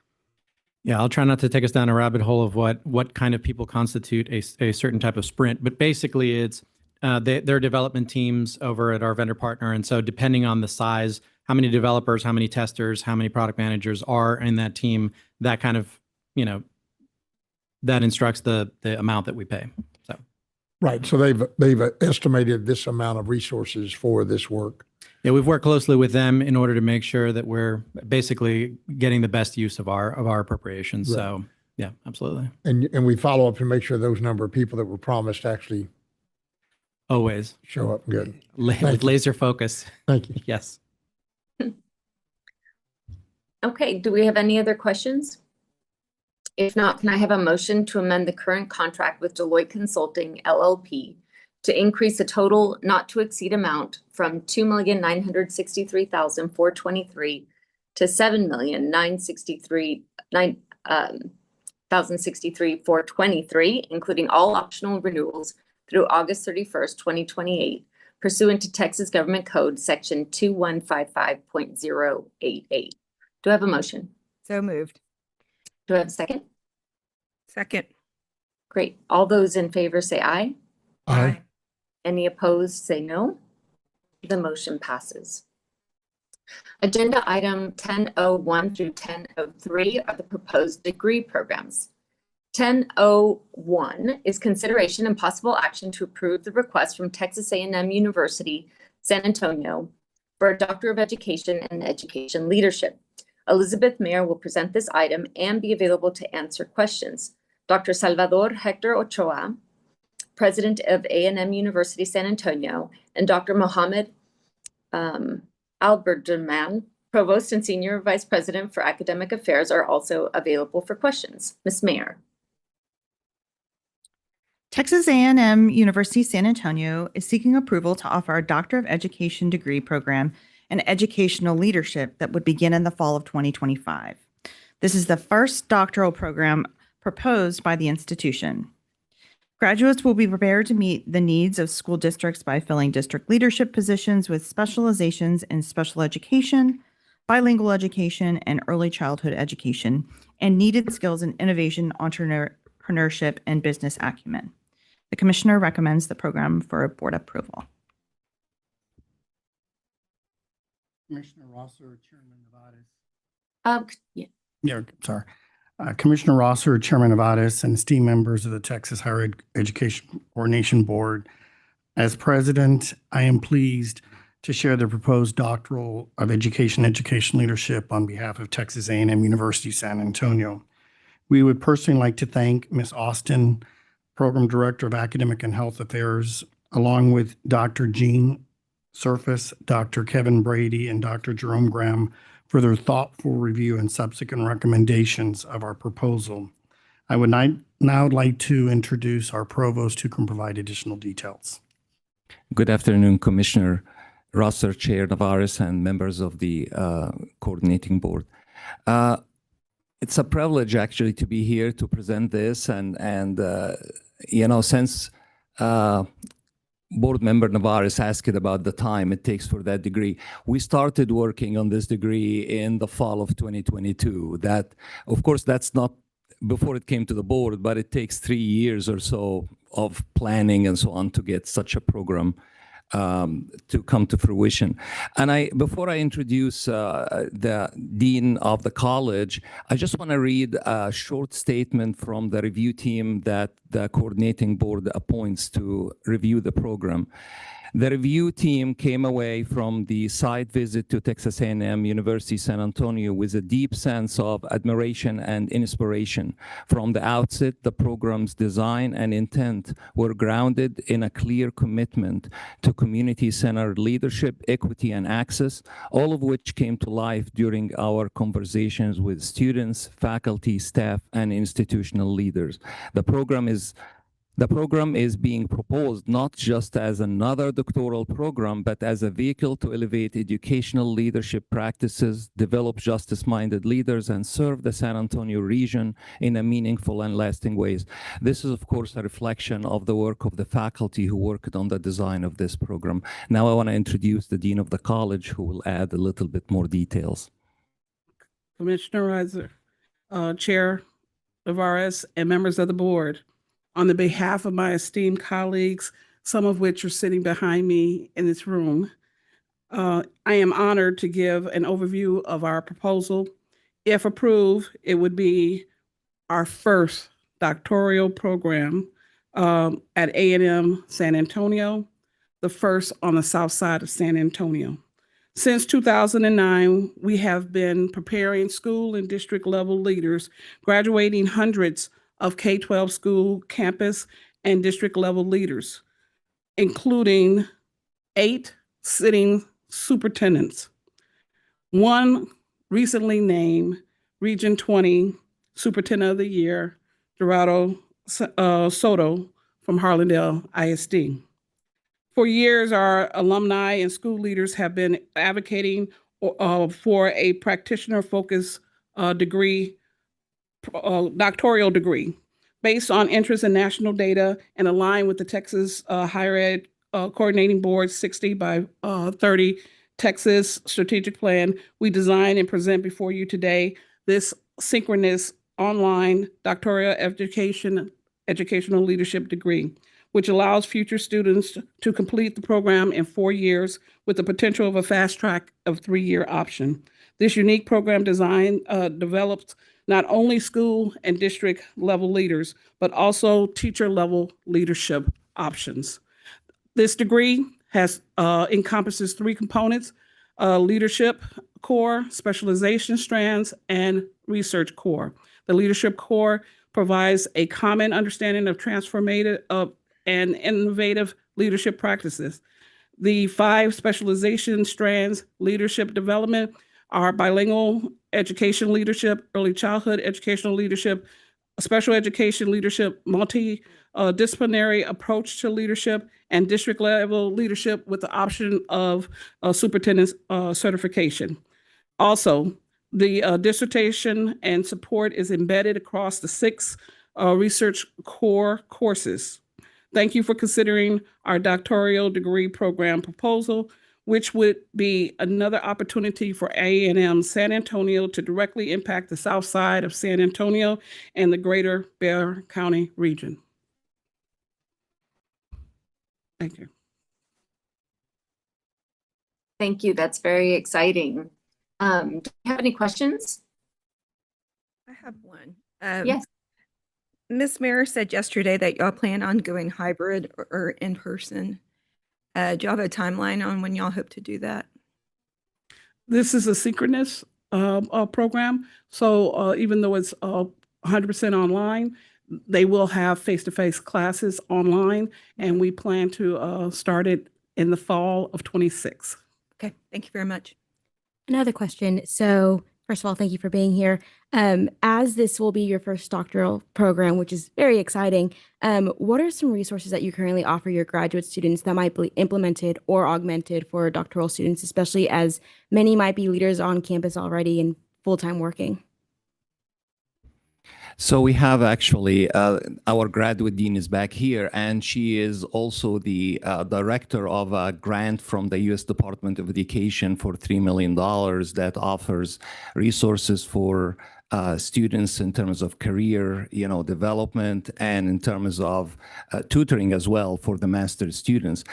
Yeah, I'll try not to take us down a rabbit hole of what kind of people constitute a certain type of sprint, but basically it's their development teams over at our vendor partner. And so depending on the size, how many developers, how many testers, how many product managers are in that team, that kind of, that instructs the amount that we pay. So. Right. So they've estimated this amount of resources for this work. Yeah, we've worked closely with them in order to make sure that we're basically getting the best use of our appropriations. Right. So yeah, absolutely. And we follow up to make sure those number of people that were promised actually always show up. Good. With laser focus. Thank you. Yes. Okay, do we have any other questions? If not, can I have a motion to amend the current contract with Deloitte Consulting LLP to increase the total not to exceed amount from $2,963,423 to $7,963,423, including all optional renewals through August 31st, 2028, pursuant to Texas Government Code Section 2155.088. Do I have a motion? So moved. Do I have a second? Second. Great. All those in favor say aye. Aye. Any opposed say no. The motion passes. Agenda item 10.01 through 10.03 are the proposed degree programs. 10.01 is consideration and possible action to approve the request from Texas A&M University, San Antonio for a Doctor of Education and Education Leadership. Elizabeth Mayer will present this item and be available to answer questions. Dr. Salvador Hector Ochoa, President of A&M University San Antonio, and Dr. Mohammed Alberderman, Provost and Senior Vice President for Academic Affairs, are also available for questions. Ms. Mayer. Texas A&M University San Antonio is seeking approval to offer a Doctor of Education degree program and educational leadership that would begin in the fall of 2025. This is the first doctoral program proposed by the institution. Graduates will be prepared to meet the needs of school districts by filling district leadership positions with specializations in special education, bilingual education, and early childhood education, and needed skills in innovation, entrepreneurship, and business acumen. The commissioner recommends the program for board approval. Commissioner Rosser, Chairman Nevadas. Yeah. Yeah, sorry. Commissioner Rosser, Chairman Nevadas, and esteemed members of the Texas Higher Education Coordination Board. As president, I am pleased to share the proposed Doctoral of Education Leadership on behalf of Texas A&M University San Antonio. We would personally like to thank Ms. Austin, Program Director of Academic and Health Affairs, along with Dr. Jean Surface, Dr. Kevin Brady, and Dr. Jerome Graham for their thoughtful review and subsequent recommendations of our proposal. I would now like to introduce our provost who can provide additional details. Good afternoon, Commissioner Rosser, Chair Navarez, and members of the coordinating board. It's a privilege actually to be here to present this, and since Board Member Navarez asked about the time it takes for that degree. We started working on this degree in the fall of 2022. That, of course, that's not before it came to the board, but it takes 3 years or so of planning and so on to get such a program to come to fruition. And before I introduce the dean of the college, I just want to read a short statement from the review team that the coordinating board appoints to review the program. The review team came away from the site visit to Texas A&M University San Antonio with a deep sense of admiration and inspiration. From the outset, the program's design and intent were grounded in a clear commitment to community-centered leadership, equity, and access, all of which came to life during our conversations with students, faculty, staff, and institutional leaders. The The program is being proposed not just as another doctoral program, but as a vehicle to elevate educational leadership practices, develop justice-minded leaders, and serve the San Antonio region in a meaningful and lasting ways. This is, of course, a reflection of the work of the faculty who worked on the design of this program. Now I want to introduce the Dean of the College, who will add a little bit more details. Commissioner Reiser, Chair of RS, and members of the board. On the behalf of my esteemed colleagues, some of which are sitting behind me in this room, I am honored to give an overview of our proposal. If approved, it would be our first doctoral program at A&M San Antonio, the first on the south side of San Antonio. Since 2009, we have been preparing school and district level leaders, graduating hundreds of K-12 school, campus, and district level leaders, including 8 sitting superintendents. One recently named Region 20 Superintendent of the Year, Gerardo Soto from Harlandale ISD. For years, our alumni and school leaders have been advocating for a practitioner-focused degree, doctoral degree, based on interest in national data and aligned with the Texas Higher Ed Coordinating Board 60 by 30 Texas Strategic Plan. We design and present before you today this synchronous online doctoral educational leadership degree, which allows future students to complete the program in 4 years with the potential of a fast track of 3-year option. This unique program design develops not only school and district level leaders, but also teacher level leadership options. This degree encompasses 3 components: leadership core, specialization strands, and research core. The leadership core provides a common understanding of transformative and innovative leadership practices. The 5 specialization strands: leadership development, are bilingual education leadership, early childhood educational leadership, special education leadership, multidisciplinary approach to leadership, and district level leadership with the option of superintendent certification. Also, the dissertation and support is embedded across the 6 research core courses. Thank you for considering our doctoral degree program proposal, which would be another opportunity for A&M San Antonio to directly impact the south side of San Antonio and the greater Bexar County region. Thank you. Thank you. That's very exciting. Do you have any questions? I have one. Yes. Ms. Mayer said yesterday that y'all plan on going hybrid or in person. Do y'all have a timeline on when y'all hope to do that? This is a synchronous program. So even though it's 100% online, they will have face-to-face classes online, and we plan to start it in the fall of 26. Okay, thank you very much. Another question. So first of all, thank you for being here. As this will be your first doctoral program, which is very exciting, what are some resources that you currently offer your graduate students that might be implemented or augmented for doctoral students, especially as many might be leaders on campus already and full-time working? So we have actually, our graduate dean is back here, and she is also the director of a grant from the U.S. Department of Education for $3 million that offers resources for students in terms of career, development, and in terms of tutoring as well for the master's students.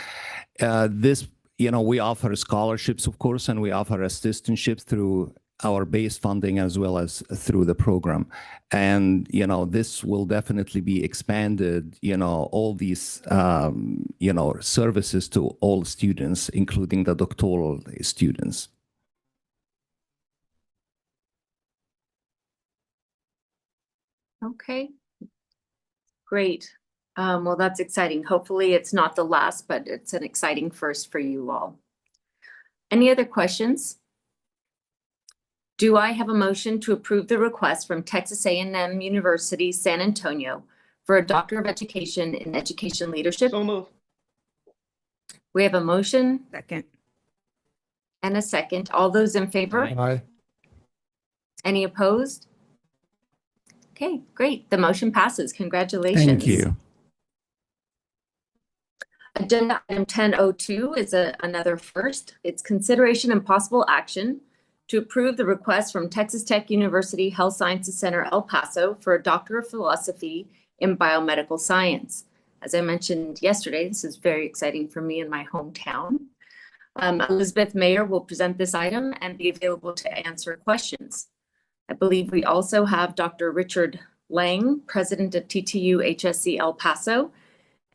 We offer scholarships, of course, and we offer assistantships through our base funding as well as through the program. And, this will definitely be expanded, all these, services to all students, including the doctoral students. Okay, great. Well, that's exciting. Hopefully it's not the last, but it's an exciting first for you all. Any other questions? Do I have a motion to approve the request from Texas A&M University San Antonio for a Doctor of Education in Education Leadership. So move. We have a motion. Second. And a second. All those in favor? Aye. Any opposed? Okay, great. The motion passes. Congratulations. Thank you. Agenda item 1002 is another first. It's consideration and possible action to approve the request from Texas Tech University Health Sciences Center, El Paso for a Doctor of Philosophy in Biomedical Science. As I mentioned yesterday, this is very exciting for me in my hometown. Elizabeth Mayer will present this item and be available to answer questions. I believe we also have Dr. Richard Lang, President of TTU HSC El Paso,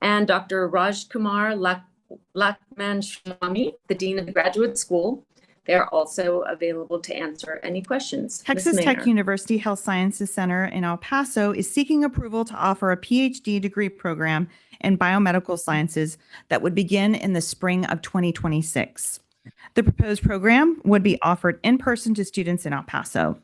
and Dr. Raj Kumar Lakshman, the Dean of the Graduate School. They're also available to answer any questions. Texas Ms. Tech Mayer. University Health Sciences Center in El Paso is seeking approval to offer a PhD degree program in biomedical sciences that would begin in the spring of 2026. The proposed program would be offered in person to students in El Paso.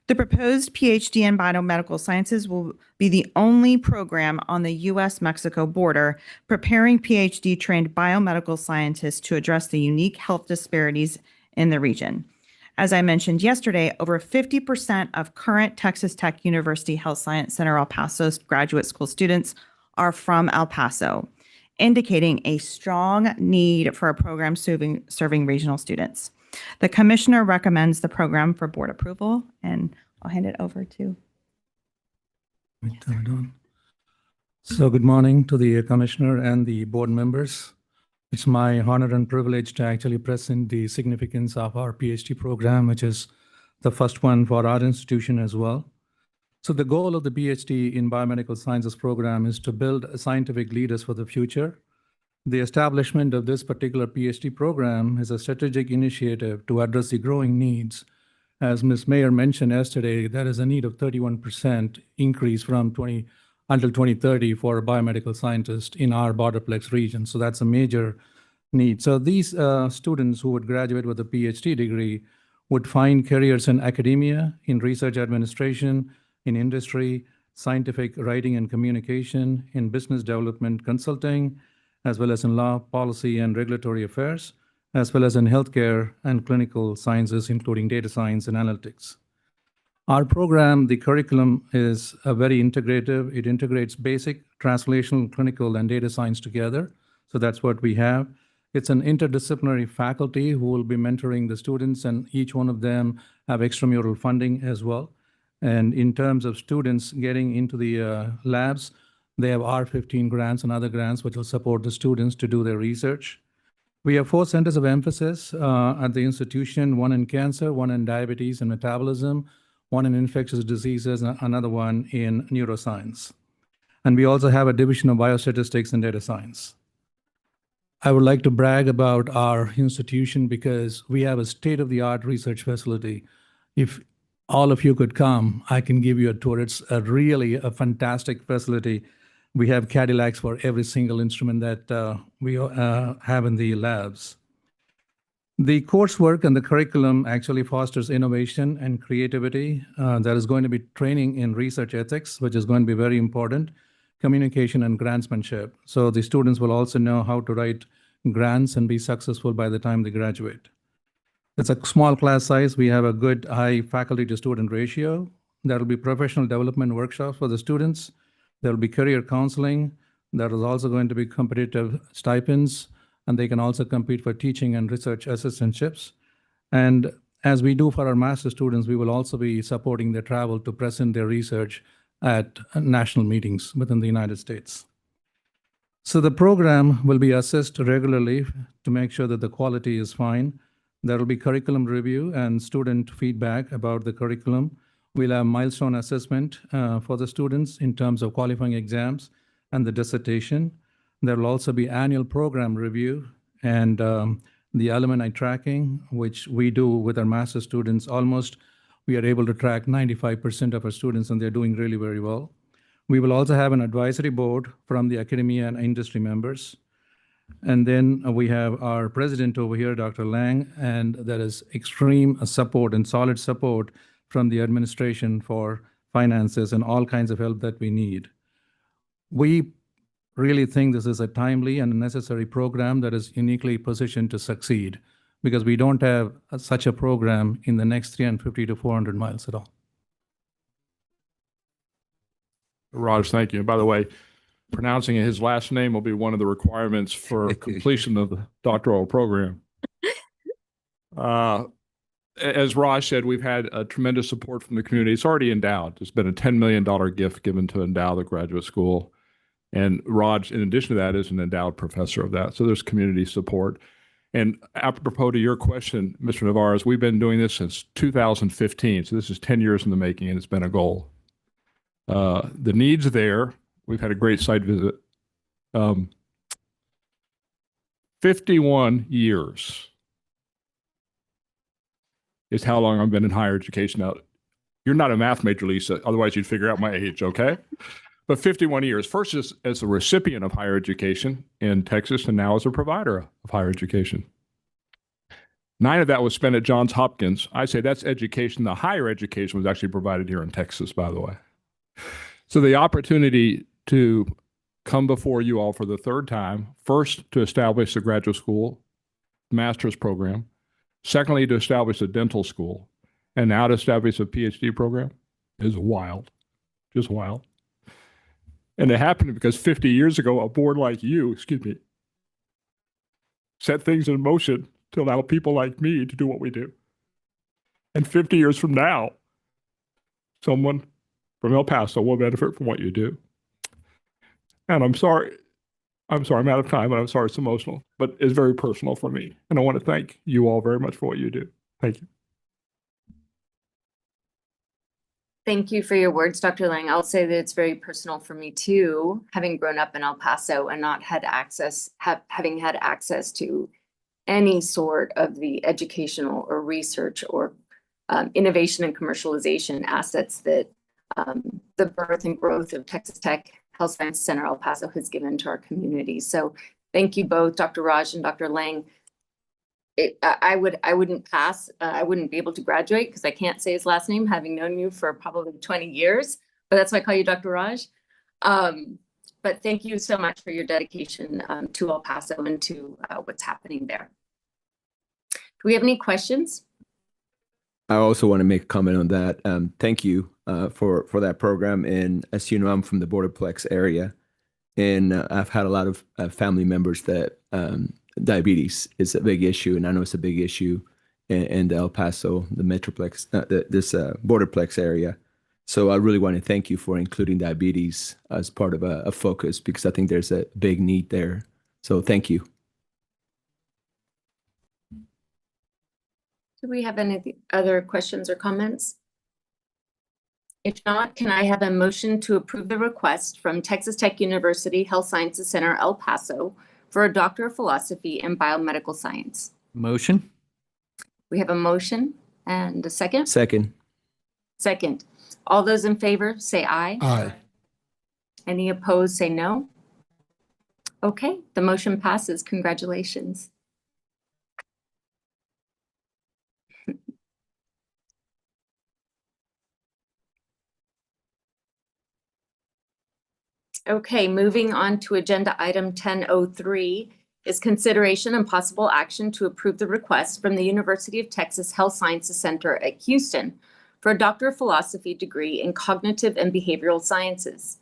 The proposed PhD in biomedical sciences will be the only program on the U.S.-Mexico border preparing PhD-trained biomedical scientists to address the unique health disparities in the region. As I mentioned yesterday, over 50% of current Texas Tech University Health Science Center El Paso's graduate school students are from El Paso, indicating a strong need for a program serving regional students. The commissioner recommends the program for board approval, and I'll hand it over to. So good morning to the commissioner and the board members. It's my honor and privilege to actually present the significance of our PhD program, which is the first one for our institution as well. So the goal of the PhD in Biomedical Sciences program is to build scientific leaders for the future. The establishment of this particular PhD program is a strategic initiative to address the growing needs. As Ms. Mayer mentioned yesterday, there is a need of 31% increase from until 2030 for biomedical scientists in our borderplex region. So that's a major need. So these students who would graduate with a PhD degree would find careers in academia, in research administration, in industry, scientific writing and communication, in business development consulting, as well as in law, policy, and regulatory affairs, as well as in healthcare and clinical sciences, including data science and analytics. Our program, the curriculum, is very integrative. It integrates basic, translational, clinical, and data science together. So that's what we have. It's an interdisciplinary faculty who will be mentoring the students, and each one of them have extramural funding as well. And in terms of students getting into the labs, they have R15 grants and other grants which will support the students to do their research. We have 4 centers of emphasis at the institution, one in cancer, one in diabetes and metabolism, one in infectious diseases, and another one in neuroscience. And we also have a division of biostatistics and data science. I would like to brag about our institution because we have a state-of-the-art research facility. If all of you could come, I can give you a tour. It's really a fantastic facility. We have Cadillacs for every single instrument that we have in the labs. The coursework and the curriculum actually fosters innovation and creativity. There is going to be training in research ethics, which is going to be very important, communication and grantsmanship. So the students will also know how to write grants and be successful by the time they graduate. It's a small class size. We have a good high faculty to student ratio. There will be professional development workshops for the students. There will be career counseling. There is also going to be competitive stipends, and they can also compete for teaching and research assistantships. And as we do for our master students, we will also be supporting their travel to present their research at national meetings within the United States. So the program will be assessed regularly to make sure that the quality is fine. There will be curriculum review and student feedback about the curriculum. We'll have milestone assessment for the students in terms of qualifying exams and the dissertation. There will also be annual program review and the alumni tracking, which we do with our master students. Almost we are able to track 95% of our students, and they're doing really very well. We will also have an advisory board from the academia and industry members. And then we have our president over here, Dr. Lang, and there is extreme support and solid support from the administration for finances and all kinds of help that we need. we really think this is a timely and necessary program that is uniquely positioned to succeed because we don't have such a program in the next 350 to 400 miles at all. Raj, thank you. And by the way, pronouncing his last name will be one of the requirements for completion of the doctoral program. As Raj said, we've had a tremendous support from the community. It's already endowed. There's been a $10 million gift given to endow the graduate school. And Raj, in addition to that, is an endowed professor of that. So there's community support. And apropos to your question, Mr. Navarez, we've been doing this since 2015. So this is 10 years in the making, and it's been a goal. The needs are there. We've had a great site visit. 51 years is how long I've been in higher education. Now, you're not a math major, Lisa. Otherwise, you'd figure out my age, okay? But 51 years. First as a recipient of higher education in Texas, and now as a provider of higher education. 9 of that was spent at Johns Hopkins. I say that's education. The higher education was actually provided here in Texas, by the way. So the opportunity to come before you all for the third time, first to establish the graduate school master's program, secondly to establish a dental school, and now to establish a PhD program is wild, just wild. And it happened because 50 years ago, a board like you, set things in motion to allow people like me to do what we do. And 50 years from now, someone from El Paso will benefit from what you do. And I'm sorry I'm out of time, and I'm sorry it's emotional, but it's very personal for me. And I want to thank you all very much for what you do. Thank you. Thank you for your words, Dr. Lang. I'll say that it's very personal for me too, having grown up in El Paso and not had having had access to any sort of the educational or research or innovation and commercialization assets that the birth and growth of Texas Tech Health Science Center El Paso has given to our community. So thank you both, Dr. Raj and Dr. Lang. I wouldn't pass. I wouldn't be able to graduate because I can't say his last name, having known you for probably 20 years. But that's why I call you Dr. Raj. But thank you so much for your dedication to El Paso and to what's happening there. Do we have any questions? I also want to make a comment on that. Thank you for that program. And as you know, I'm from the Borderplex area, and I've had a lot of family members that diabetes is a big issue, and I know it's a big issue in the El Paso, the Metroplex, this Borderplex area. So I really want to thank you for including diabetes as part of a focus, because I think there's a big need there. So thank you. Do we have any other questions or comments? If not, can I have a motion to approve the request from Texas Tech University Health Sciences Center, El Paso, for a Doctor of Philosophy in Biomedical Science? Motion. We have a motion and a second? Second. Second. All those in favor say aye. Aye. Any opposed say no. Okay, the motion passes. Congratulations. Okay, moving on to agenda item 1003 is consideration and possible action to approve the request from the University of Texas Health Sciences Center at Houston for a Doctor of Philosophy degree in Cognitive and Behavioral Sciences.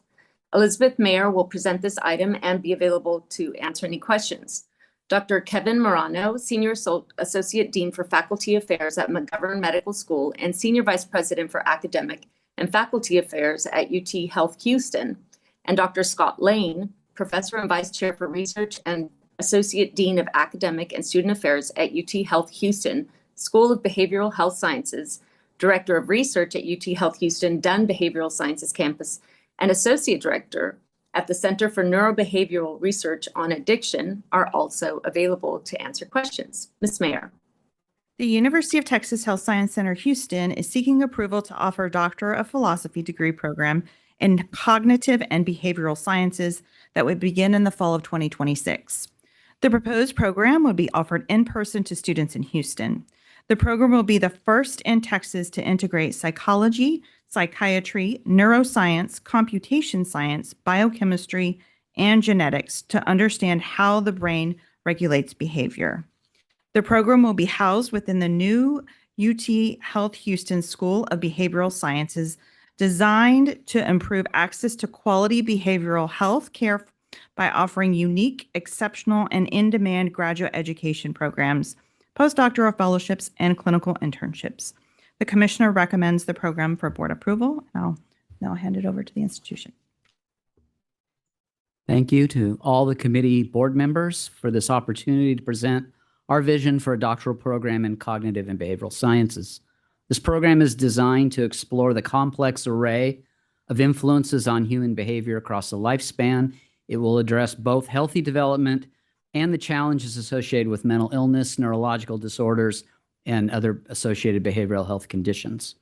Elizabeth Mayer will present this item and be available to answer any questions. Dr. Kevin Morano, Senior Associate Dean for Faculty Affairs at McGovern Medical School and Senior Vice President for Academic and Faculty Affairs at UT Health Houston, and Dr. Scott Lane, Professor and Vice Chair for Research and Associate Dean of Academic and Student Affairs at UT Health Houston, School of Behavioral Health Sciences, Director of Research at UT Health Houston Dunn Behavioral Sciences Campus, and Associate Director at the Center for Neurobehavioral Research on Addiction, are also available to answer questions. Ms. Mayer. The University of Texas Health Science Center Houston is seeking approval to offer a Doctor of Philosophy degree program in Cognitive and Behavioral Sciences that would begin in the fall of 2026. The proposed program would be offered in person to students in Houston. The program will be the first in Texas to integrate psychology, psychiatry, neuroscience, computation science, biochemistry, and genetics to understand how the brain regulates behavior. The program will be housed within the new UT Health Houston School of Behavioral Sciences, designed to improve access to quality behavioral health care by offering unique, exceptional, and in-demand graduate education programs, postdoctoral fellowships, and clinical internships. The commissioner recommends the program for board approval. I'll now hand it over to the institution. Thank you to all the committee board members for this opportunity to present our vision for a doctoral program in cognitive and behavioral sciences. This program is designed to explore the complex array of influences on human behavior across the lifespan. It will address both healthy development and the challenges associated with mental illness, neurological disorders, and other associated behavioral health conditions.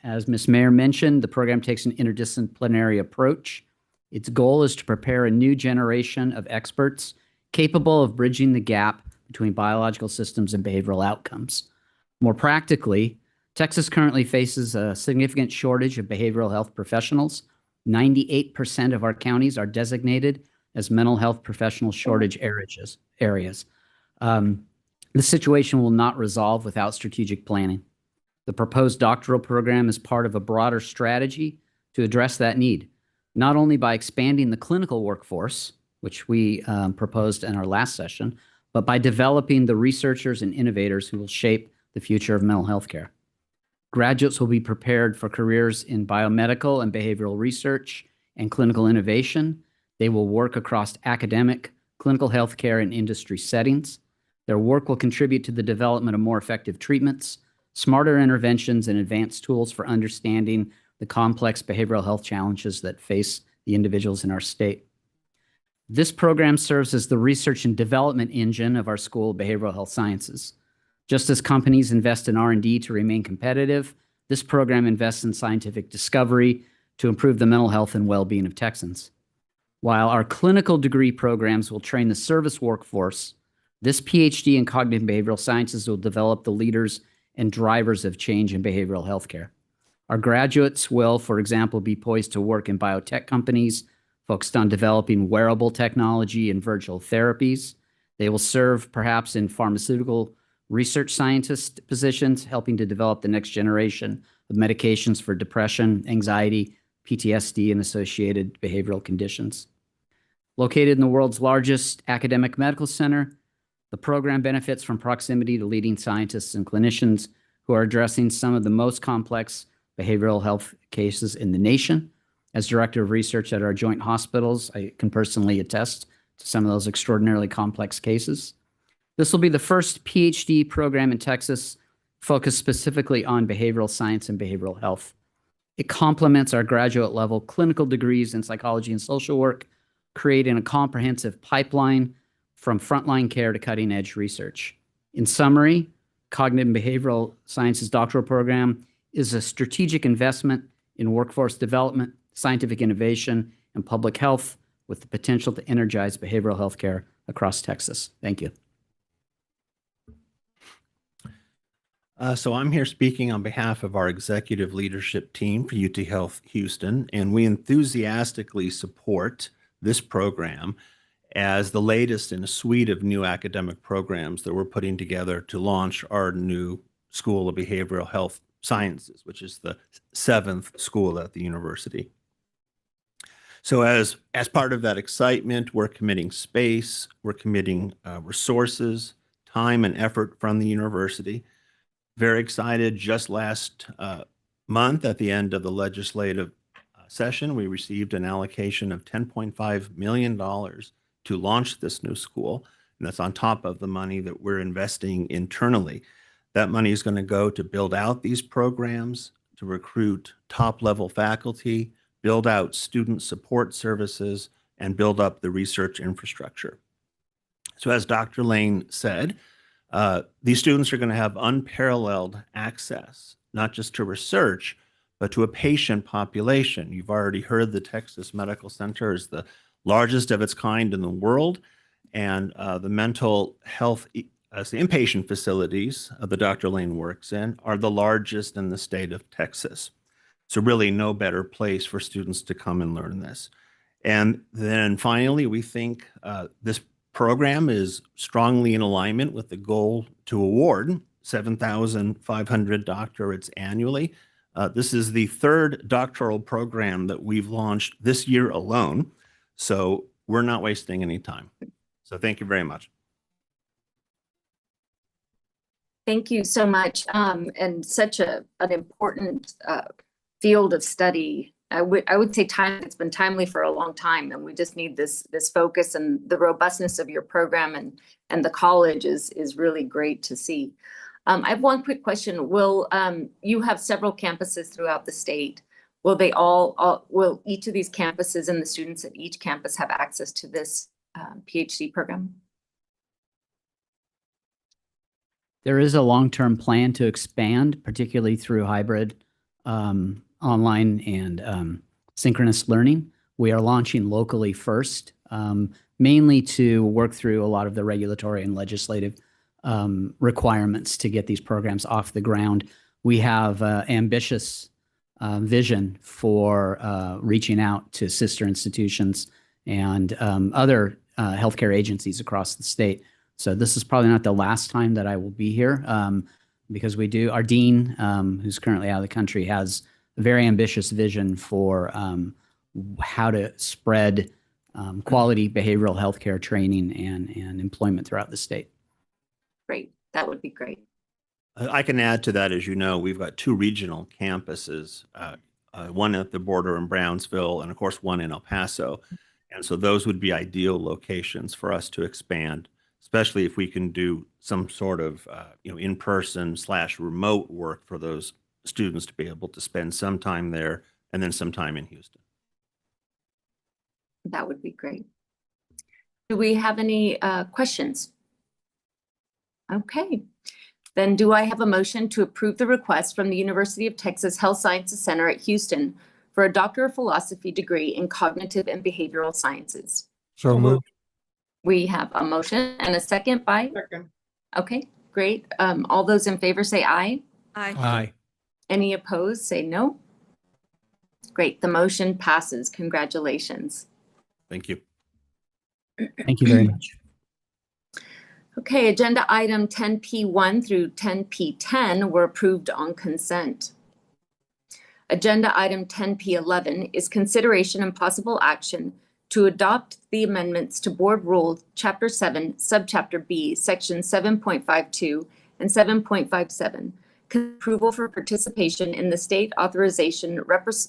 As Ms. Mayer mentioned, the program takes an interdisciplinary approach. Its goal is to prepare a new generation of experts capable of bridging the gap between biological systems and behavioral outcomes. More practically, Texas currently faces a significant shortage of behavioral health professionals. 98% of our counties are designated as mental health professional shortage areas. The situation will not resolve without strategic planning. The proposed doctoral program is part of a broader strategy to address that need, not only by expanding the clinical workforce, which we proposed in our last session, but by developing the researchers and innovators who will shape the future of mental health care. Graduates will be prepared for careers in biomedical and behavioral research and clinical innovation. They will work across academic, clinical health care, and industry settings. Their work will contribute to the development of more effective treatments, smarter interventions, and advanced tools for understanding the complex behavioral health challenges that face the individuals in our state. This program serves as the research and development engine of our School of Behavioral Health Sciences. Just as companies invest in R&D to remain competitive, this program invests in scientific discovery to improve the mental health and well-being of Texans. While our clinical degree programs will train the service workforce, this PhD in cognitive and behavioral sciences will develop the leaders and drivers of change in behavioral health care. Our graduates will, for example, be poised to work in biotech companies focused on developing wearable technology and virtual therapies. They will serve perhaps in pharmaceutical research scientist positions, helping to develop the next generation of medications for depression, anxiety, PTSD, and associated behavioral conditions. Located in the world's largest academic medical center, the program benefits from proximity to leading scientists and clinicians who are addressing some of the most complex behavioral health cases in the nation. As director of research at our joint hospitals, I can personally attest to some of those extraordinarily complex cases. This will be the first PhD program in Texas focused specifically on behavioral science and behavioral health. It complements our graduate level clinical degrees in psychology and social work, creating a comprehensive pipeline from frontline care to cutting edge research. In summary, Cognitive and Behavioral Sciences doctoral program is a strategic investment in workforce development, scientific innovation, and public health with the potential to energize behavioral health care across Texas. Thank you. So I'm here speaking on behalf of our executive leadership team for UT Health Houston, and we enthusiastically support this program as the latest in a suite of new academic programs that we're putting together to launch our new School of Behavioral Health Sciences, which is the 7th school at the university. So as part of that excitement, we're committing space, we're committing resources, time, and effort from the university. Very excited. Just last month, at the end of the legislative session, we received an allocation of $10.5 million to launch this new school. And that's on top of the money that we're investing internally. That money is going to go to build out these programs, to recruit top-level faculty, build out student support services, and build up the research infrastructure. So as Dr. Lane said, these students are going to have unparalleled access, not just to research, but to a patient population. You've already heard the Texas Medical Center is the largest of its kind in the world, and the mental health, the inpatient facilities that Dr. Lane works in are the largest in the state of Texas. So really no better place for students to come and learn this. And then finally, we think this program is strongly in alignment with the goal to award 7,500 doctorates annually. This is the third doctoral program that we've launched this year alone. So we're not wasting any time. So thank you very much. Thank you so much. And such an important field of study. I would say it's been timely for a long time, and we just need this focus, and the robustness of your program and the college is really great to see. I have one quick question. Will you have several campuses throughout the state? Will they will each of these campuses and the students at each campus have access to this PhD program? There is a long-term plan to expand, particularly through hybrid online and synchronous learning. We are launching locally first, mainly to work through a lot of the regulatory and legislative requirements to get these programs off the ground. We have ambitious vision for reaching out to sister institutions and other healthcare agencies across the state. So this is probably not the last time that I will be here because our dean, who's currently out of the country, has a very ambitious vision for how to spread quality behavioral healthcare training and employment throughout the state. Great. That would be great. I can add to that. As you know, we've got two regional campuses, one at the border in Brownsville and of course one in El Paso. And so those would be ideal locations for us to expand, especially if we can do some sort of in-person / remote work for those students to be able to spend some time there and then some time in Houston. That would be great. Do we have any questions? Okay. Then do I have a motion to approve the request from the University of Texas Health Sciences Center at Houston for a Doctor of Philosophy degree in Cognitive and Behavioral Sciences? So moved. We have a motion and a second by? Second. Okay, great. All those in favor say aye. Aye. Aye. Any opposed say no. Great, the motion passes. Congratulations. Thank you. Thank you very much. Okay, agenda item 10P1 through 10P10 were approved on consent. Agenda item 10P11 is consideration and possible action to adopt the amendments to Board Rule Chapter 7, Subchapter B, Section 7.52 and 7.57, approval for participation in the State Authorization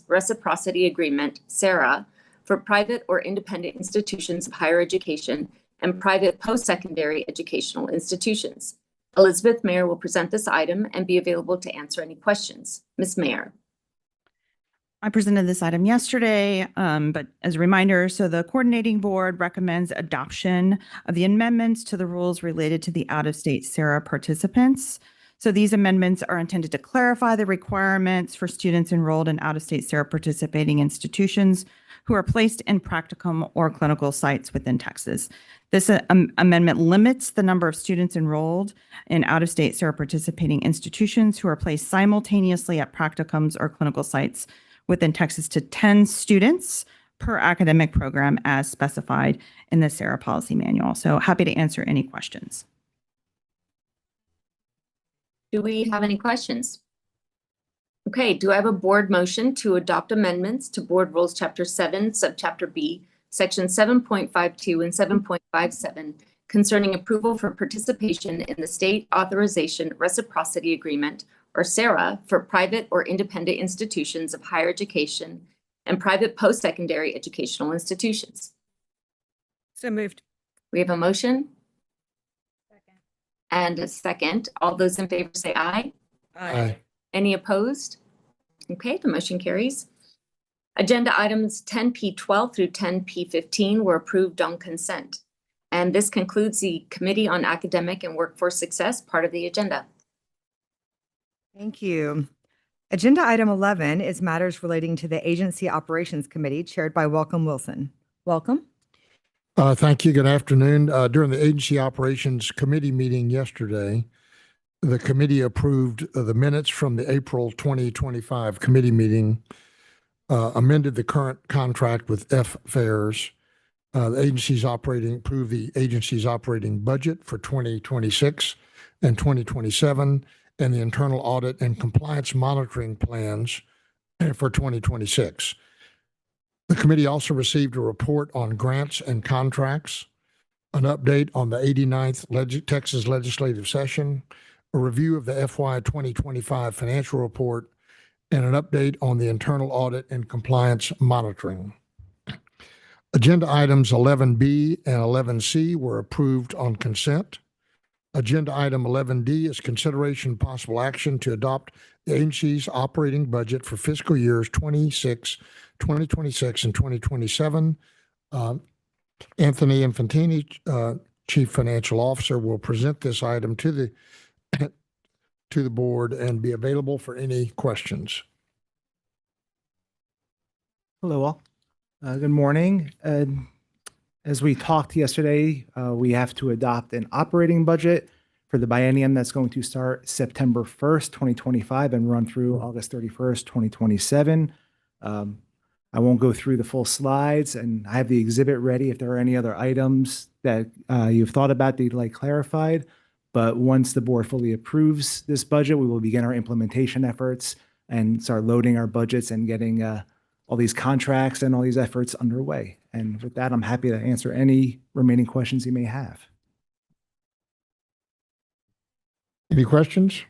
Reciprocity Agreement, SARA, for private or independent institutions of higher education and private post-secondary educational institutions. Elizabeth Mayer will present this item and be available to answer any questions. Ms. Mayer. I presented this item yesterday, but as a reminder, so the coordinating board recommends adoption of the amendments to the rules related to the out-of-state SARA participants. So these amendments are intended to clarify the requirements for students enrolled in out-of-state SARA participating institutions who are placed in practicum or clinical sites within Texas. This amendment limits the number of students enrolled in out-of-state SARA participating institutions who are placed simultaneously at practicums or clinical sites within Texas to 10 students per academic program as specified in the SARA policy manual. So happy to answer any questions. Do we have any questions? Okay, do I have a board motion to adopt amendments to Board Rules Chapter 7, Subchapter B, Section 7.52 and 7.57 concerning approval for participation in the State Authorization Reciprocity Agreement, or SARA, for private or independent institutions of higher education and private post-secondary educational institutions? So moved. We have a motion. Second. And a second. All those in favor say aye. Aye. Any opposed? Okay, the motion carries. Agenda items 10P12 through 10P15 were approved on consent. And this concludes the Committee on Academic and Workforce Success part of the agenda. Thank you. Agenda item 11 is matters relating to the Agency Operations Committee chaired by Welcome Wilson. Welcome. Thank you. Good afternoon. During the Agency Operations Committee meeting yesterday, the committee approved the minutes from the April 2025 committee meeting, amended the current contract with F Fairs. The agency's approved the agency's operating budget for 2026 and 2027, and the internal audit and compliance monitoring plans for 2026. The committee also received a report on grants and contracts, an update on the 89th Texas legislative session, a review of the FY 2025 financial report, and an update on the internal audit and compliance monitoring. Agenda items 11B and 11C were approved on consent. Agenda item 11D is consideration and possible action to adopt the agency's operating budget for fiscal years 2026, and 2027. Anthony Infantini, Chief Financial Officer, will present this item to the board and be available for any questions. Hello all. Good morning. As we talked yesterday, we have to adopt an operating budget for the biennium that's going to start September 1st, 2025 and run through August 31st, 2027. I won't go through the full slides, and I have the exhibit ready if there are any other items that you've thought about that you'd like clarified. But once the board fully approves this budget, we will begin our implementation efforts and start loading our budgets and getting all these contracts and all these efforts underway. And with that, I'm happy to answer any remaining questions you may have. Any questions?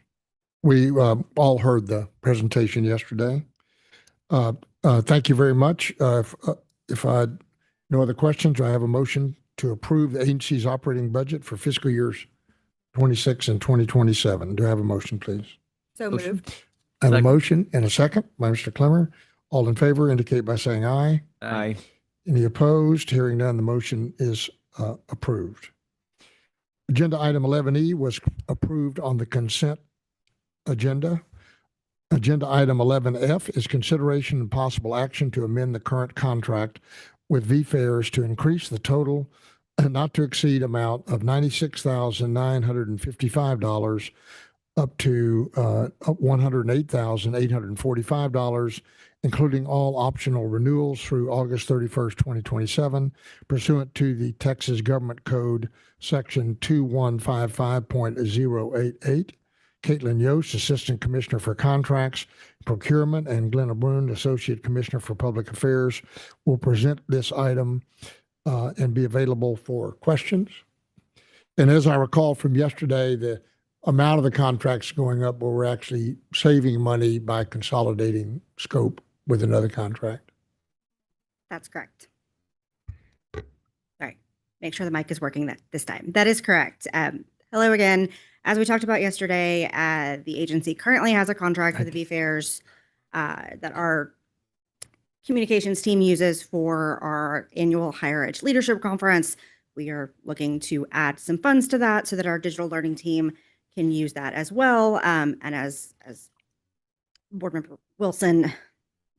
We all heard the presentation yesterday. Thank you very much. If I no other questions, I have a motion to approve the agency's operating budget for fiscal years 26 and 2027. Do I have a motion, please? So moved. I have a motion and a second by Mr. Clemmer. All in favor indicate by saying aye. Aye. Any opposed? Hearing none, the motion is approved. Agenda item 11E was approved on the consent agenda. Agenda item 11F is consideration and possible action to amend the current contract with V-Fairs to increase the total not to exceed amount of $96,955 up to $108,845, including all optional renewals through August 31st, 2027, pursuant to the Texas Government Code, Section 2155.088. Caitlin Yost, Assistant Commissioner for Contracts, Procurement, and Glenna Brune, Associate Commissioner for Public Affairs, will present this item and be available for questions. And as I recall from yesterday, the amount of the contracts going up, but we're actually saving money by consolidating scope with another contract. That's correct. Sorry, make sure the mic is working this time. That is correct. Hello again. As we talked about yesterday, the agency currently has a contract with the V-Fairs that our communications team uses for our annual Higher Ed Leadership Conference. We are looking to add some funds to that so that our digital learning team can use that as well. And as Board Member Wilson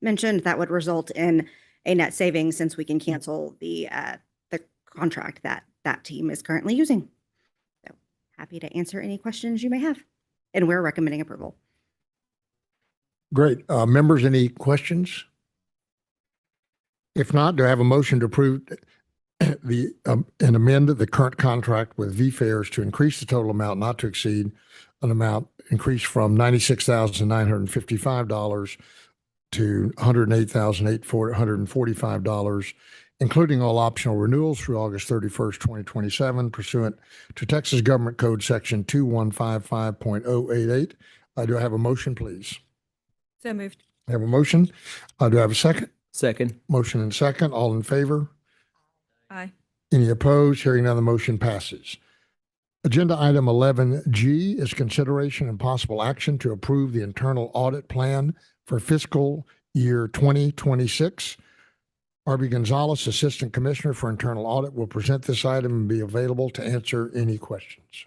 mentioned, that would result in a net savings since we can cancel the contract that that team is currently using. So happy to answer any questions you may have. And we're recommending approval. Great. Members, any questions? If not, do I have a motion to approve and amend the current contract with V-Fairs to increase the total amount not to exceed an amount increased from $96,955 to $108,845, including all optional renewals through August 31st, 2027, pursuant to Texas Government Code Section 2155.088. Do I have a motion, please? So moved. I have a motion. Do I have a second? Second. Motion and second. All in favor? Aye. Any opposed? Hearing none, the motion passes. Agenda item 11G is consideration and possible action to approve the internal audit plan for fiscal year 2026. Arby Gonzalez, Assistant Commissioner for Internal Audit, will present this item and be available to answer any questions.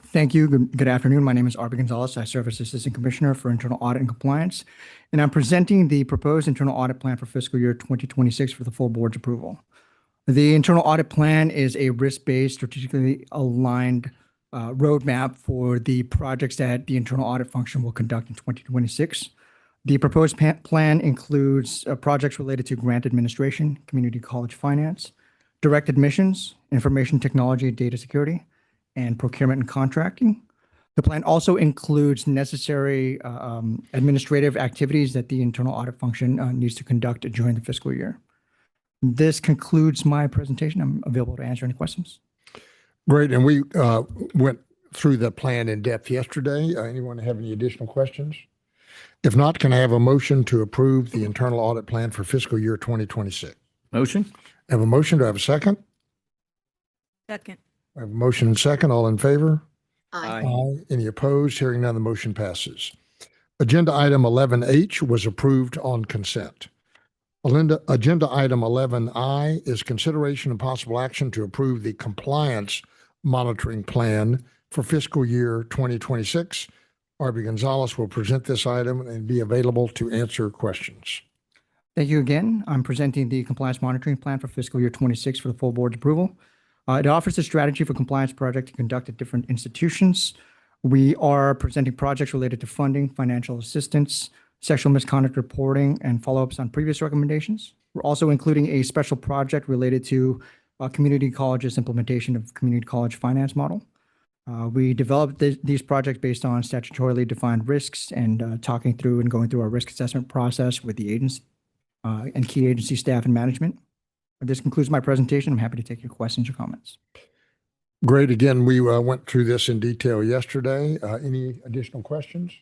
Thank you. Good afternoon. My name is Arby Gonzalez. I serve as Assistant Commissioner for Internal Audit and Compliance, and I'm presenting the proposed internal audit plan for fiscal year 2026 for the full board's approval. The internal audit plan is a risk-based, strategically aligned roadmap for the projects that the internal audit function will conduct in 2026. The proposed plan includes projects related to grant administration, community college finance, direct admissions, information technology, data security, and procurement and contracting. The plan also includes necessary administrative activities that the internal audit function needs to conduct during the fiscal year. This concludes my presentation. I'm available to answer any questions. Great. And we went through the plan in depth yesterday. Anyone have any additional questions? If not, can I have a motion to approve the internal audit plan for fiscal year 2026? Motion? I have a motion. Do I have a second? Second. I have a motion and second. All in favor? Aye. Aye. Any opposed? Hearing none, the motion passes. Agenda item 11H was approved on consent. Agenda item 11I is consideration and possible action to approve the compliance monitoring plan for fiscal year 2026. Arby Gonzalez will present this item and be available to answer questions. Thank you again. I'm presenting the compliance monitoring plan for fiscal year 26 for the full board's approval. It offers a strategy for compliance project to conduct at different institutions. We are presenting projects related to funding, financial assistance, sexual misconduct reporting, and follow-ups on previous recommendations. We're also including a special project related to community colleges' implementation of community college finance model. We developed these projects based on statutorily defined risks and talking through and going through our risk assessment process with the agency and key agency staff and management. This concludes my presentation. I'm happy to take your questions or comments. Great. Again, we went through this in detail yesterday. Any additional questions?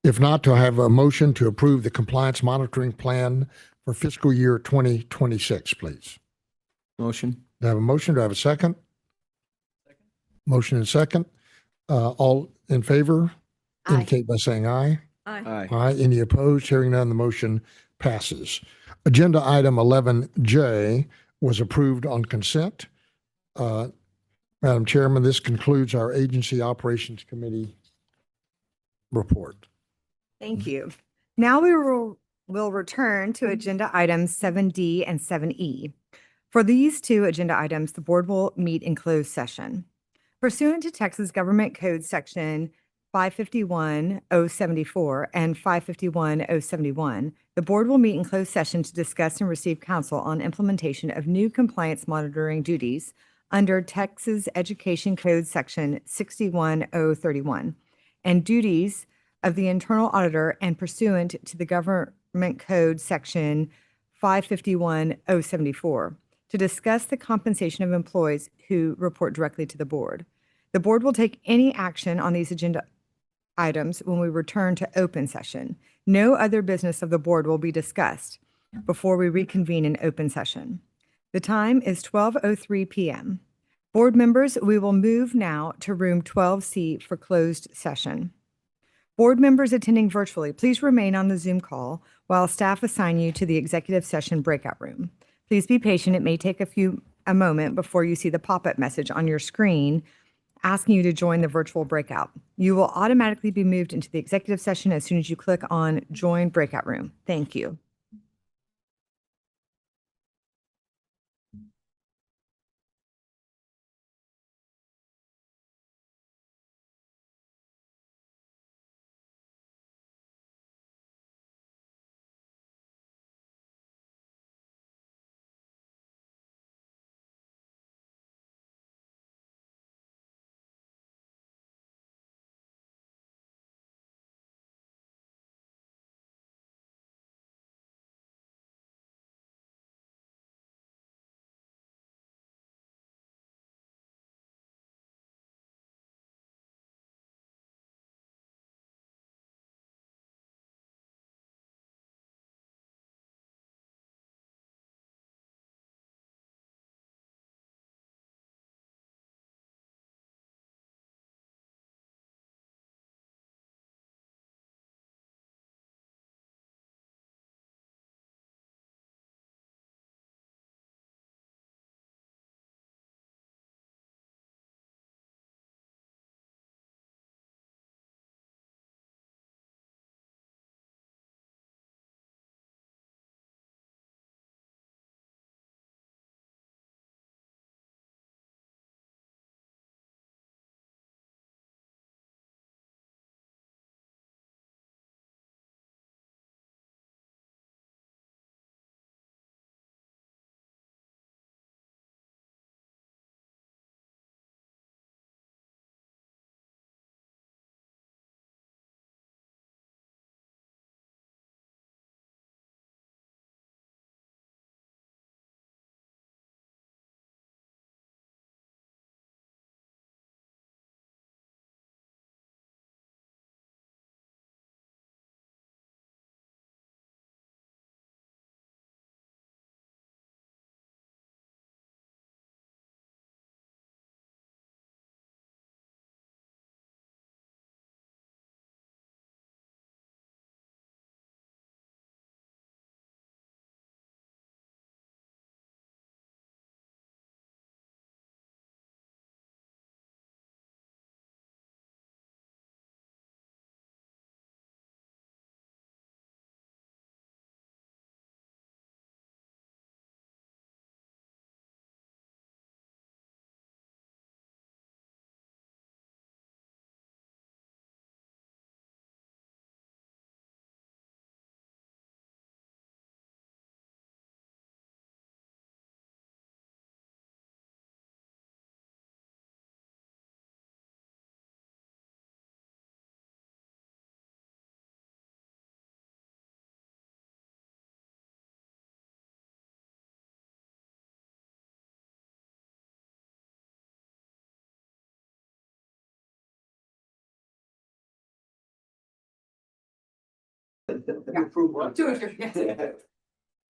If not, to have a motion to approve the compliance monitoring plan for fiscal year 2026, please. Motion. Do I have a motion? Do I have a second? Motion and second. All in favor? Aye. Indicate by saying aye. Aye. Aye. Any opposed? Hearing none, the motion passes. Agenda item 11J was approved on consent. Madam Chairman, this concludes our Agency Operations Committee report. Thank you. Now we will return to agenda items 7D and 7E. For these two agenda items, the board will meet in closed session. Pursuant to Texas Government Code Section 551-074 and 551-071, the board will meet in closed session to discuss and receive counsel on implementation of new compliance monitoring duties under Texas Education Code Section 61031 and duties of the internal auditor and pursuant to the Government Code Section 551-074 to discuss the compensation of employees who report directly to the board. The board will take any action on these agenda items when we return to open session. No other business of the board will be discussed before we reconvene in open session. The time is 12:03 p.m. Board members, we will move now to room 12C for closed session. Board members attending virtually, please remain on the Zoom call while staff assign you to the executive session breakout room. Please be patient. It may take a moment before you see the pop-up message on your screen asking you to join the virtual breakout. You will automatically be moved into the executive session as soon as you click on Join Breakout Room. Thank you.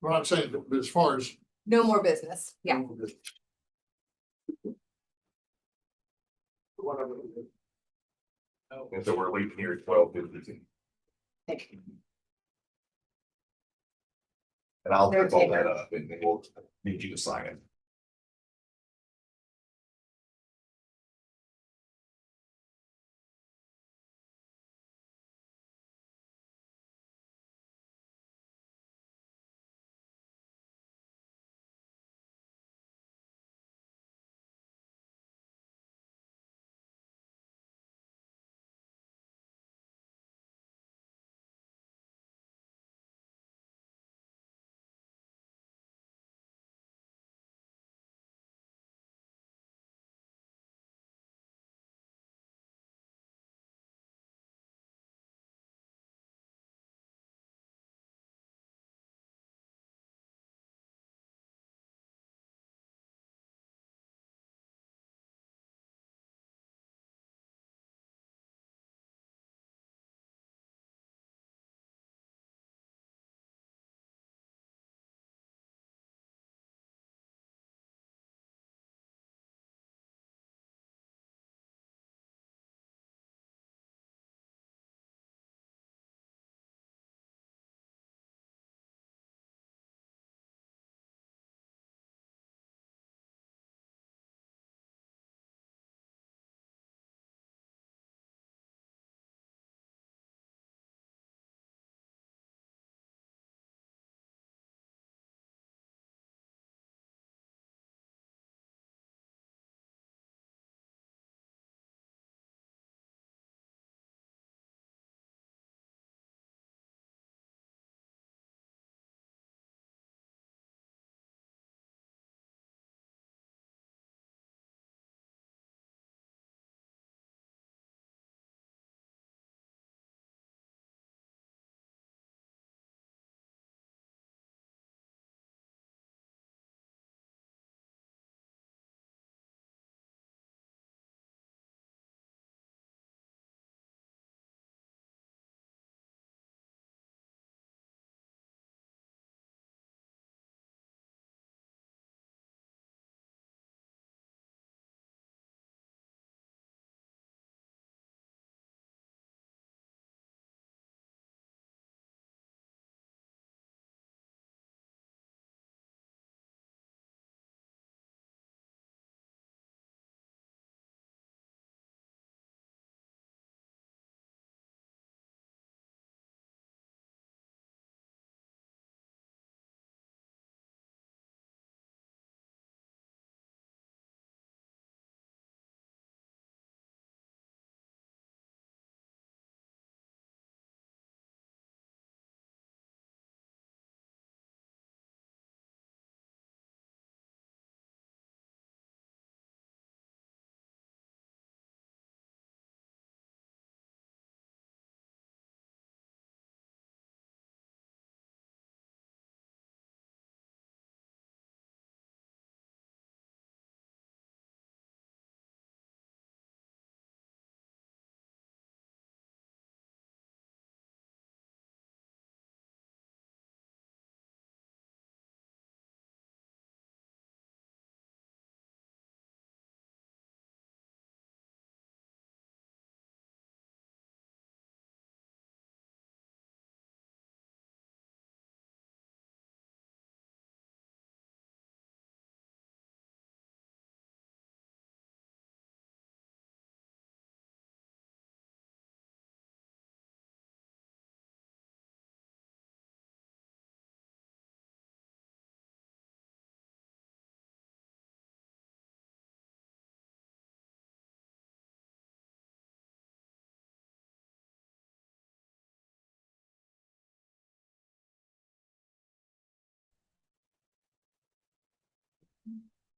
Well, I'm saying, that as far as. No more business. Yeah. And so we're leaving here at 12:50. And I'll No pick all taker. that up and then we'll need you to sign it.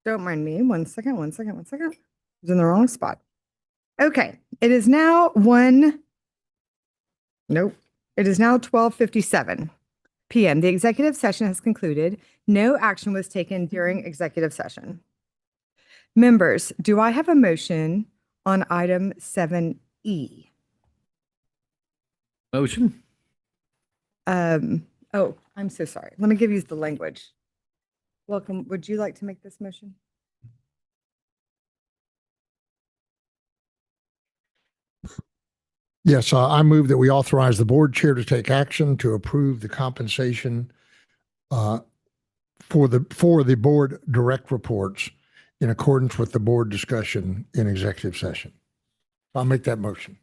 Don't mind me. One second. I was in the wrong spot. Okay, it is now nope. It is now 12:57 p.m. The executive session has concluded. No action was taken during executive session. Members, do I have a motion on item 7E? Motion. Oh, I'm so sorry. Let me give you the language. Welcome. Would you like to make this motion? Yes, I move that we authorize the board chair to take action to approve the compensation for the board direct reports in accordance with the board discussion in executive session. I'll make that motion.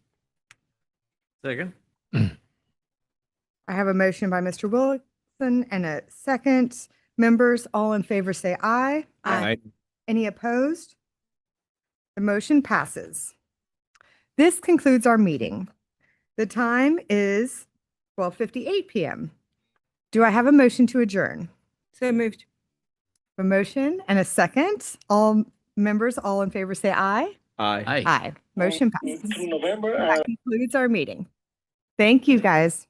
Second. I have a motion by Mr. Wilson and a second. Members, all in favor say aye. Aye. Any opposed? The motion passes. This concludes our meeting. The time is 12:58 p.m. Do I have a motion to adjourn? So moved. A motion and a second. All members, all in favor say aye. Aye. Aye. Motion passes. That concludes our meeting. Thank you, guys.